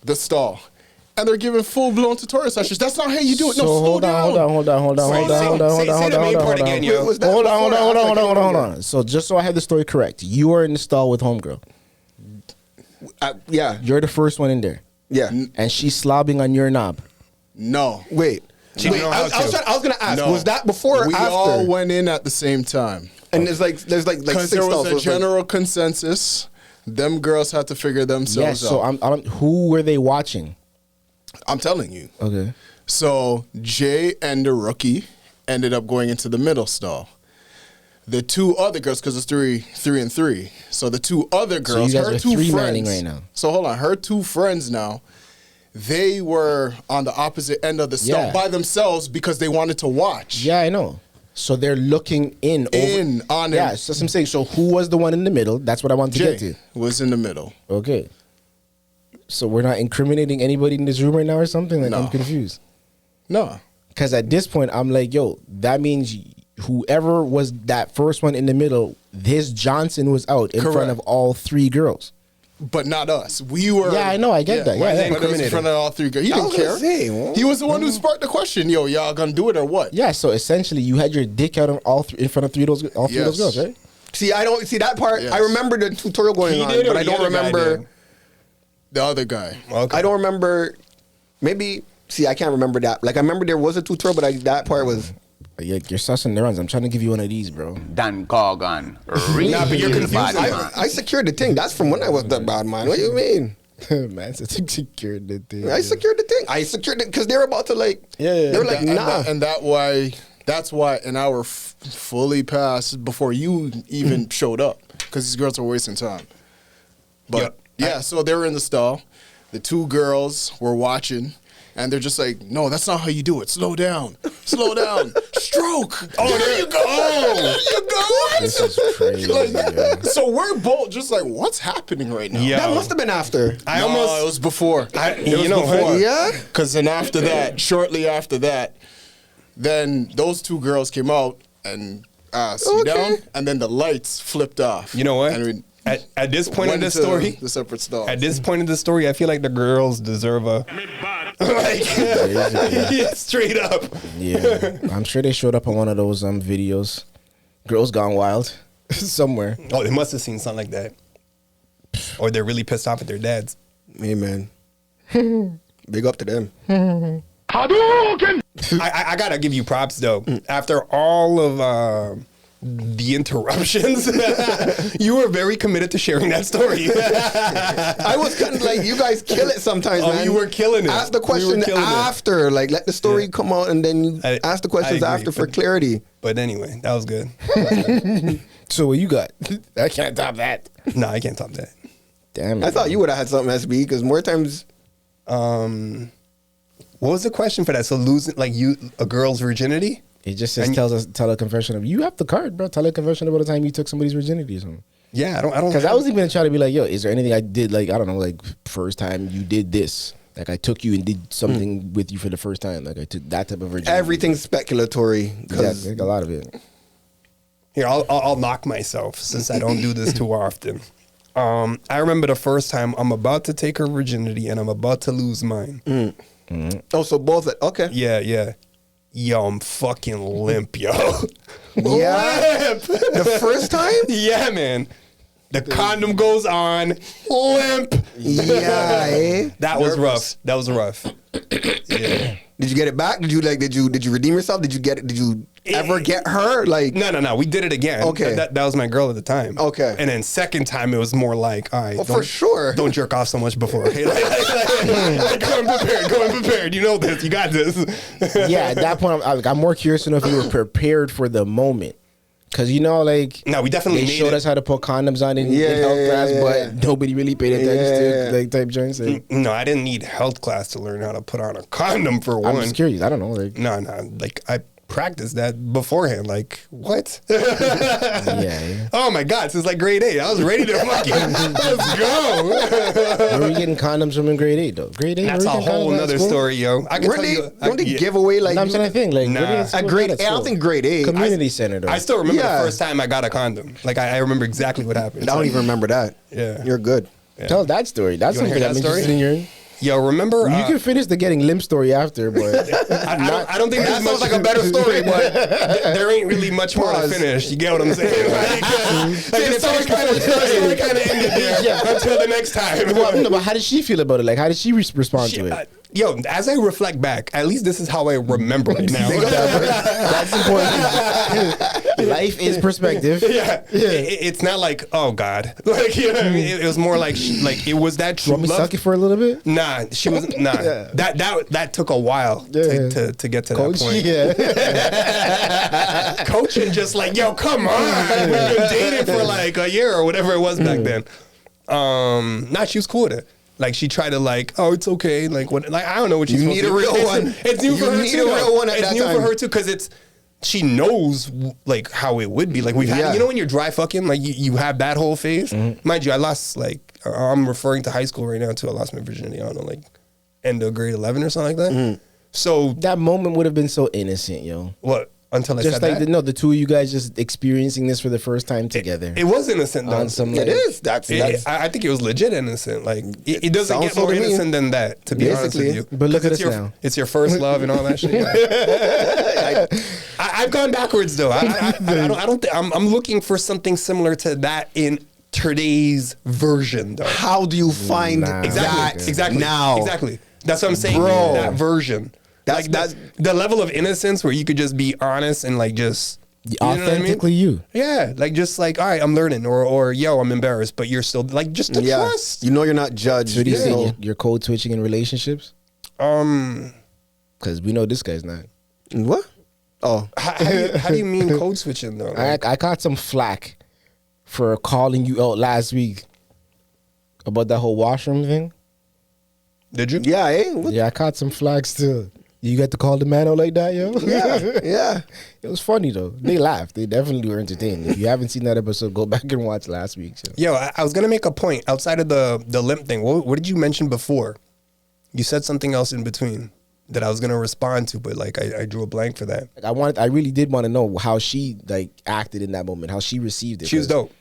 the stall. And they're giving full-blown tutorial sessions. That's not how you do it. No, hold on. So just so I have the story correct, you are in the stall with homegirl. Yeah. You're the first one in there. Yeah. And she's slobbing on your knob. No. Wait. I was gonna ask. No. Was that before or we after? We all went in at the same time. And there's like 6 because there was a general consensus. Them girls had to figure themselves out. So who were they watching? I'm telling you. Okay. So Jay and the rookie ended up going into the middle stall. The 2 other girls, because it's 3 and 3. So the 2 other girls, so you guys her are 2 3-manning friends. right now. So hold on, her 2 friends now. They were on the opposite end of the stall by themselves because they wanted to watch. Yeah, I know. So they're looking on him. Yeah, so that's what I'm saying. So who was the one in the middle? That's what I wanted to get to. Was in the middle. Okay. So we're not incriminating anybody in this room right now or something? Like, no. I'm confused. No. Because at this point, I'm like, yo, that means whoever was that first one in the middle, his Johnson was out in front of all 3 girls. But not us. We were. Yeah, I know. I get that. Yeah, but it was in front of all 3 girls. He didn't care. He was the one who sparked the question. Yo, y'all gonna do it or what? Yeah. So essentially, you had your dick out on in front of 3 of those, all 3 of those girls, right? See, I don't see that part. Yes. I remember the tutorial going on, but I don't remember the other guy. Okay. I don't remember. Maybe. See, I can't remember that. Like I remember there was a tutorial, but that part was. Yeah, you're sussing the runs. I'm trying to give you one of these, bro. Dan Corgan. Nah, but you're confused. I secured the thing. That's from when I was the bad man. What do you mean? Man, secured the thing. I secured the thing. I secured it because they were about to like. Yeah. They were like, nah. That's why an hour fully passed before you even showed up because these girls were wasting time. But so they were in the stall. The 2 girls were watching. And they're just like, no, that's not how you do it. Slow down. Slow down. Stroke. Oh, there you go. There you go. This is crazy. So we're both just like, what's happening right now? That must have been after. It was before. It was before. Yeah? Because then after that, shortly after that, then those 2 girls came out and sit down, and then the lights flipped off. You know what? And at this point in the story, the separate stalls. At this point in the story, I feel like the girls deserve a straight up. Yeah, I'm sure they showed up on one of those videos. Girls Gone Wild, somewhere. Oh, they must have seen something like that, or they're really pissed off at their dads. Hey man, big up to them. I gotta give you props though. After all of the interruptions, you were very committed to sharing that story. I was kind of like, you guys kill it sometimes, man. You were killing it. Ask the question after, like let the story come out, and then you ask the questions after for clarity. But anyway, that was good. So what you got? I can't top that. No, I can't top that. Damn it. I thought you would have had something SB because more times. What was the question for that? So losing a girl's virginity? It just says tell a confession of you have the card, bro. Tell a confession about the time you took somebody's virginity or something. Yeah, I don't because I was even gonna try to be like, yo, is there anything I did like I don't know, like first time you did this, like I took you and did something with you for the first time, like I took that type of virginity. Everything's speculatory. Yeah, a lot of it. Here, I'll knock myself since I don't do this too often. I remember the first time I'm about to take her virginity and I'm about to lose mine. Oh, so both. Okay. Yeah. Yo, I'm fucking limp, yo. Yeah. Limp. The first time? Yeah, man. The condom goes on. Limp. Yeah, That was rough. That was rough. Yeah. Did you get it back? Did you redeem yourself? Did you ever get her? Like No. We did it again. Okay. That was my girl at the time. Okay. And then second time it was more like, all right, for sure. Don't jerk off so much before. Okay? Like, go unprepared. You know this. You got this. Yeah, at that point, I'm more curious to know if you were prepared for the moment. Because, like, no, we definitely they showed us how to put condoms on in health class, but nobody really paid attention to like type joints. No, I didn't need health class to learn how to put on a condom for one. I'm just curious. I don't know. Like, No. Like, I practiced that beforehand. Like, what? yeah. Oh, my God. Since like grade 8. I was ready to fucking, let's go. Where were you getting condoms from in grade 8, though? Grade 8? That's a whole nother story, yo. I can tell you. Don't they give away like... I'm saying thing. Like, at grade 8, I don't think grade 8. Community center, though. I still remember the first time I got a condom. Like, I remember exactly what happened. I don't even remember that. Yeah. You're good. Yeah. Tell that story. That's You wanna something hear I'm that story? interested in hearing. Yo, remember? You can finish the getting limp story after, but I don't think that sounds like a better story, but there ain't really much more to finish. You get what I'm saying? The story kind of ended there until the next time. No, but how did she feel about it? Like, how did she respond to it? Yo, as I reflect back, at least this is how I remember it now. That's important. Life is perspective. Yeah. It's not like, oh God, like, you know what I mean? It was more like it was that true Want me to love. suck it for a little bit? Nah, she was Yeah. That took a while to get to Coach, that point. Coaching just like, yo, come on. We've been dating for like a year or whatever it was back then. She was cool with it. Like, she tried to like, oh, it's okay. Like, what? Like, I don't know what she's supposed to do. You need a real one. It's new for her too. You need a real one at that time. It's new for her too because she knows like how it would be. Like, we've had, when you're dry fucking, like you have that whole phase. Mind you, I lost I'm referring to high school right now too. I lost my virginity. I don't know, like end of grade 11 or something like that. So that moment would have been so innocent, yo. What? Until I just said like that? the two of you guys just experiencing this for the first time together. It was innocent though. It is. That's I think it was legit innocent. Like it doesn't get more innocent than that, to be honest with you. But look at us now. It's your first love and all that shit. I've gone backwards though. I don't think I'm looking for something similar to that in today's version though. How do you find that exactly now? Exactly. That's what I'm saying. Bro. That version. That's the level of innocence where you could just be honest and like just authentically you. Yeah, like just like, all right, I'm learning, or yo, I'm embarrassed, but you're still like just to trust. You know you're not judged. So do you say you're code switching in relationships? Because we know this guy's not. What? Oh, how do you mean code switching though? Like, I got some flack for calling you out last week about that whole washroom thing. Did you? Yeah, Yeah, I caught some flack still. You got to call the man out like that, yo? Yeah. It was funny, though. They laughed. They definitely were entertained. If you haven't seen that episode, go back and watch last week. So. Yo, I was going to make a point outside of the Limp thing. What did you mention before? You said something else in between that I was going to respond to, but like I drew a blank for that. I really did want to know how she like acted in that moment, how she received it. She was dope.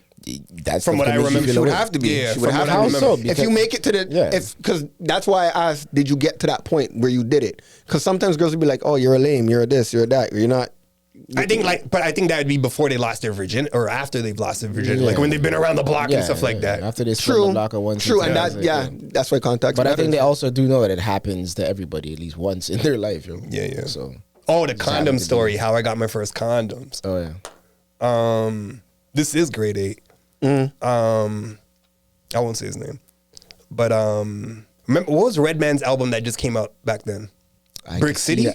That's from what I remember. She would have to be. Yeah, she would have to remember. So, if you make it to the, because that's why I asked, did you get to that point where you did it? Because sometimes girls would be like, oh, you're a lame, you're a this, you're a that, you're not. I think that would be before they lost their virginity or after they've lost their virginity, like when they've been around the block and stuff like that. After they split the block once. True, and that's why contact. But I think they also do know that it happens to everybody at least once in their life. Yo. Yeah. So. Oh, the condom story. How I got my first condoms. Oh yeah. This is grade 8. I won't say his name, but remember what was Redman's album that just came out back then? Brick City.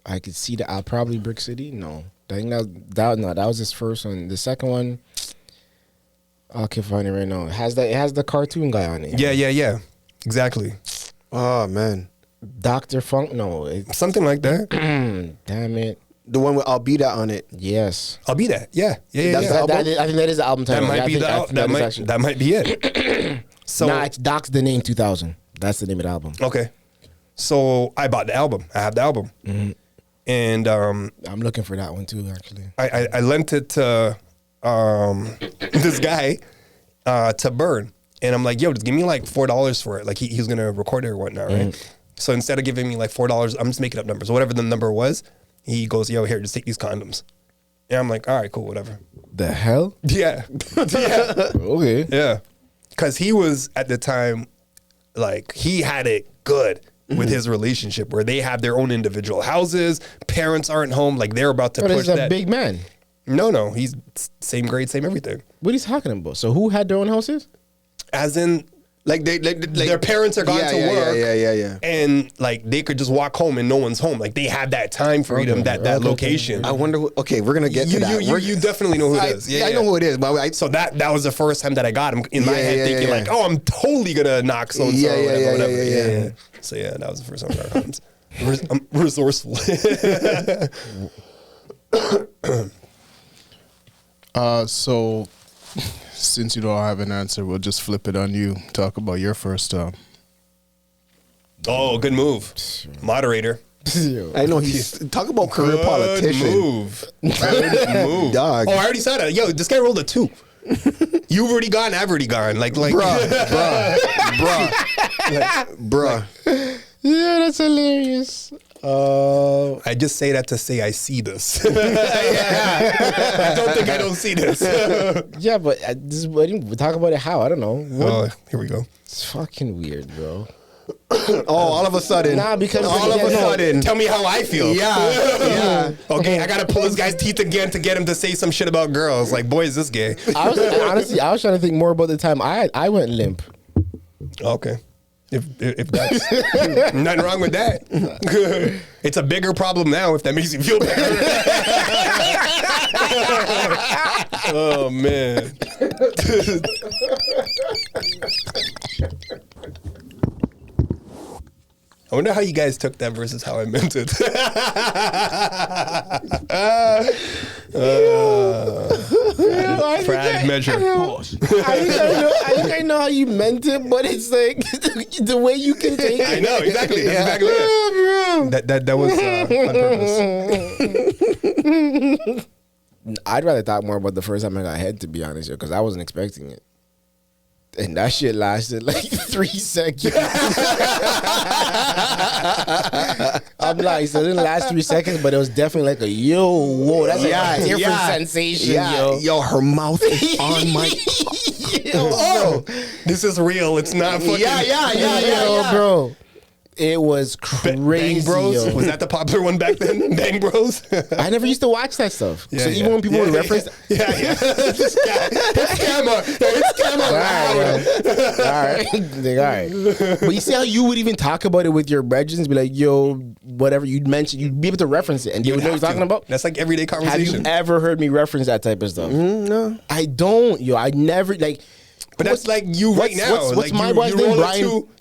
I could see that. Probably Brick City. No, I think that was his first one. The second one, I can find it right now. It has the cartoon guy on it. Yeah. Exactly. Oh man, Dr. Funk. No, something like that. Damn it. The one with I'll Be That on it. Yes. I'll Be That. Yeah. That's the album? I think that is the album title. That might be that might be it. So it's Doc's the Name 2000. That's the name of the album. Okay. So I bought the album. I have the album. Mm-hmm. And I'm looking for that one too, actually. I lent it to this guy, to burn. And I'm like, yo, just give me like $4 for it. Like he was gonna record it or whatnot, right? So instead of giving me like $4, I'm just making up numbers. Whatever the number was, he goes, yo, here, just take these condoms. And I'm like, all right, cool, whatever. The hell? Yeah. Yeah. Okay. Yeah. Because he was at the time, like, he had it good with his relationship where they have their own individual houses, parents aren't home, like they're about to push he's a big man. No, he's same grade, same everything. What are you talking about? So who had their own houses? As in, like their parents are gone to work. Yeah. And like they could just walk home and no one's home. Like they had that time freedom, that location. I wonder. Okay, we're gonna get to that. You definitely know who it is. I know who it is. But so that was the first time that I got him in my head, thinking like, oh, I'm totally gonna knock so and so. Yeah. So yeah, that was the first time I got condoms. I'm resourceful. So since you don't have an answer, we'll just flip it on you. Talk about your first time. Oh, good move, moderator. I know he's talk about career politician. Good move, dog. Oh, I already saw that. Yo, this guy rolled a 2. You've already gone. I've already gone. Like, bruh. Yeah, that's hilarious. I just say that to say I see this. I don't think I don't see this. Yeah, but we talk about it how? I don't know. Oh, here we go. It's fucking weird, bro. All of a sudden. Nah, because all of a sudden. Tell me how I feel. Yeah. Okay, I gotta pull this guy's teeth again to get him to say some shit about girls. Like, boy, is this gay? I was trying to think more about the time I went limp. Okay. If that's nothing wrong with that. It's a bigger problem now if that makes you feel better. Oh man. I wonder how you guys took that versus how I meant it. Pride measure. I think I know how you meant it, but it's like the way you can take it. I know, exactly. That's exactly it. That was on purpose. I'd rather talk more about the first time I got head, to be honest, because I wasn't expecting it. And that shit lasted like 3 seconds. I'm like, so it didn't last 3 seconds, but it was definitely like a whoa, that's a different sensation, yo. Her mouth is on my. Oh, this is real. It's not fucking. Yeah, bro. It was crazy. Bang Bros? Yo. Was that the popular one back then? Bang Bros? I never used to watch that stuff. So even when people would reference... It's camera. All right. But you see how you would even talk about it with your brethren and be like, yo, whatever you'd mention, you'd be able to reference it and you would know what you're talking about? That's like everyday conversation. Have you ever heard me reference that type of stuff? No. I don't. Yo, I never... like. But that's like you right now. What's like my boy's name?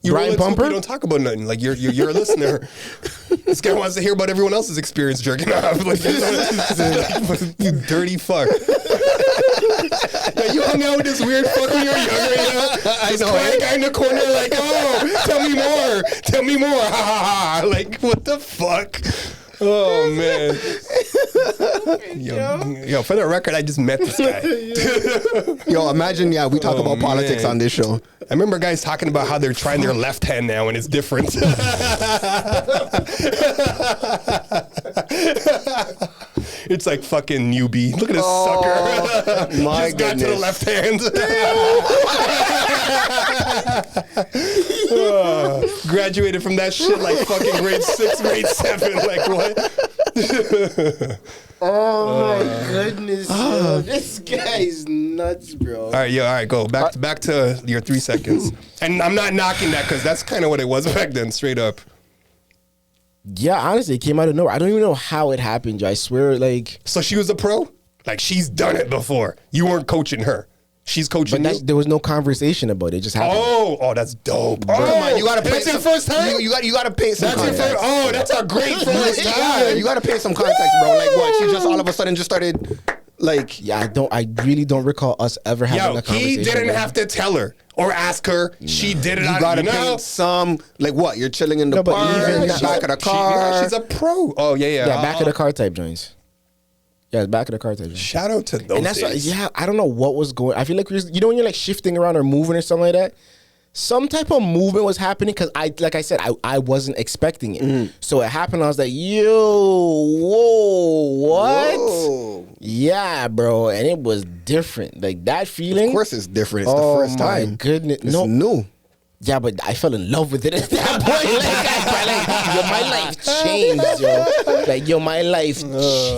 Brian Pumper? You don't talk about nothing. Like you're a listener. This guy wants to hear about everyone else's experience jerking off. Like, you dirty fuck. You hung out with this weird fuck when you were younger. You know? This quiet guy in the corner, like, oh, tell me more. Ha ha ha. Like, what the fuck? Oh man. Yo, for the record, I just met this guy. Yo, imagine, we talk about politics on this show. I remember guys talking about how they're trying their left hand now and it's different. It's like fucking newbie. Look at this sucker. My just got to the left hand. Graduated from that shit like fucking grade 6, grade 7. Like what? Oh my goodness, yo. This guy's nuts, bro. All right, go back to your 3 seconds. And I'm not knocking that because that's kind of what it was back then, straight up. Yeah, honestly, it came out of nowhere. I don't even know how it happened, I swear, like. So she was a pro? Like, she's done it before. You weren't coaching her. She's coaching you? There was no conversation about it. It just happened. Oh, that's dope. Oh, you gotta pay. That's your first time? You gotta pay some context. That's a great first time. You gotta pay some context, bro. Like what? She just all of a sudden just started, like. Yeah, I really don't recall us ever having a conversation. He didn't have to tell her or ask her. No. She did it. You gotta pay some. Like what? You're chilling in the park, back of the car. She's a pro. Oh yeah. Yeah, back of the car type joints. Yeah, it's back of the Carthage. Shout out to those And that's days. I don't know what was going. I feel like when you're like shifting around or moving or something like that, some type of movement was happening because like I said, I wasn't expecting it. So it happened. I was like, yo, whoa, what? Whoa. Yeah, bro, and it was different. Like that feeling. Of course, it's different. It's the first time. Oh my goodness, it's new. Yeah, but I fell in love with it at that point. My life changed, yo. Like, yo, my life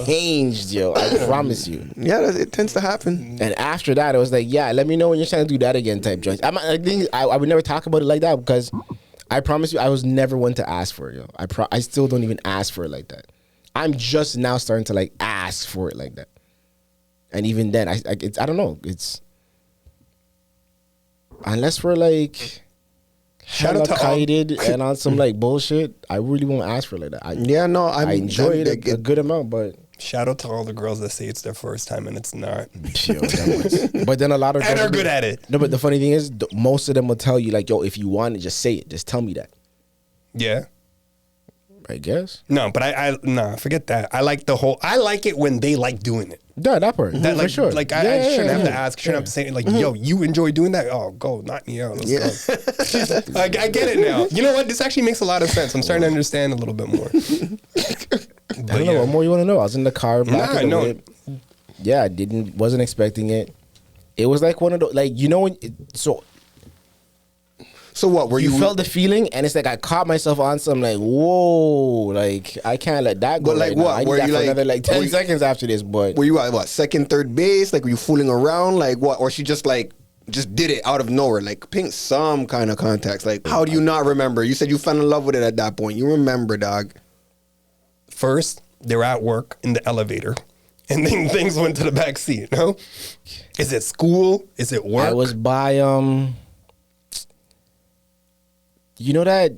changed, yo. I promise you. Yeah, it tends to happen. And after that, it was like, yeah, let me know when you're trying to do that again type joints. I would never talk about it like that because I promise you, I was never one to ask for it, yo. I still don't even ask for it like that. I'm just now starting to, like, ask for it like that. And even then, I don't know. It's... Unless we're, like... Shout out to kited and on some like bullshit, I really won't ask for it like that. I enjoy it a good amount, but shout out to all the girls that say it's their first time and it's not. But then a lot of and are good at it. No, but the funny thing is, most of them will tell you like, "Yo, if you want it, just say it. Just tell me that." Yeah. I guess. No, but forget that. I like it when they like doing it. Yeah, that part. That, like, for sure. Like I shouldn't have to ask. Shouldn't have to say like, yo, you enjoy doing that? Oh, go, knock me out. Let's go. I get it now. You know what? This actually makes a lot of sense. I'm starting to understand a little bit more. I don't know what more you want to know. I was in the car. Yeah, I wasn't expecting it. It was like one of those, like, you know, So what, were you felt the feeling, and it's like I caught myself on something like, whoa, like I can't let that go. But like right what? Now. I need were that you for like another 10 seconds after this? But were you at what, second, third base? Like, were you fooling around? Like what? Or she just did it out of nowhere? Like pink some kind of context. Like, how do you not remember? You said you fell in love with it at that point. You remember, dog. First, they were at work in the elevator. And then things went to the back seat, no? Is it school? Is it work? I was by you know that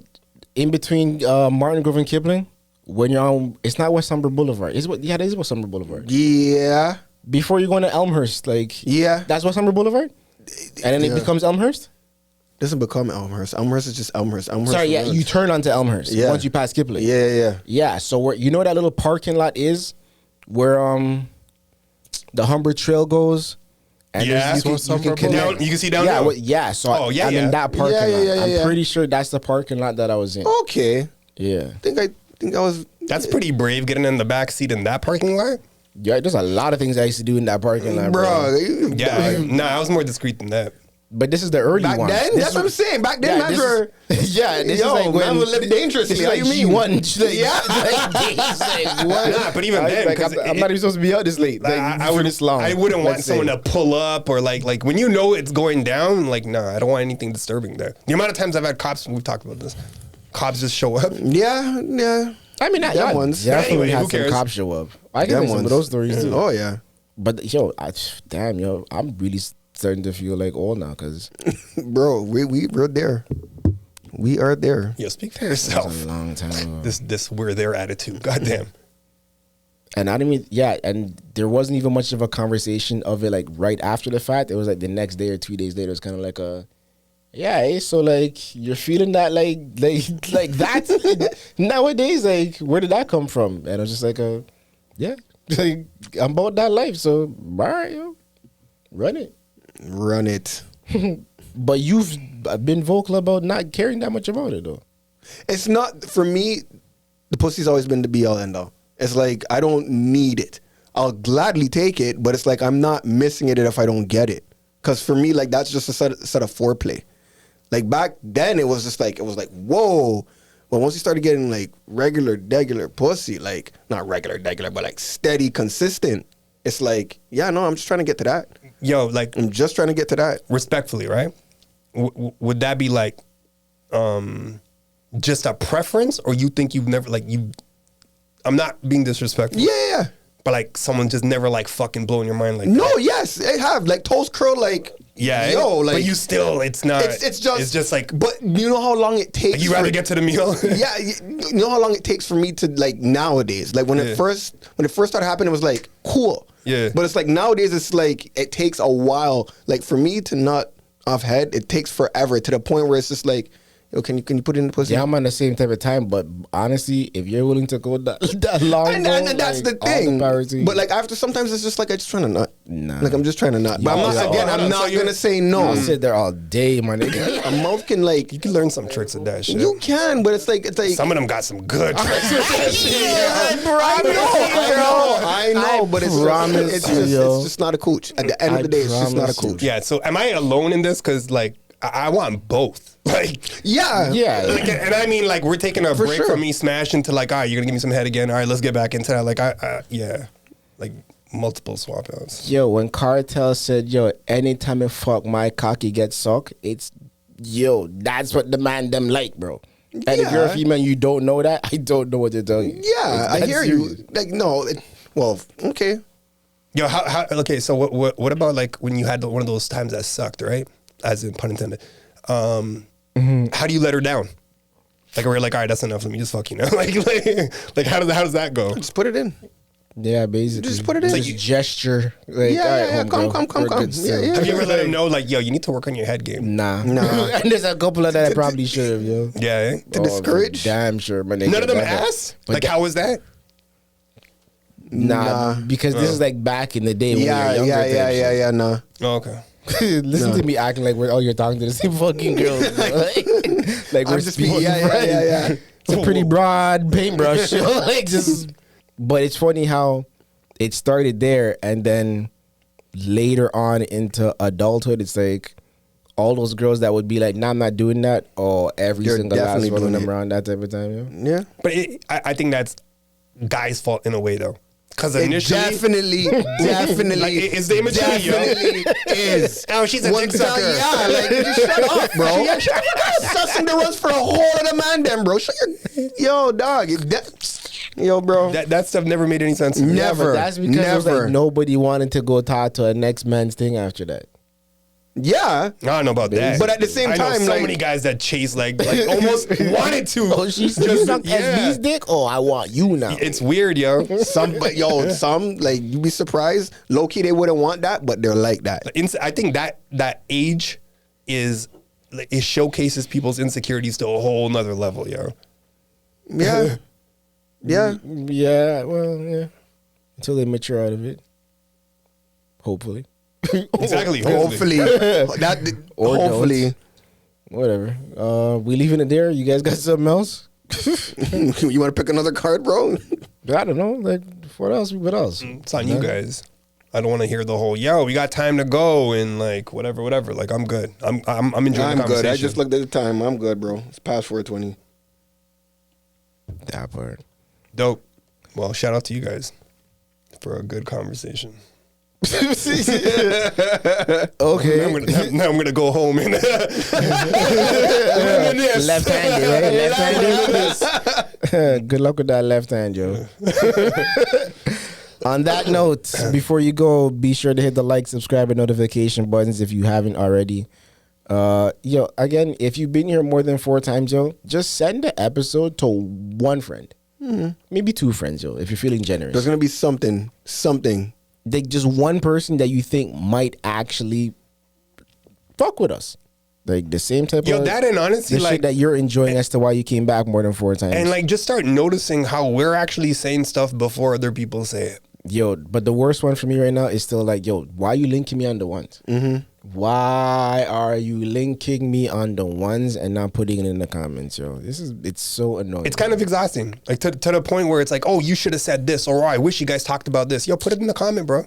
in between Martin Grove and Kipling, when you're on, it's not West Summer Boulevard. That is West Summer Boulevard. Yeah. Before you go into Elmhurst, like that's West Summer Boulevard, and then it becomes Elmhurst. Doesn't become Elmhurst. Elmhurst is just Elmhurst. Sorry, yeah, you turn onto Elmhurst once you pass Kipling. Yeah. So where you know that little parking lot is, where the Humber Trail goes. And you can see down there. So I'm in that parking lot. I'm pretty sure that's the parking lot that I was in. Okay. Yeah. I think I was. That's pretty brave, getting in the back seat in that parking lot. Yeah, there's a lot of things I used to do in that parking lot, bro. I was more discreet than that. But this is the early one. Back then? That's what I'm saying. Back then, man were... this is like when... man would live dangerously. How you mean? But even then... I'm not even supposed to be out this late. I wouldn't want someone to pull up or like when you know it's going down, like, I don't want anything disturbing there. The amount of times I've had cops, we've talked about this, cops just show up. Yeah. I mean, that one's definitely had some cops show up. I can make some of those stories too. Oh, yeah. But, I'm really... starting to feel like old now, because bro, we're there. We are there. Yo, speak for yourself. That was a long time ago. This we're there attitude. Goddamn. And I didn't even and there wasn't even much of a conversation of it like right after the fact. It was like the next day or 2 days later. It's kind of like so like you're feeling that like that nowadays. Like, where did that come from? And I was just like like, I'm about that life. So all right, yo, run it. But you've been vocal about not caring that much about it, though. It's not, for me, the pussy's always been the be-all, end-all. It's like, I don't need it. I'll gladly take it, but it's like, I'm not missing it if I don't get it. Because for me, like, that's just a set of foreplay. Like, back then, it was like, whoa. But once you started getting, like, regular pussy, like, not regular, but, like, steady, consistent, it's like, I'm just trying to get to that. Yo, like, I'm just trying to get to that. Respectfully, right? Would that be like just a preference, or you think you've never I'm not being disrespectful. Yeah. But like someone just never like fucking blowing your mind like no, that. yes, they have. Like toes curl, like but you still it's not it's just like, but you know how long it takes, like, you rather get to the meal. You know how long it takes for me to, like, nowadays, like when it first started happening, it was like cool. Yeah. But it's like nowadays it's like it takes a while. Like for me to nut off head, it takes forever, to the point where it's just like, yo, can you put it in the pussy? Yeah, I'm on the same type of time, but honestly, if you're willing to go that long, and that's the thing. But like after, sometimes it's just like I just trying to nut. Nah. Like I'm just trying to nut. But I'm not gonna say no. I'll sit there all day, my nigga. A mouth can like, you can learn some tricks with that shit. You can, but it's like some of them got some good tricks with that shit. I know, but it's just not a coach. At the end of the day, it's just not a coach. Yeah. So am I alone in this? Because like I want both. Like yeah. Like, and I mean like we're taking a break from me smashing to like, all right, you're gonna give me some head again. All right, let's get back into that. Like like multiple swap outs. Yo, when Cartel said, yo, anytime I fuck my cocky gets sucked, it's that's what the man them like, bro. And if you're a female, you don't know that, I don't know what to tell you. Yeah, I hear you. Like well, okay. Yo, how okay, so what about like when you had one of those times that sucked, right? As in pun intended. How do you let her down? Like we're like, all right, that's enough. Let me just fuck you now. like how does that go? Just put it in. Yeah, basically. Just put it in. Like gesture. Like, come. Yeah. Have you ever let him know, like, yo, you need to work on your head game? Nah. And there's a couple of that I probably should have, yo. Yeah, eh? To discourage? Damn sure, my nigga. None of them asked? Like, how was that? Nah, because this is like back in the day when we were younger. Nah. Oh, okay. Listen to me acting like you're talking to the same fucking girls. like we're just speaking. Yeah. It's a pretty broad paintbrush. Like just. But it's funny how it started there, and then later on into adulthood, it's like all those girls that would be like, "Nah, I'm not doing that," or every single last one of them around that type of time. Yeah. But I think that's guys' fault in a way, though. Because initially, definitely, like, it's the immaturity, definitely is. Oh, she's a dick sucker. Yeah, like just shut up, bro. Sussing the runs for a whole other man, then, bro. Shut your dog. Yo, bro. That stuff never made any sense to me. Never. That's because it was like nobody wanted to go talk to a next man's thing after that. Yeah. I don't know about that. But at the same time, I know so many guys that chase like almost wanted to. Oh, she's just sucked SB's dick? Oh, I want you now. It's weird, yo. Some like you'd be surprised. Low key, they wouldn't want that, but they're like that. I think that age is like, it showcases people's insecurities to a whole nother level, yo. Yeah. Yeah. Well, yeah. Until they mature out of it. Hopefully. Exactly. Hopefully. Hopefully. Whatever. We leaving it there? You guys got something else? You want to pick another card, bro? I don't know. Like, what else? It's on you guys. I don't want to hear the whole, yo, we got time to go and like whatever. Like, I'm good. I'm enjoying the conversation. Good. I just looked at the time. I'm good, bro. It's past 4:20. That part. Dope. Well, shout out to you guys for a good conversation. Okay. Now I'm gonna go home and left-handed, right? Left-handed. Good luck with that left hand, Joe. On that note, before you go, be sure to hit the like, subscribe, and notification buttons if you haven't already. Yo, again, if you've been here more than 4 times, yo, just send the episode to one friend. Maybe 2 friends, yo, if you're feeling generous. There's gonna be something. Like just one person that you think might actually fuck with us. Like the same type of that, and honestly, the like shit that you're enjoying as to why you came back more than 4 times. And like just start noticing how we're actually saying stuff before other people say it. Yo, but the worst one for me right now is still like, yo, why are you linking me on the ones? Why are you linking me on the ones and not putting it in the comments, yo? It's so annoying. It's kind of exhausting. Like to the point where it's like, oh, you should have said this, or oh, I wish you guys talked about this. Yo, put it in the comment, bro.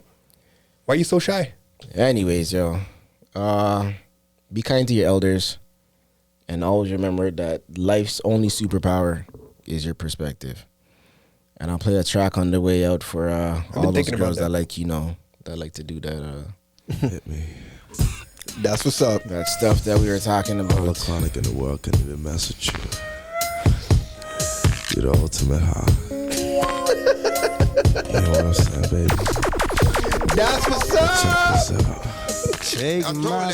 Why are you so shy? Anyways, yo, be kind to your elders, and always remember that life's only superpower is your perspective. And I'll play a track on the way out for all those girls that like, that like to do that. Hit me. That's what's up. That stuff that we were talking about. All the chronic in the world can even mess with you. You're the ultimate high. You know what I'm saying, baby? That's what's up. Check this out. Take my money.